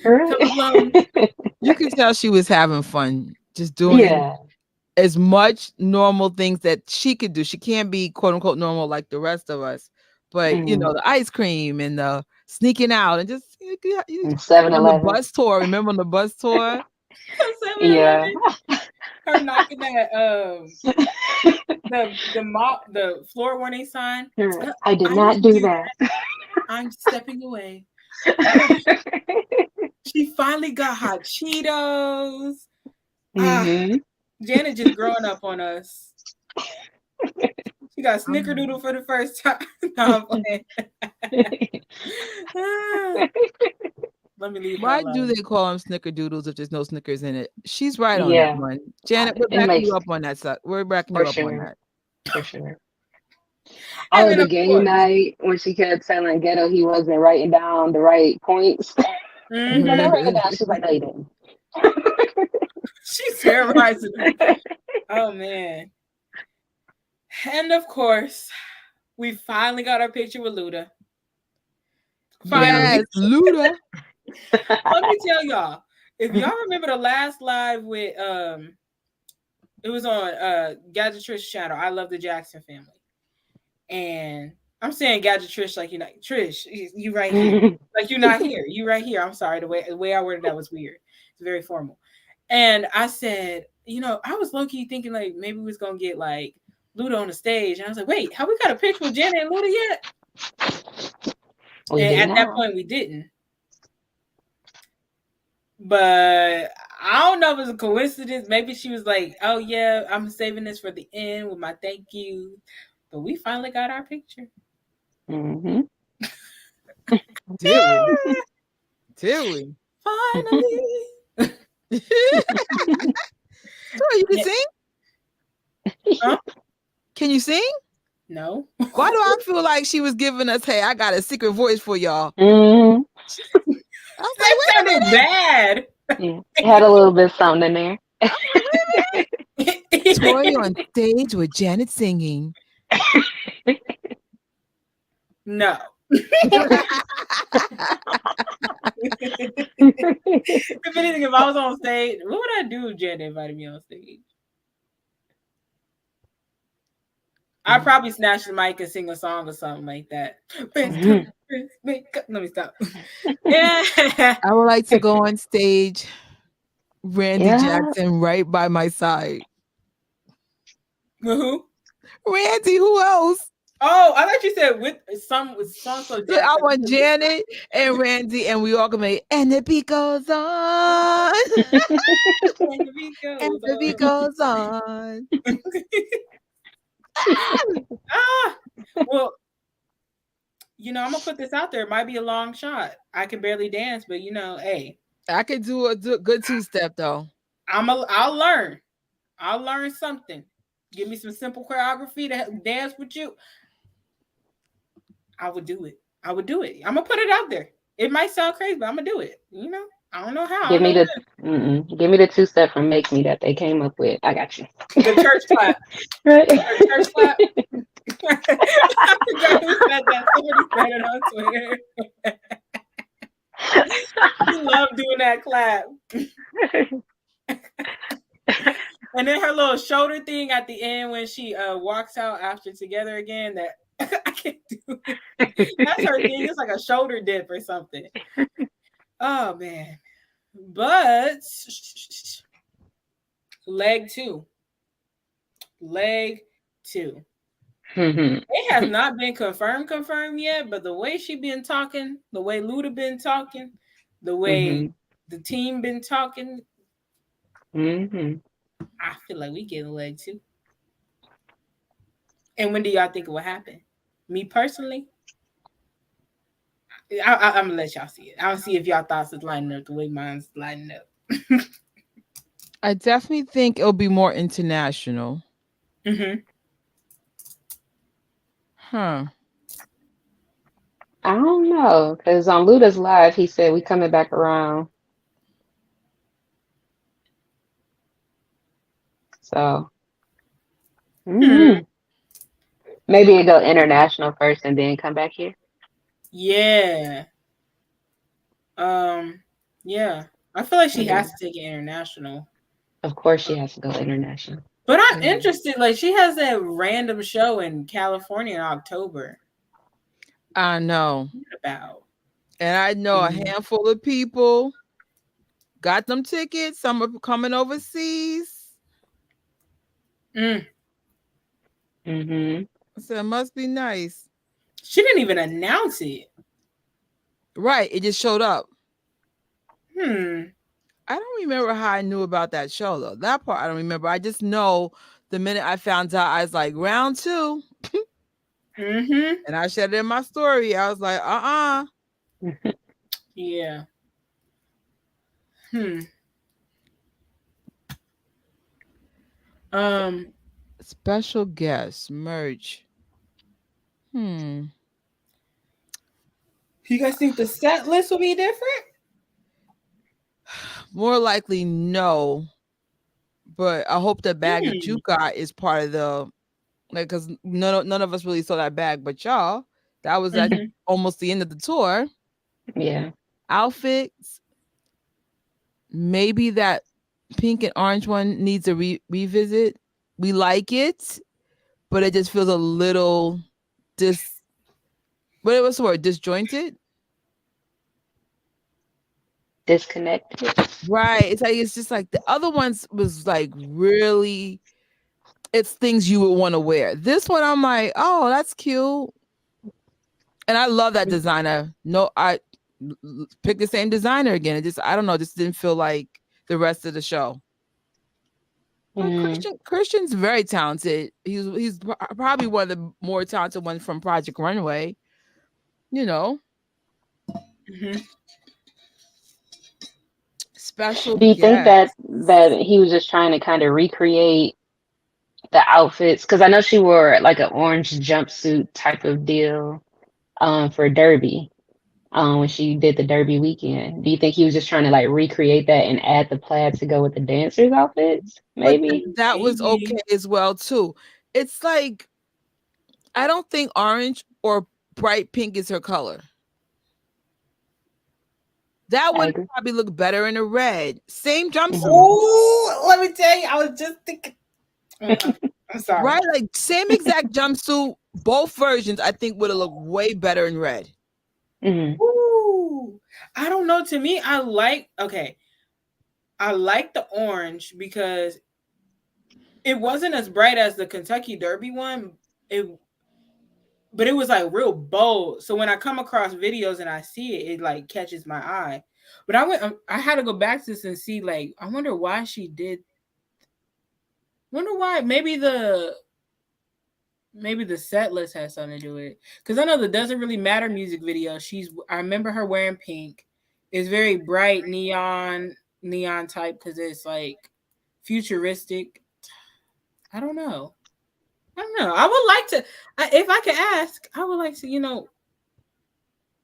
Right. You could tell she was having fun just doing as much normal things that she could do. She can't be quote unquote normal like the rest of us. But you know, the ice cream and the sneaking out and just And 7 on the Eleven. bus tour. Remember on the bus tour? Yeah. Her knocking that the floor warning sign. I did not do that. I'm stepping away. She finally got hot Cheetos. Janet just growing up on us. She got snickerdoodle for the first time. No, I'm playing. Let me leave her Why alone. do they call them snickerdoodles if there's no Snickers in it? She's right on that one. Janet, we're backing you up on that. We're backing you up on that. For sure. Oh, the game night when she kept telling Ghetto he wasn't writing down the right points. She's like, I wrote it down. She's like, no, you didn't. She's terrorizing me. Oh, man. And of course, we finally got our picture with Luda. Finally. Yes, Luda. Let me tell y'all, if y'all remember the last live with it was on Gadget Trish channel. I love the Jackson family. And I'm saying Gadget Trish like you're not Trish, you right here. Like you're not here. You right here. I'm sorry. The way I worded that was weird. It's very formal. And I said, you know, I was low-key thinking like maybe we was gonna get like Luda on the stage. And I was like, wait, have we got a picture with Janet and Luda yet? And at that point we didn't. But I don't know if it was a coincidence. Maybe she was like, oh yeah, I'm saving this for the end with my thank you. But we finally got our picture. Did we? Did we? Finally. So you can sing? Huh? Can you sing? No. Why do I feel like she was giving us, hey, I got a secret voice for y'all? I was like, that sounded bad. It had a little bit of something in there. Toy on stage with Janet singing. No. If anything, if I was on stage, what would I do if Janet invited me on stage? I'd probably snatch the mic and sing a song or something like that. Let me stop. Yeah. I would like to go on stage, Randy Jackson right by my side. Who? Randy, who else? Oh, I thought you said with songs for Janet. I want Janet and Randy, and we all can make, and the beat goes on. And the beat goes on. Well, you know, I'm gonna put this out there. It might be a long shot. I can barely dance, but you know, hey, I could do a good two-step though. I'll learn. I'll learn something. Give me some simple choreography to dance with you. I would do it. I'm gonna put it out there. It might sound crazy, but I'm gonna do it. You know, I don't know how. Give me the two-step from Make Me that they came up with. I got you. The church clap. Right. The church clap. I forgot who said that. Somebody said it on Twitter. She loved doing that clap. And then her little shoulder thing at the end when she walks out after Together Again, that I can't do it. That's her thing. It's like a shoulder dip or something. Oh man. But leg two. It has not been confirmed yet, but the way she been talking, the way Luda been talking, the way the team been talking, I feel like we getting leg two. And when do y'all think it will happen? Me personally, I'm gonna let y'all see it. I'll see if y'all thoughts is lining up the way mine's lining up. I definitely think it'll be more international. Huh. I don't know, because on Luda's live, he said we coming back around. So maybe it go international first and then come back here. Yeah. Yeah. I feel like she has to take it international. Of course she has to go international. But I'm interested. Like, she has that random show in California in October. I know. What about? And I know a handful of people got them tickets. Some are coming overseas. Mm-hmm. So it must be nice. She didn't even announce it. Right. It just showed up. I don't remember how I knew about that show, though. That part I don't remember. I just know the minute I found out, I was like, round 2. And I shared it in my story. I was like, Yeah. Special guest merch. You guys think the set list will be different? More likely, no. But I hope the bag that you got is part of the, like, because none of us really saw that bag, but y'all. That was at almost the end of the tour. Yeah. Outfits. Maybe that pink and orange one needs a revisit. We like it, but it just feels a little what was the word? Disjointed? Disconnected. Right. It's just like the other ones was like really, it's things you would want to wear. This one, I'm like, oh, that's cute. And I love that designer. No, I picked the same designer again. It just, I don't know, just didn't feel like the rest of the show. Christian's very talented. He's probably one of the more talented ones from Project Runway. You know. Special. Do you think that he was just trying to kind of recreate the outfits? Because I know she wore like an orange jumpsuit type of deal for Derby when she did the Derby weekend. Do you think he was just trying to like recreate that and add the plaid to go with the dancers' outfits? Maybe that was okay as well too. It's like, I don't think orange or bright pink is her color. That would probably look better in a red. Same jumpsuit. Oh, let me tell you, I was just thinking. I'm sorry. Right, like same exact jumpsuit, both versions. I think would have looked way better in red. Ooh, I don't know. To me, I like the orange because it wasn't as bright as the Kentucky Derby one. But it was like real bold. So when I come across videos and I see it, it like catches my eye. But I had to go back to this and see, like, I wonder why she did. Wonder why? Maybe the set list has something to do with it. Because I know the Doesn't Really Matter music video. I remember her wearing pink. It's very bright neon type because it's like futuristic. I don't know. I would like to, if I could ask, I would like to,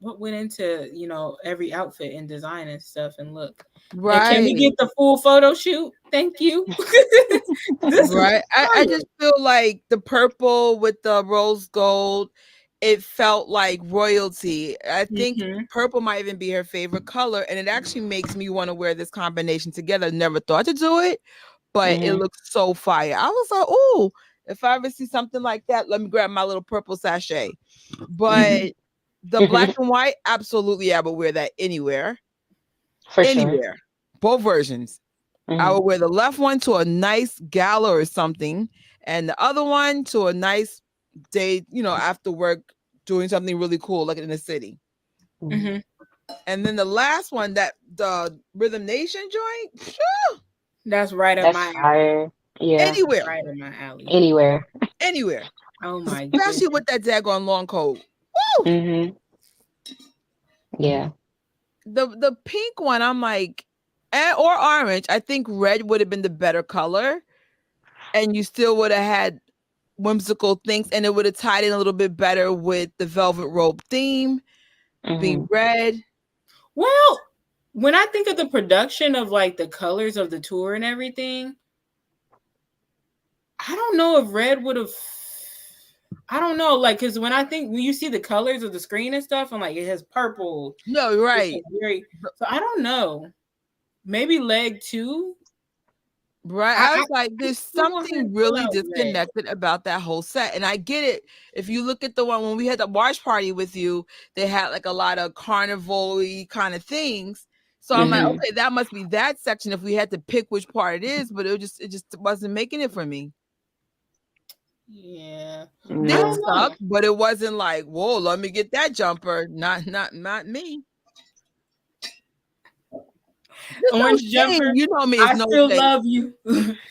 what went into, every outfit and design and stuff and look. Right. And can we get the full photo shoot? Thank you. Right. I just feel like the purple with the rose gold, it felt like royalty. I think purple might even be her favorite color. And it actually makes me want to wear this combination together. Never thought to do it, but it looks so fire. I was like, oh, if I ever see something like that, let me grab my little purple sachet. But the black and white, absolutely, I would wear that anywhere. Anywhere. Sure. Both versions. I would wear the left one to a nice gala or something, and the other one to a nice day, after work, doing something really cool, like in the city. And then the last one, the Rhythm Nation joint, phew, that's right up my alley. Yeah. Anywhere. Right in my alley. Anywhere. Oh my god. Especially with that daggone long coat. Woo! Yeah. The pink one, I'm like, or orange. I think red would have been the better color. And you still would have had whimsical things, and it would have tied in a little bit better with the velvet rope theme being red. Well, when I think of the production of like the colors of the tour and everything, I don't know if red would have. I don't know, like, because when you see the colors of the screen and stuff, I'm like, it has purple. No, you're right. So I don't know. Maybe leg 2. Right. I was like, I there's still want her to something pull really out red. disconnected about that whole set. And I get it. If you look at the one when we had the watch party with you, they had like a lot of carnival-y kind of things. So I'm like, okay, that must be that section if we had to pick which part it is, but it just wasn't making it for me. Yeah. They I don't know. stuck, but it wasn't like, whoa, let me get that jumper. Not me. There's no Orange shame. jumper. You know me, I it's no still shame. love you.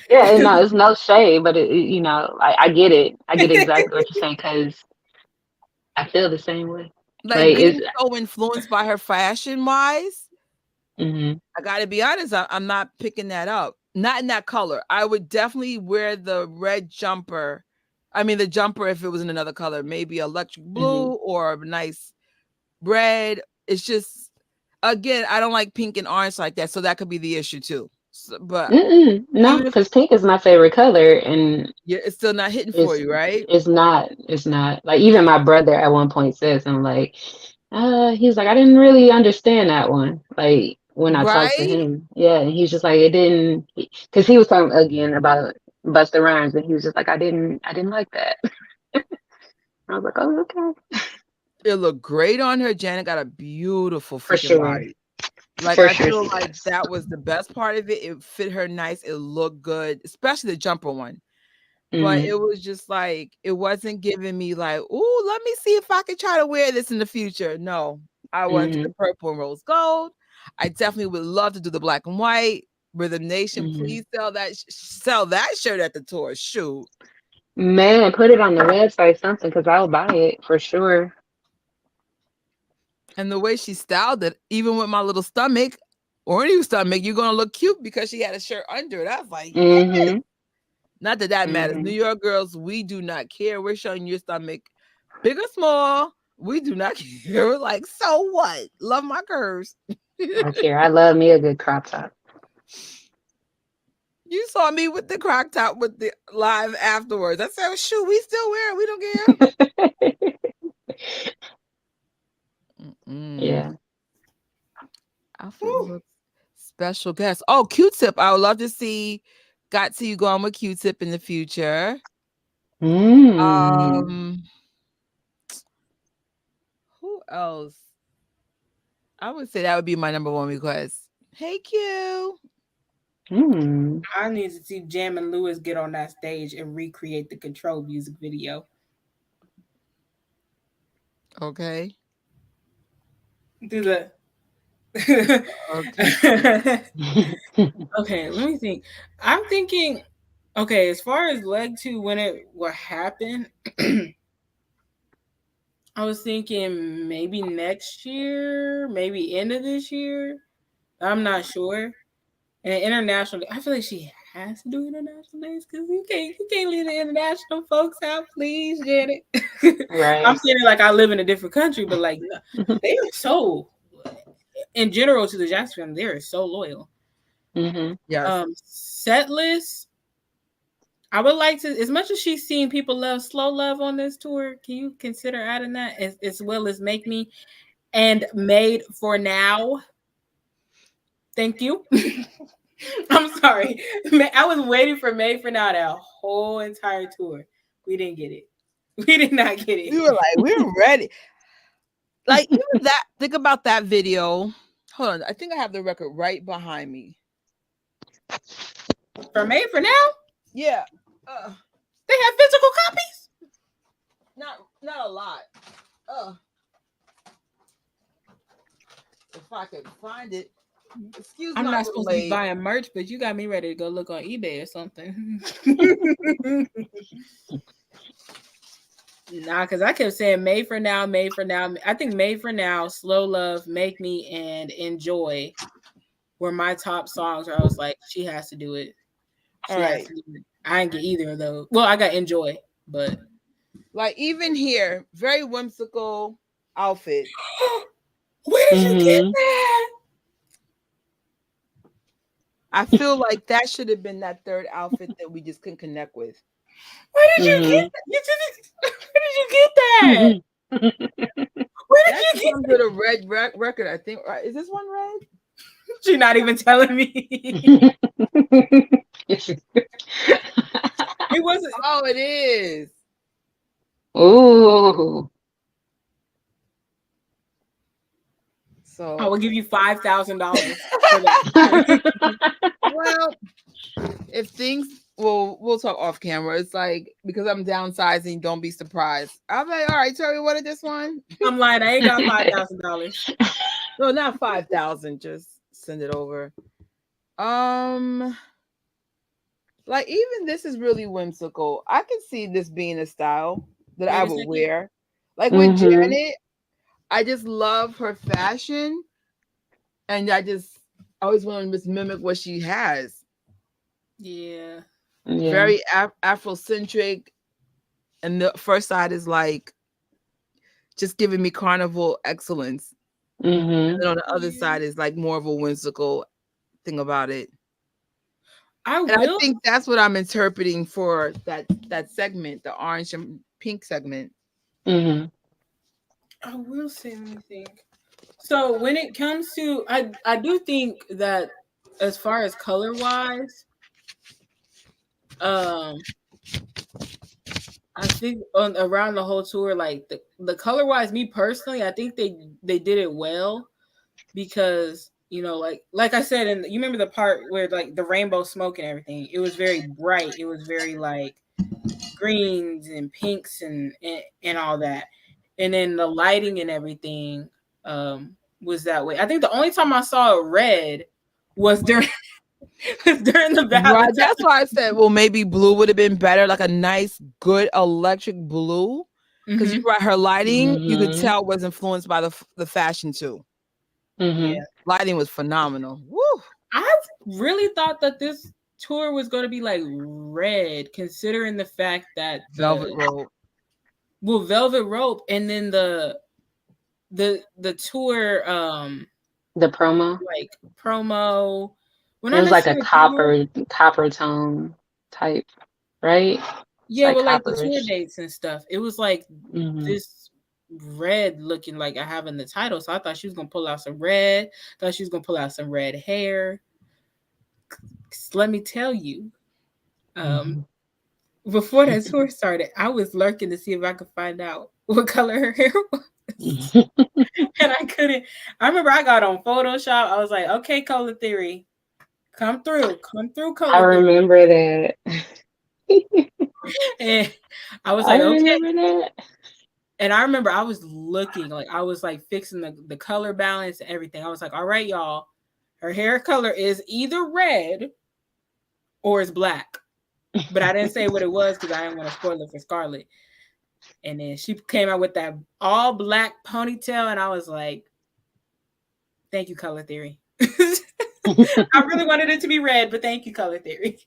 Yeah, no, it's no shade, but you know, I get it. I get exactly what you're saying because I feel the same way. Like Like it's being so influenced by her fashion wise. mhm. I gotta be honest, I'm not picking that up. Not in that color. I would definitely wear the red jumper. I mean, the jumper if it was in another color, maybe electric blue or a nice red. It's just, again, I don't like pink and orange like that, so that could be the issue too. So, but No, even if because pink is my favorite color, and yeah, it's still not hitting for you, right? it's not like even my brother at one point says I'm like, he's like I didn't really understand that one. Like when I talked to Right? him, yeah, and he's just like it didn't because he was talking again about Busta Rhymes, and he was just like I didn't like that. I was like, oh okay, It looked great on her. Janet got a beautiful for freaking sure, body. Like for I sure feel she like does. that was the best part of it. It fit her nice. It looked good, especially the jumper one. But it was just like it wasn't giving me like, oh, let me see if I can try to wear this in the future. No, I went to the purple and rose gold. I definitely would love to do the black and white. Rhythm Nation, please sell that shirt at the tour. Shoot. Man, put it on the website something because I'll buy it for sure. And the way she styled it, even with my little stomach or any stomach, you're gonna look cute because she had a shirt under it. I was like, yes. Not that matters. New York girls, we do not care. We're showing your stomach, big or small. We do not care. We're like, so what? Love my curves. I don't care. I love me a good crop top. You saw me with the crock top with the live afterwards. I said, shoot, we still wear it. We don't care. Yeah. Outfit looks special guest. Oh, Q-Tip. I would love to see you going with Q-Tip in the future. Who else? I would say that would be my number one request. Hey, Q. I need to see Jam and Lewis get on that stage and recreate the Control music video. Okay. Do the Okay. Okay, let me think. I'm thinking, okay, as far as leg 2 when it will happen, I was thinking maybe next year, maybe end of this year. I'm not sure. And international, I feel like she has to do international days because you can't leave the international folks out, please, Janet. Right. I'm saying it like I live in a different country, but like they are so, in general, to the Jackson family, they are so loyal. Yes. Set list. I would like to, as much as she's seen people love Slow Love on this tour, can you consider adding that as well as Make Me and Made for Now? Thank you. I'm sorry. I was waiting for Made for Now that whole entire tour. We didn't get it. We did not get it. We were like, we're ready. Like, even that, think about that video. Hold on. I think I have the record right behind me. For Made for Now? Yeah. They have physical copies? Not a lot. If I could find it. Excuse me. I'm not supposed to be buying merch, but you got me ready to go look on eBay or something. Nah, because I kept saying Made for Now, Made for Now. I think Made for Now, Slow Love, Make Me, and Enjoy were my top songs where I was like, she has to do it. All right. I didn't get either of those. Well, I got Enjoy, but like even here, very whimsical outfit. Where did you get that? I feel like that should have been that third outfit that we just couldn't connect with. Where did you get that? Where did you get that? Where did you get that? A red record, I think. Is this one red? She's not even telling me. It wasn't. Oh, it is. Ooh. So I will give you $5,000 for that. well, if things we'll talk off camera. It's like because I'm downsizing, don't be surprised. I'm like, all right, Terry, wanted this one? I'm lying. I ain't got $5,000. No, not 5,000. Just send it over. Like even this is really whimsical. I can see this being a style that Wait I a would second. wear. Like with Mhm. Janet, I just love her fashion, and I always want to just mimic what she has. Yeah. Yeah. Very Afrocentric, and the first side is like just giving me carnival excellence, and Mhm. then on the other Yeah. side is like more of a whimsical thing about it. I And I will. think that's what I'm interpreting for that segment, the orange and pink segment. Mhm. I will say anything. So when it comes to, I do think that as far as color wise, um, I think on around the whole tour, like the color wise, me personally, I think they did it well because like I said, and you remember the part where like the rainbow smoke and everything, it was very bright. It was very like greens and pinks and all that, and then the lighting and everything was that way. I think the only time I saw it red was during was during the Right. ballot. That's why I said, well, maybe blue would have been better, like a nice, good electric blue. Because you're Hmm. right, her lighting, you could Mhm. tell was influenced by the fashion too. Mhm. Yeah, Lighting was phenomenal. Woo! I really thought that this tour was going to be like red, considering the fact that Velvet rope. velvet rope, and then the tour The promo. like promo. Well, It not was like a necessarily promo. copper tone type, right? It's Yeah, like well, like the tour copperish. dates and stuff. It was like Mhm. this red looking like I have in the title. So I thought she was gonna pull out some red. Thought she was gonna pull out some red hair. 'Cause let me tell you, um, Mhm. before that tour started, I was lurking to see if I could find out what color her hair was, and I couldn't. I remember I got on Photoshop. I was like, "Okay, color theory, come through, I color theory," remember that. and I was I like, "Okay." remember that. And I remember I was looking, like I was like fixing the color balance and everything. I was like, all right, y'all, her hair color is either red or it's black. But I didn't say what it was because I didn't want to spoil it for Scarlett. And then she came out with that all black ponytail, and I was like, thank you, color theory. I really wanted it to be red, but thank you, color theory.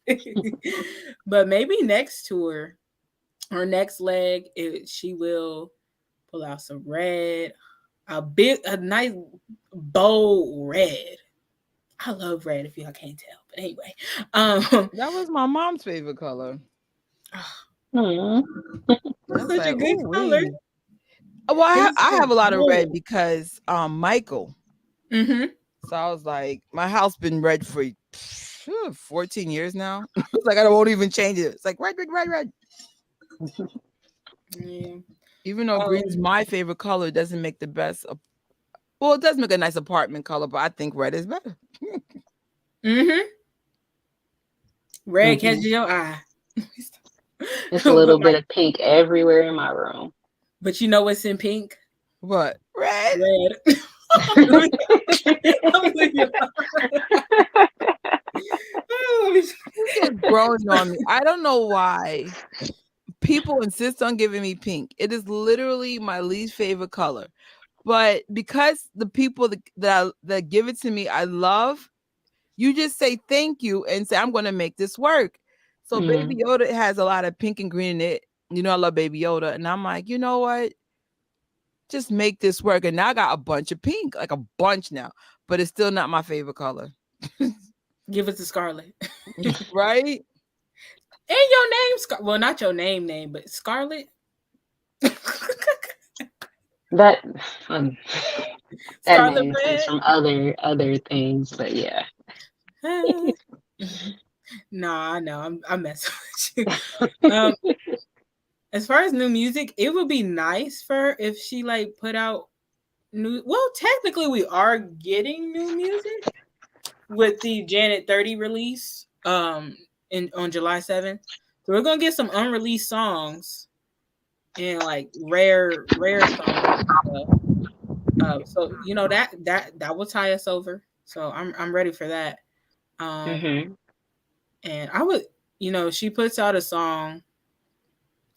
But maybe next tour or next leg, she will pull out some red, a nice bold red. I love red if y'all can't tell. But anyway, That was my mom's favorite color. Hmm. I that's was such a like, good oh color. wee. Well, It's I so have a lot of red bold. because Michael. Mm-hmm. So I was like, my house been red for 14 years now. It's like I won't even change it. It's like red, red, red, red. Yeah. Even though green's Um. my favorite color, it doesn't make the best. Well, it does make a nice apartment color, but I think red is better. Mm-hmm. Red Mhm. catches your eye. It's a But little bit of pink everywhere in my room. you know what's in pink? What? Red? Red. Let me leave you alone. This is growing on me. I don't know why people insist on giving me pink. It is literally my least favorite color. But because the people that give it to me, I love, you just say thank you and say, I'm going to make this work. So Baby Mhm. Yoda has a lot of pink and green in it. You know, I love Baby Yoda. And I'm like, you know what? Just make this work. And now I got a bunch of pink, like a bunch now, but it's still not my favorite color. Give it to Scarlett. And Right? your name, well, not your name, but Scarlett. That that Scarlet name comes Red. from other things, but yeah. Nah, I know. I'm messing with you. As far as new music, it would be nice for her if she like put out new. Well, technically, we are getting new music with the Janet 30 release in on July 7th. So we're gonna get some unreleased songs and like rare songs and stuff. So you know that will tie us over. So I'm ready for that. Mm-hmm. And I would, she puts out a song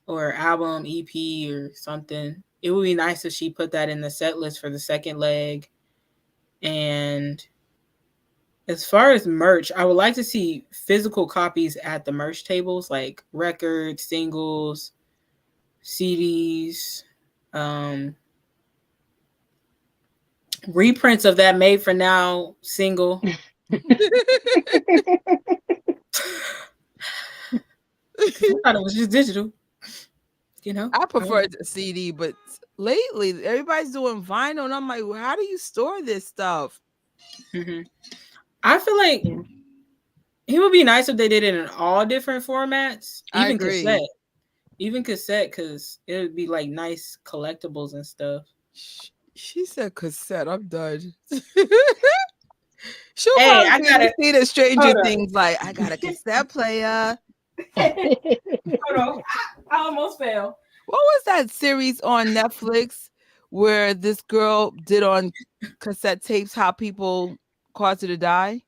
or album, EP or something. It would be nice if she put that in the set list for the second leg. And as far as merch, I would like to see physical copies at the merch tables, like records, singles, CDs, reprints of that Made for Now single. I thought it was just digital. I prefer the CD, but lately everybody's doing vinyl, and I'm like, well, how do you store this stuff? Mm-hmm. I feel like it would be nice if they did it in all different formats, even cassette, because it would be like nice collectibles and stuff. She said cassette. I'm done. She'll probably see the Stranger Things. Like, I got a cassette player. Hold on. I almost fell. What was that series on Netflix where this girl did on cassette tapes how people caused her to die?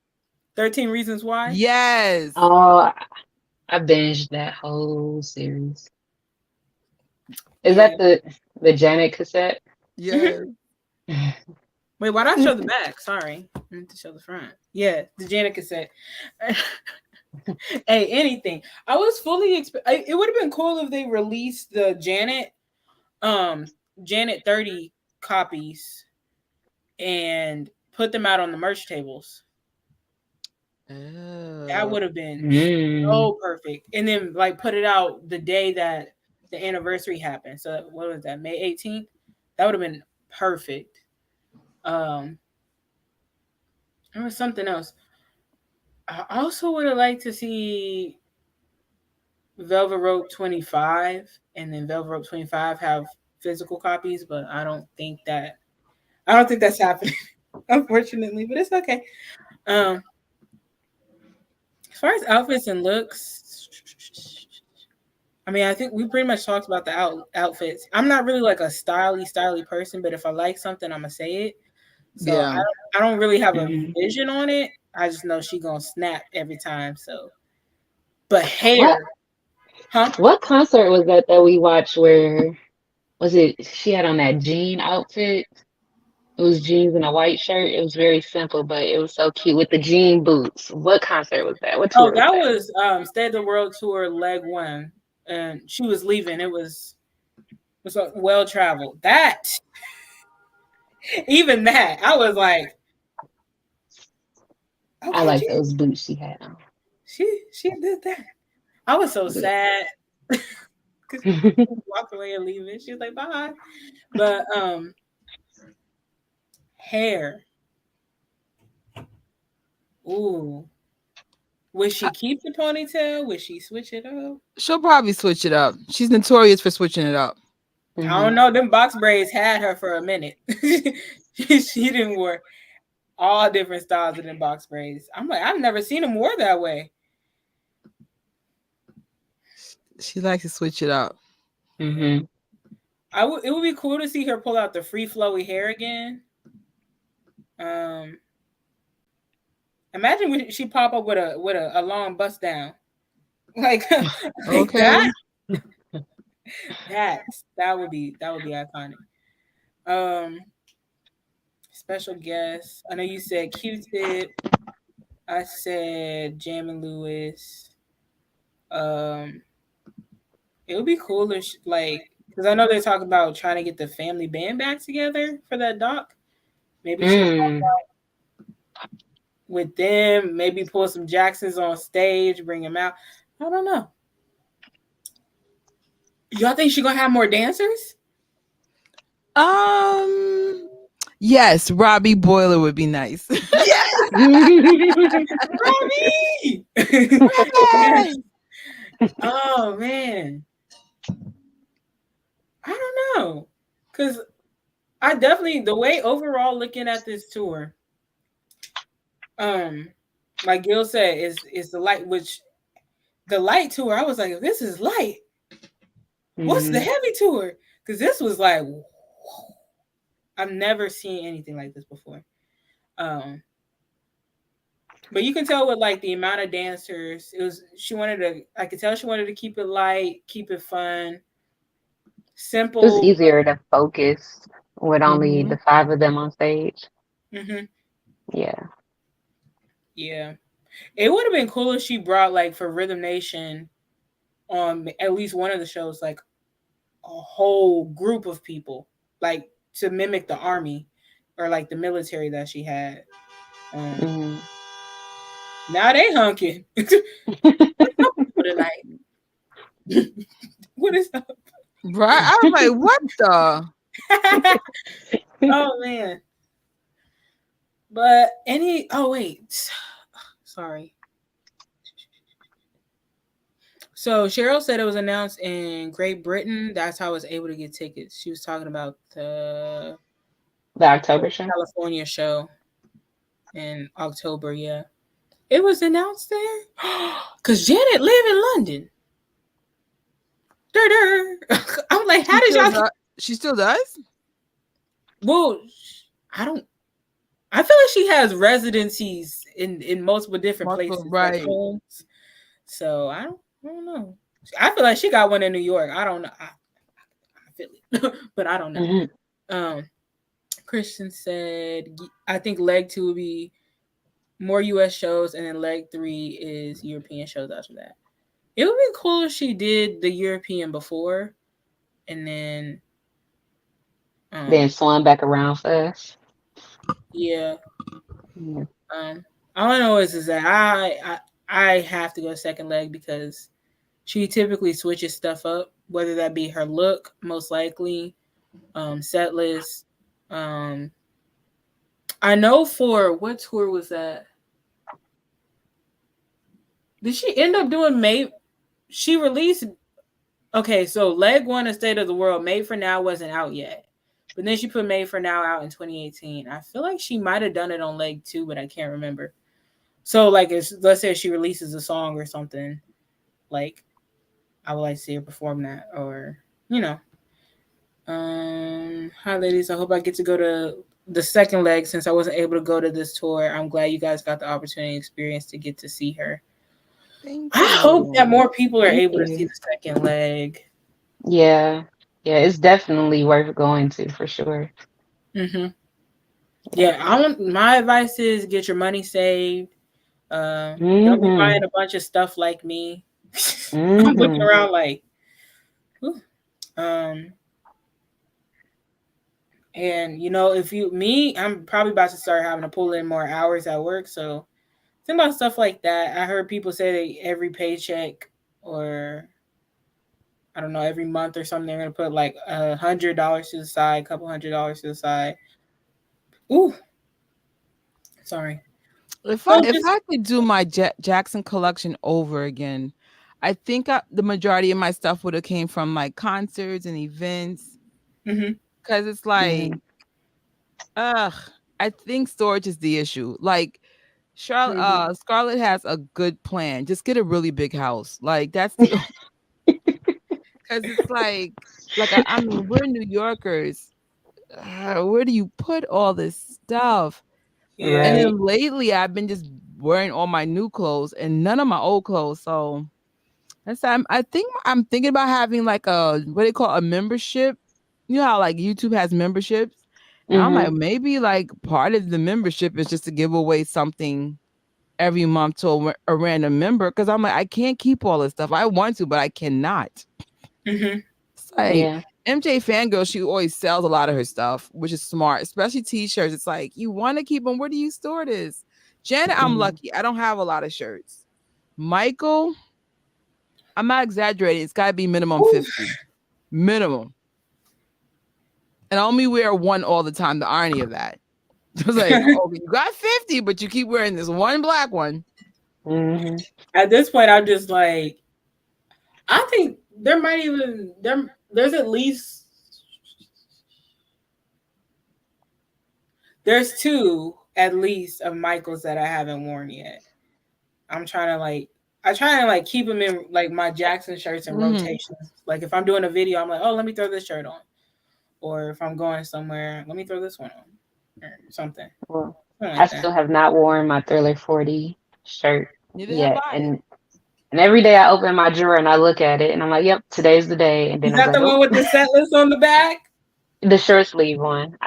13 Reasons Why? Yes. Oh, I binged that whole series. Is that the Janet cassette? Yeah. Wait, why'd I show the back? Sorry. I meant to show the front. Yeah, the Janet cassette. Hey, anything. I was fully it would have been cool if they released the Janet 30 copies and put them out on the merch tables. That would have been so perfect. And then like put it out the day that the anniversary happened. So what was that? May 18th? That would have been perfect. There was something else. I also would have liked to see Velvet Rope 25 and then Velvet Rope 25 have physical copies, but I don't think that's happening, unfortunately, but it's okay. As far as outfits and looks, I mean, I think we pretty much talked about the outfits. I'm not really like a styly person, but if I like something, I'm gonna say it. So yeah. I don't really have a vision on it. I just know she gonna snap every time. So, but hair. What concert was that we watched? Where was it? She had on that jean outfit. It was jeans and a white shirt. It was very simple, but it was so cute with the jean boots. What concert was that? What tour? That was Stay the World Tour Leg 1, and she was leaving. It was well traveled. That. Even that, I was like, okay, I like those boots she had on. She did that. I was so sad because she walked away and leaving. She was like, bye. But hair. Ooh. Would she keep the ponytail? Would she switch it up? She'll probably switch it up. She's notorious for switching it up. I don't know. Them box braids had her for a minute. She didn't wear all different styles of them box braids. I'm like, I've never seen them wore that way. She likes to switch it up. Mm-hmm. It would be cool to see her pull out the free flowy hair again. Imagine when she pop up with a long bust down, like okay. That would be iconic. Special guest. I know you said Q-Tip. I said Jammin' Lewis. It would be cool if because I know they're talking about trying to get the family band back together for that doc. Maybe she'll pop out with them. Maybe pull some Jacksons on stage, bring them out. I don't know. Y'all think she's gonna have more dancers? Yes, Robbie Boiler would be nice. Yes, Robbie! Hey! Oh man, I don't know, cause I definitely the way overall looking at this tour, um, like Gil said, is the light, which the light tour. I was like, if this is light, what's the heavy tour? Because this was like, I've never seen anything like this before. Um, but you can tell with like the amount of dancers, it was she wanted to. I could tell she wanted to keep it light, keep it fun, It was simple. easier to focus with only Mm-hmm. the 5 of them on stage. Mm-hmm. Yeah. Yeah, it would have been cool if she brought like for Rhythm Nation on at least one of the shows, like a whole group of people, like to mimic the army or like the military that she had. Mm. Now they hunking. What's up for tonight? What is up? Right. I was like, what the? Oh man. But any oh wait. Sorry. So Cheryl said it was announced in Great Britain. That's how I was able to get tickets. She was talking about the The October show. California show in October, yeah. It was announced there? Because Janet live in London. I'm like, how did y'all... She still does? Well, I don't... I feel like she has residencies in multiple different places, right? like homes. So I don't know. I feel like she got one in New York. I don't know. I feel it, but I don't know. Mm-hmm. Christian said, I think leg 2 will be more US shows, and then leg 3 is European shows after that. It would be cool if she did the European before, and then swung back around for us. Yeah. All I know is that I have to go second leg because she typically switches stuff up, whether that be her look, most likely, set list. I know for what tour was that? Did she end up doing May? She released. Okay, so leg 1 of State of the World, Made for Now wasn't out yet. But then she put Made for Now out in 2018. I feel like she might have done it on leg 2, but I can't remember. So, like, let's say she releases a song or something, like, I would like to see her perform that, or, you know. Hi, ladies. I hope I get to go to the second leg since I wasn't able to go to this tour. I'm glad you guys got the opportunity and experience to get to see her. I hope that more people are able to see the second leg. Yeah. Yeah, it's definitely worth going to for sure. Mm-hmm. Yeah, my advice is get your money saved. Don't be buying a bunch of stuff like me. I'm looking around like, whew. And you know, I'm probably about to start having to pull in more hours at work. So think about stuff like that. I heard people say that every paycheck, or I don't know, every month or something, they're gonna put like $100 to the side, a couple $100 to the side. Ooh, sorry. If I could do my Jackson collection over again, I think the majority of my stuff would have came from like concerts and events. Because it's like, I think storage is the issue. Like, Scarlett has a good plan. Just get a really big house. Like, that's the... Because it's like I mean, we're New Yorkers. Where do you put all this stuff? Yeah. And then lately, I've been just wearing all my new clothes and none of my old clothes. So I think I'm thinking about having like what they call a membership. You know how like YouTube has memberships? And I'm like, maybe like part of the membership is just to give away something every month to a random member. Because I'm like, I can't keep all this stuff. I want to, but I cannot. It's like MJ Fangirl, she always sells a lot of her stuff, which is smart, especially t-shirts. It's like, you want to keep them. Where do you store this? Janet, I'm lucky. I don't have a lot of shirts. Michael, I'm not exaggerating. It's got to be minimum 50. Minimum. And I only wear one all the time. The irony of that. It was like, oh, you got 50, but you keep wearing this one black one. Mm-hmm. At this point, I'm just like, I think there might even there's at least there's two at least of Michaels that I haven't worn yet. I'm trying to like I try to like keep them in like my Jackson shirts and rotations. Like if I'm doing a video, I'm like, oh, let me throw this shirt on. Or if I'm going somewhere, let me throw this one on. Or something. Well, Something I like that. still have not worn my Thriller 40 shirt Neither have yet, I. and every day I open my drawer and I look at it and I'm like, yep, today's the day. And Is then I'm that like, the oh, one with the set list on the back? the short sleeve one.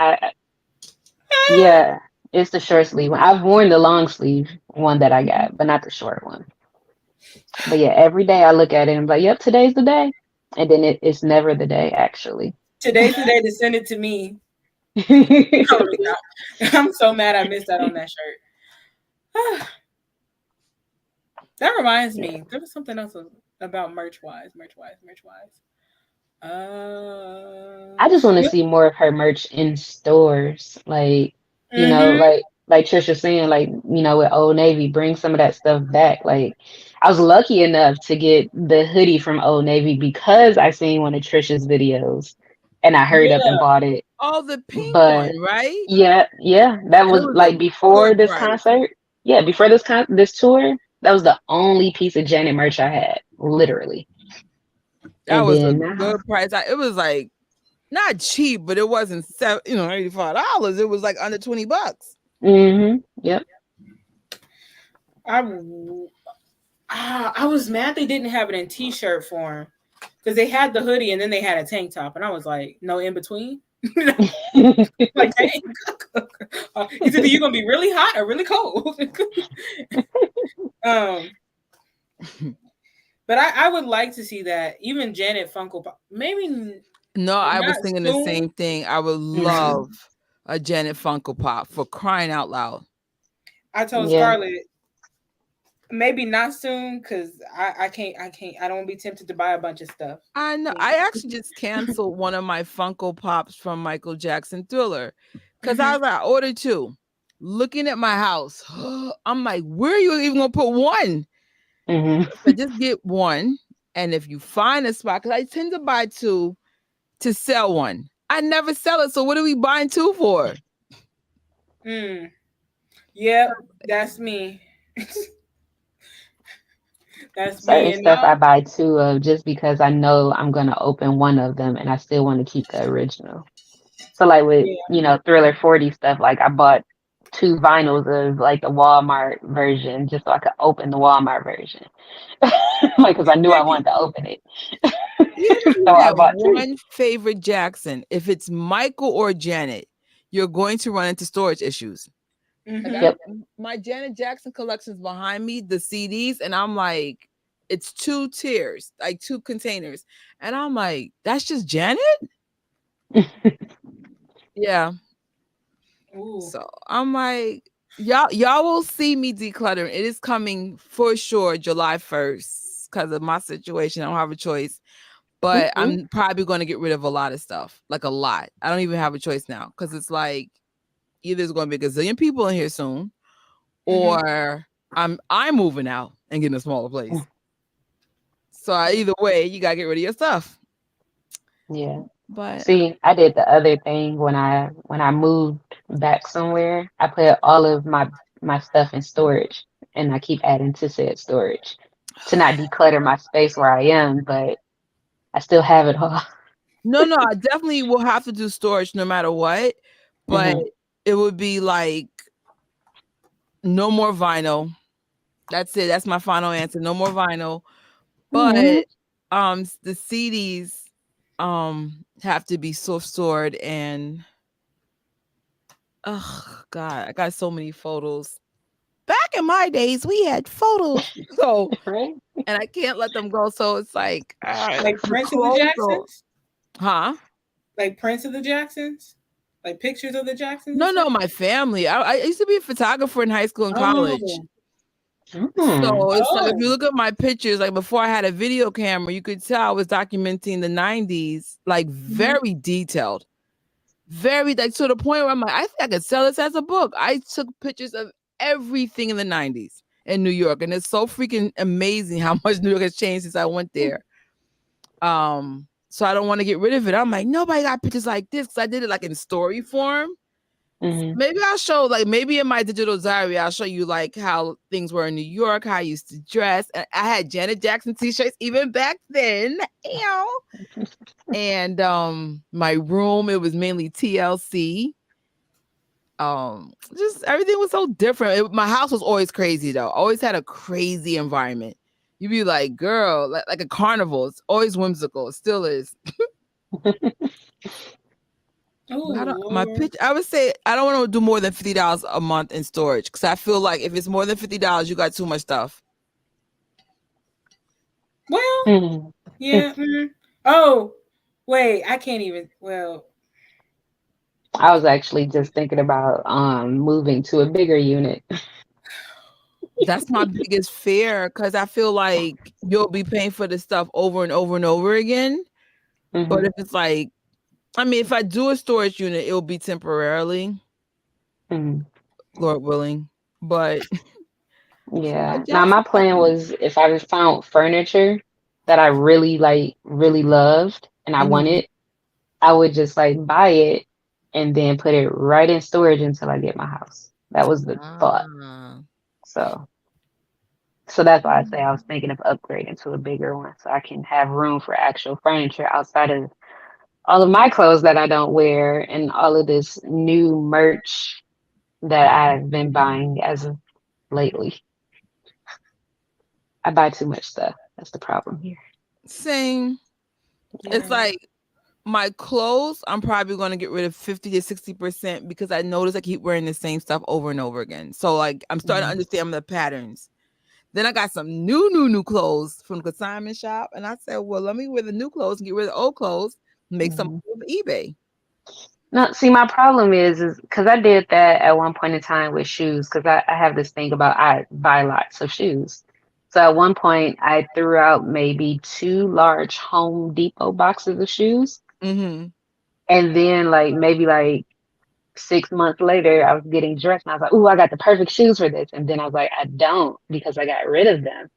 Yeah, it's the short sleeve one. I've worn the long sleeve one that I got, but not the short one. But yeah, every day I look at it and I'm like, yep, today's the day. And then it's never the day actually. Today's the day to send it to me. I'm so mad I missed out on that shirt. That reminds me, there was something else about merch wise. I just want to Yep. see more of her merch in stores. Like, Mm-hmm. like Trish was saying, like, with Old Navy, bring some of that stuff back. Like, I was lucky enough to get the hoodie from Old Navy because I seen one of Trish's videos and I hurried up and Yeah. bought it. Oh, the pink But one, right? yeah, that And it was was a like before good this price. concert. Yeah, before this tour, that was the only piece of Janet merch I had, literally. That And was a then now, good price. It was like not cheap, but it wasn't $85. It was like under $20. yep. I I was mad they didn't have it in t-shirt form because they had the hoodie and then they had a tank top, and I was like, no in between. Like, dang. It's either you're gonna be really hot or really cold. um, but I would like to see that. Even Janet Funko Pop, maybe No, I was not thinking the soon. same thing. I would Mhm. love a Janet Funko Pop, for crying out loud. I told Yeah. Scarlett maybe not soon because I don't want to be tempted to buy a bunch of stuff. I know. I actually just canceled one of my Funko Pops from Michael Jackson Thriller because I Mhm. was like, I ordered two. Looking at my house, I'm like, where are you even gonna put one? hmm So just get one, and if you find a spot, because I tend to buy two to sell one. I never sell it, so what are we buying two for? Mm. Yep, that's me. That's me. Certain And stuff I now, buy two of just because I know I'm gonna open one of them and I still want to keep the original. So like with, yeah, Thriller 40 stuff, like I bought two vinyls of like the Walmart version just so I could open the Walmart version. Like, because I knew yeah, I wanted to open it. Even if So you I have bought two. one favorite Jackson, if it's Michael or Janet, you're going to run into storage issues. Like hmm Yep. my Janet Jackson collection's behind me, the CDs, and I'm like, it's two tiers, like two containers. And I'm like, that's just Janet? Yeah. Ooh, So I'm like, y'all will see me decluttering. It is coming for sure July 1st because of my situation. I don't have a choice. But Mhm. I'm probably going to get rid of a lot of stuff, like a lot. I don't even have a choice now because it's like either there's going to be a gazillion people in here soon, hmm or I'm moving out and getting a smaller place. So either way, you gotta get rid of your stuff. Yeah. But See, I did the other thing when I moved back somewhere. I put all of my stuff in storage, and I keep adding to said storage to not declutter my space where I am, but I still have it all. no, I definitely will have to do storage no matter what. But hmm it would be like no more vinyl. That's it. That's my final answer. No more vinyl. hmm But the CDs have to be soft stored, and oh god, I got so many photos. Back in my days, we had photos. So Right? and I can't let them go. So it's like like the Prince of the clothes are, Jacksons, huh? like Prince of the Jacksons, like pictures of the Jacksons and No, stuff. my family. I used to be a photographer in high school and college. Oh, Mm. So it's like if you oh, look at my pictures, like before I had a video camera, you could tell I was documenting the 90s, like hmm very detailed. very like to the point where I'm like, I think I could sell this as a book. I took pictures of everything in the 90s in New York, and it's so freaking amazing how much New York has changed since I went there. So I don't want to get rid of it. I'm like, nobody got pictures like this because I did it like in story form. Mm-hmm. Maybe I'll show like maybe in my digital diary I'll show you like how things were in New York, how I used to dress. And I had Janet Jackson t-shirts even back then. Ew. And my room, it was mainly TLC. Just everything was so different. My house was always crazy though. Always had a crazy environment. You'd be like, girl, like a carnival. It's always whimsical. It still is. Oh, I would say I don't want to do more than $50 a month in storage because I feel like if it's more than $50, you got too much stuff. well, Mm-hmm. yeah. Oh, wait, I can't even. Well, I was actually just thinking about moving to a bigger unit. That's my biggest fear because I feel like you'll be paying for this stuff over and over and over again. But Mm-hmm. if it's like, I mean, if I do a storage unit, it'll be temporarily, Mm-hmm. Lord willing. But I Yeah. Now my plan definitely. was if I found furniture that I really really loved and I Mhm. wanted, I would just like buy it and then put it right in storage until I get my house. That was the thought. Ah. So so that's why I say I was thinking of upgrading to a bigger one so I can have room for actual furniture outside of all of my clothes that I don't wear and all of this new merch that I've been buying as of lately. I buy too much stuff. That's the problem here. Same. It's yeah. like my clothes, I'm probably going to get rid of 50 to 60% because I notice I keep wearing the same stuff over and over again. So like I'm starting to Mhm. understand the patterns. Then I got some new clothes from the consignment shop, and I said, "Well, let me wear the new clothes and get rid of the old clothes, make some Mhm. money with eBay." No, see, my problem is because I did that at one point in time with shoes because I have this thing about I buy lots of shoes. So at one point, I threw out maybe two large Home Depot boxes of shoes. Mm-hmm. And then, like, maybe like 6 months later, I was getting dressed and I was like, ooh, I got the perfect shoes for this. And then I was like, I don't because I got rid of them.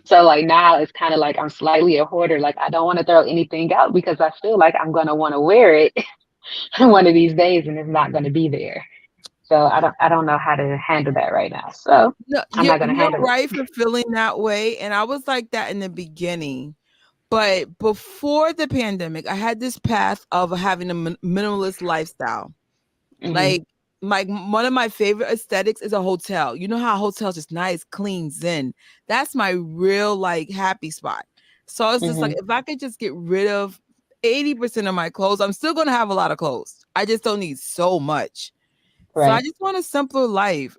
So like now it's kind of like I'm slightly a hoarder. Like I don't want to throw anything out because I feel like I'm gonna want to wear it one of these days and it's not gonna be there. So I don't know how to handle that right now. So No, I'm not gonna you're handle right it. for feeling that way, and I was like that in the beginning. But before the pandemic, I had this path of having a minimalist lifestyle. Hmm. Like one of my favorite aesthetics is a hotel. You know how hotels just nice, clean, zen. That's my real like happy spot. So it's just like Hmm. if I could just get rid of 80% of my clothes, I'm still gonna have a lot of clothes. I just don't need so much. So I Right. just want a simpler life.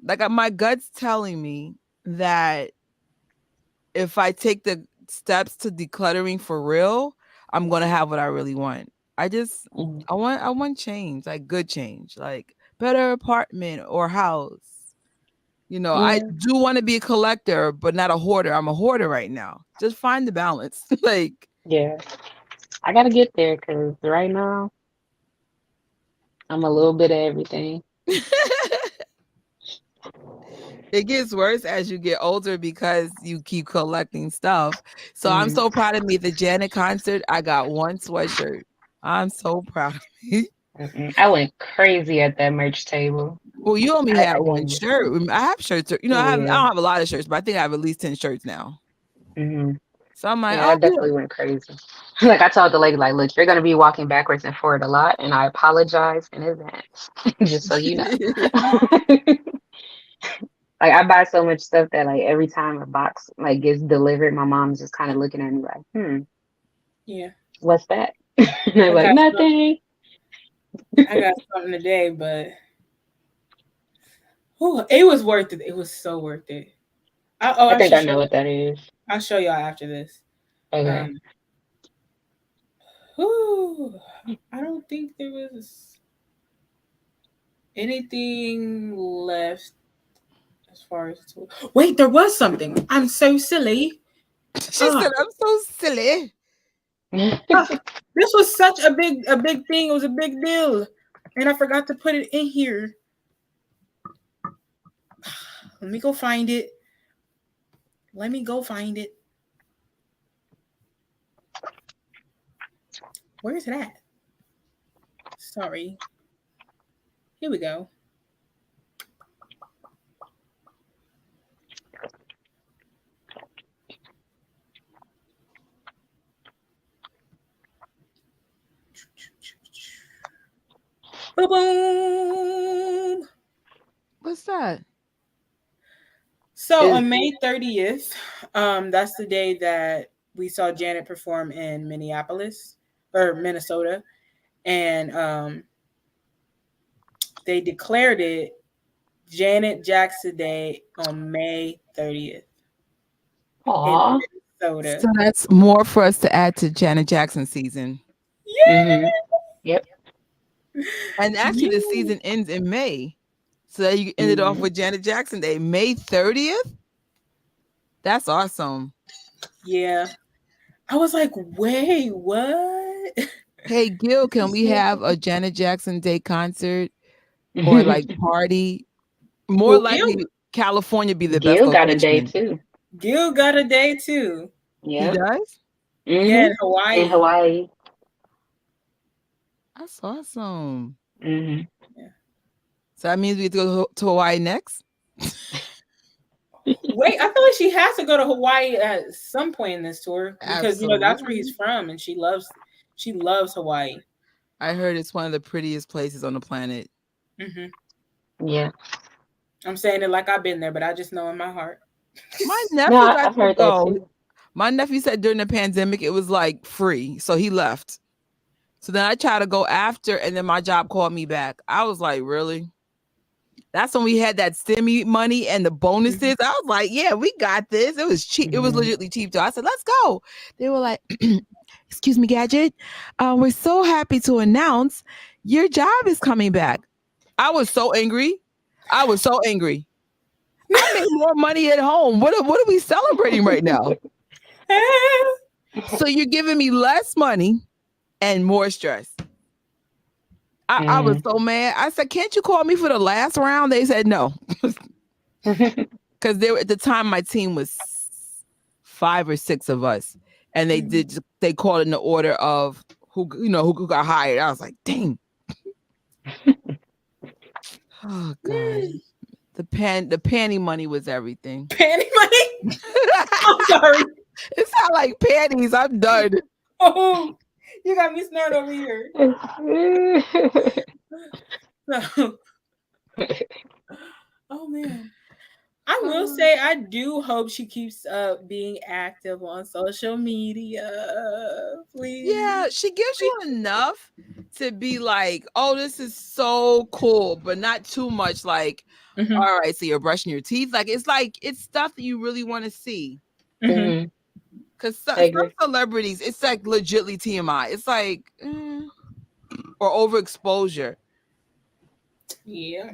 My gut's telling me that if I take the steps to decluttering for real, I'm gonna have what I really want. I just Hmm. I want change, like good change, like better apartment or house. I Yeah. do want to be a collector, but not a hoarder. I'm a hoarder right now. Just find the balance. Like Yeah. I gotta get there because right now I'm a little bit of everything. it gets worse as you get older because you keep collecting stuff. So I'm Hmm. so proud of me. The Janet concert, I got one sweatshirt. I'm so proud of me. Mm-mm. I went crazy at that merch table. Well, you only had I one did. shirt. I have shirts. I Yeah. don't have a lot of shirts, but I think I have at least 10 shirts now. Hmm. So I'm like, Yeah, I oh definitely went crazy. Like I told the lady, like, look, you're gonna be walking backwards and forward a lot, and I apologize in advance, just so you know. yeah. Like I buy so much stuff that like every time a box like gets delivered, my mom's just kind of looking at me like, Yeah. what's that? And I'm I like, got some, nothing. I got something today, but it was worth it. It was so worth it. I I think should I show know you. what that is. I'll show y'all after this. Okay. Um, whew, I don't think there was anything left as far as wait, there was something. I'm so silly. She Oh, said, I'm so silly. This was such a big thing. It was a big deal, and I forgot to put it in here. Let me go find it. Let me go find it. Where is it at? Sorry. Here we go. Boom. What's that? So on May 30th, that's the day that we saw Janet perform in Minneapolis or Minnesota, and they declared it Janet Jackson Day on May 30th Aww. in Minnesota. So that's more for us to add to Janet Jackson season. Yeah. Mm-hmm. Yep. And actually, the season ends in May. So you ended off with Janet Jackson Day, May 30th. That's awesome. Yeah. I was like, wait, what? Hey, Gil, can we have a Janet Jackson Day concert or like party? More Well, likely, California be the best Gil location. got a day too. Gil got a day too. Yeah. He does? Yeah, in Hawaii. In Hawaii. That's awesome. Mm-hmm. Yeah. So that means we have to go to Hawaii next? Wait, I feel like she has to go to Hawaii at some point in this tour because that's where he's from, and she loves Hawaii. I heard it's one of the prettiest places on the planet. Mm-hmm. Yeah. I'm saying it like I've been there, but I just know in my heart. My nephew I've heard that too. My nephew said during the pandemic it was like free, so he left. So then I tried to go after, and then my job called me back. I was like, really? That's when we had that stimmy money and the bonuses. Mm-hmm. I was like, yeah, we got this. It was cheap. Mm-hmm. It was legitimately cheap too. I said, let's go. They were like, excuse me, Gadget. We're so happy to announce your job is coming back. I was so angry. I made more money at home. What are we celebrating right now? So you're giving me less money and more stress. I was so mad. I said, can't you call me for the last round? They said no. Because at the time my team was 5 or 6 of us. And they called in the order of who got hired. I was like, dang. Oh God. The panty money was everything. Panty money? I'm sorry. It sounds like panties. I'm done. Oh, you got me snort over here. Oh man. I will say I do hope she keeps being active on social media. Please. Yeah, she gives you enough to be like, oh, this is so cool, but not too much like, all right, so you're brushing your teeth. It's stuff that you really want to see. Because some celebrities, it's like legitly TMI. It's like, or overexposure. Yeah.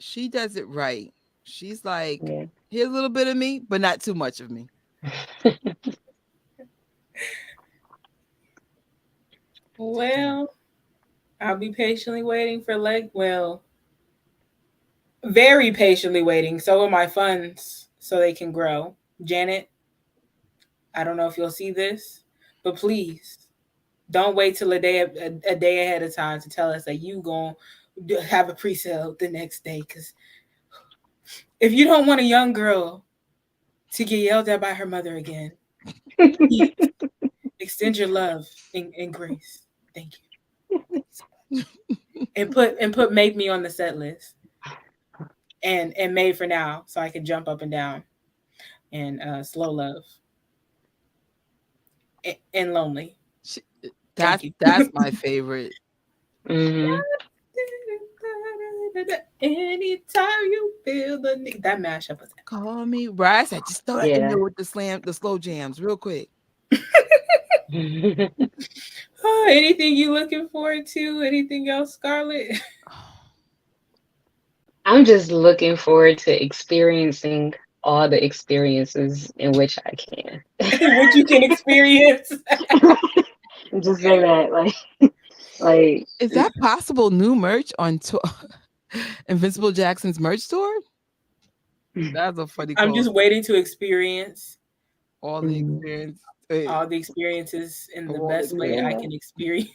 She does it right. She's like, here's a little bit of me, but not too much of me. Well, I'll be patiently waiting for very patiently waiting. So are my funds so they can grow. Janet, I don't know if you'll see this, but please don't wait till a day ahead of time to tell us that you gonna have a pre-sale the next day. Because if you don't want a young girl to get yelled at by her mother again, extend your love and grace. Thank you. and put Make Me on the set list. And Made for Now, so I can jump up and down. And Slow Love. And Lonely. That's my favorite. Anytime you feel the need. That mashup was call me. Right? I just throw that in there with the slow jams real quick. Anything you looking forward to? Anything else, Scarlett? I'm just looking forward to experiencing all the experiences in which I can. What you can experience. Just say that, like Is that possible? New merch on tour? Invincible Jackson's merch store? That's a funny I'm call. just waiting to experience All the experience. all the experiences in the All the best way I yeah. can experience.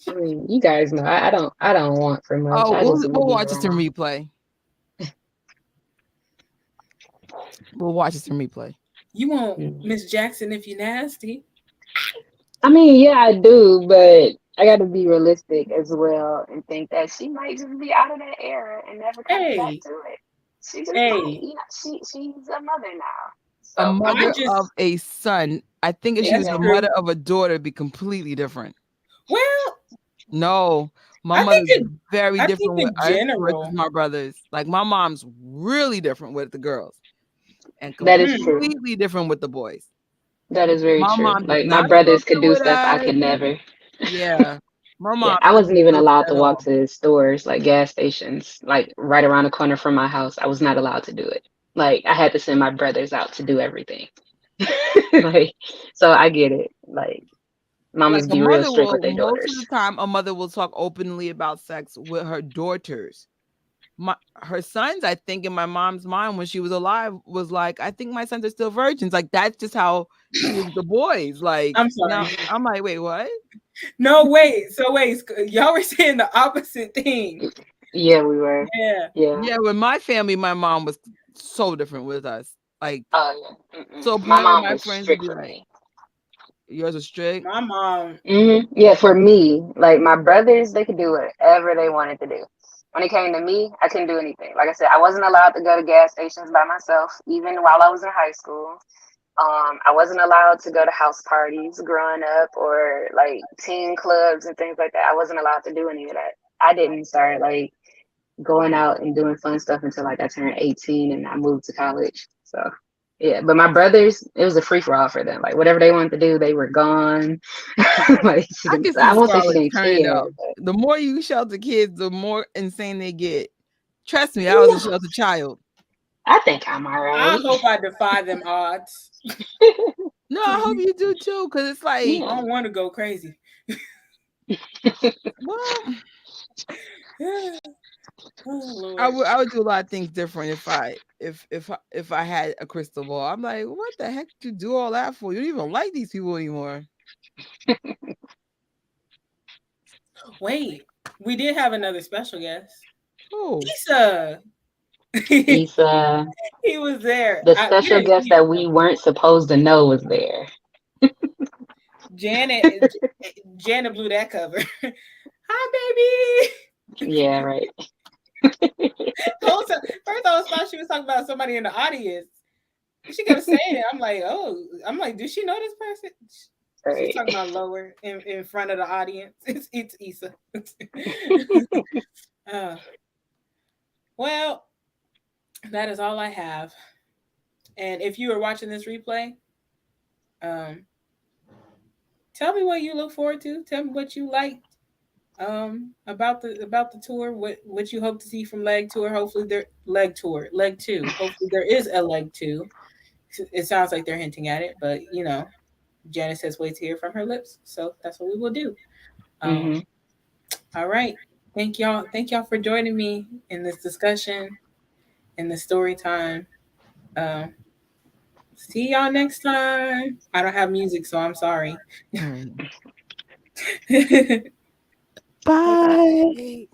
I mean, you guys know I don't want for much. Oh, I just we'll want to be watch this in around. replay. We'll watch this in replay. You want Mm. Miss Jackson if you nasty. I mean, yeah, I do, but I got to be realistic as well and think that she might just be out of that era and never coming back Hey, to it. She just might, hey, she's a mother now. A So I mother just of a son. I think if she was that's a yeah, mother true. of a daughter, it'd be completely different. Well, No, my I think mother's in very I think different with in us versus general. my brothers. Like my mom's really different with the girls and that is true. completely different with the boys. That is very My true. mom does Like my not brothers could smoke do with stuff I us. could never. Yeah. My Yeah, mom I doesn't wasn't even smoke allowed at to walk all. to stores, like gas stations, like right around the corner from my house. I was not allowed to do it. Like I had to send my brothers out to do everything. Like, so I get it. Like Like mamas a be real mother strict with will, their most of the daughters. time, a mother will talk openly about sex with her daughters. Her sons, I think, in my mom's mind when she was alive, was like, I think my sons are still virgins. Like that's just how she was with the boys. Like I'm now, sorry. I'm like, wait, what? No, wait. So wait, y'all were saying the opposite thing. Yeah, we were. Yeah. Yeah. Yeah, with my family, my mom was so different with us. Like Oh yeah. to a My point where mom my was friends would strict be for like, me. yours are strict. My mom. Yeah, for me, like my brothers, they could do whatever they wanted to do. When it came to me, I couldn't do anything. Like I said, I wasn't allowed to go to gas stations by myself, even while I was in high school. I wasn't allowed to go to house parties growing up or like teen clubs and things like that. I wasn't allowed to do any of that. I didn't start like going out and doing fun stuff until like I turned 18 and I moved to college. So yeah, but my brothers, it was a free for all for them. Like whatever they wanted to do, they were gone. Like I can I see won't say she Scarlett didn't turning care, up. but The more you shelter kids, the more insane they get. Trust me, I was a no, shelter child. I think I'm all I right. hope I defy them odds. No, I hope you do too, because it's like, I don't want to go crazy. well, Oh, I Lord. would do a lot of things different if I had a crystal ball. I'm like, what the heck did you do all that for? You don't even like these people anymore. Wait, we did have another special guest. Oh, Issa. He Issa, was there. the We special didn't guest see him that though. we weren't supposed to know was there. Janet. Janet blew that cover. Hi, baby. Yeah, right. Also, first I thought she was talking about somebody in the audience. She kept saying it. I'm like, does she know this person? She's Right. talking about lower in front of the audience. It's Issa. uh, well, that is all I have. And if you are watching this replay, um, tell me what you look forward to. Tell me what you liked about the tour. What you hope to see from leg tour. Hopefully, there leg tour, leg two. Hopefully, there is a leg two. It sounds like they're hinting at it, but Janice says wait to hear from her lips. So that's what we will do. Um, Hmm. all right. Thank y'all. Thank y'all for joining me in this discussion, in the story time. Um, see y'all next time. I don't have music, so I'm sorry. all right. Bye. Bye.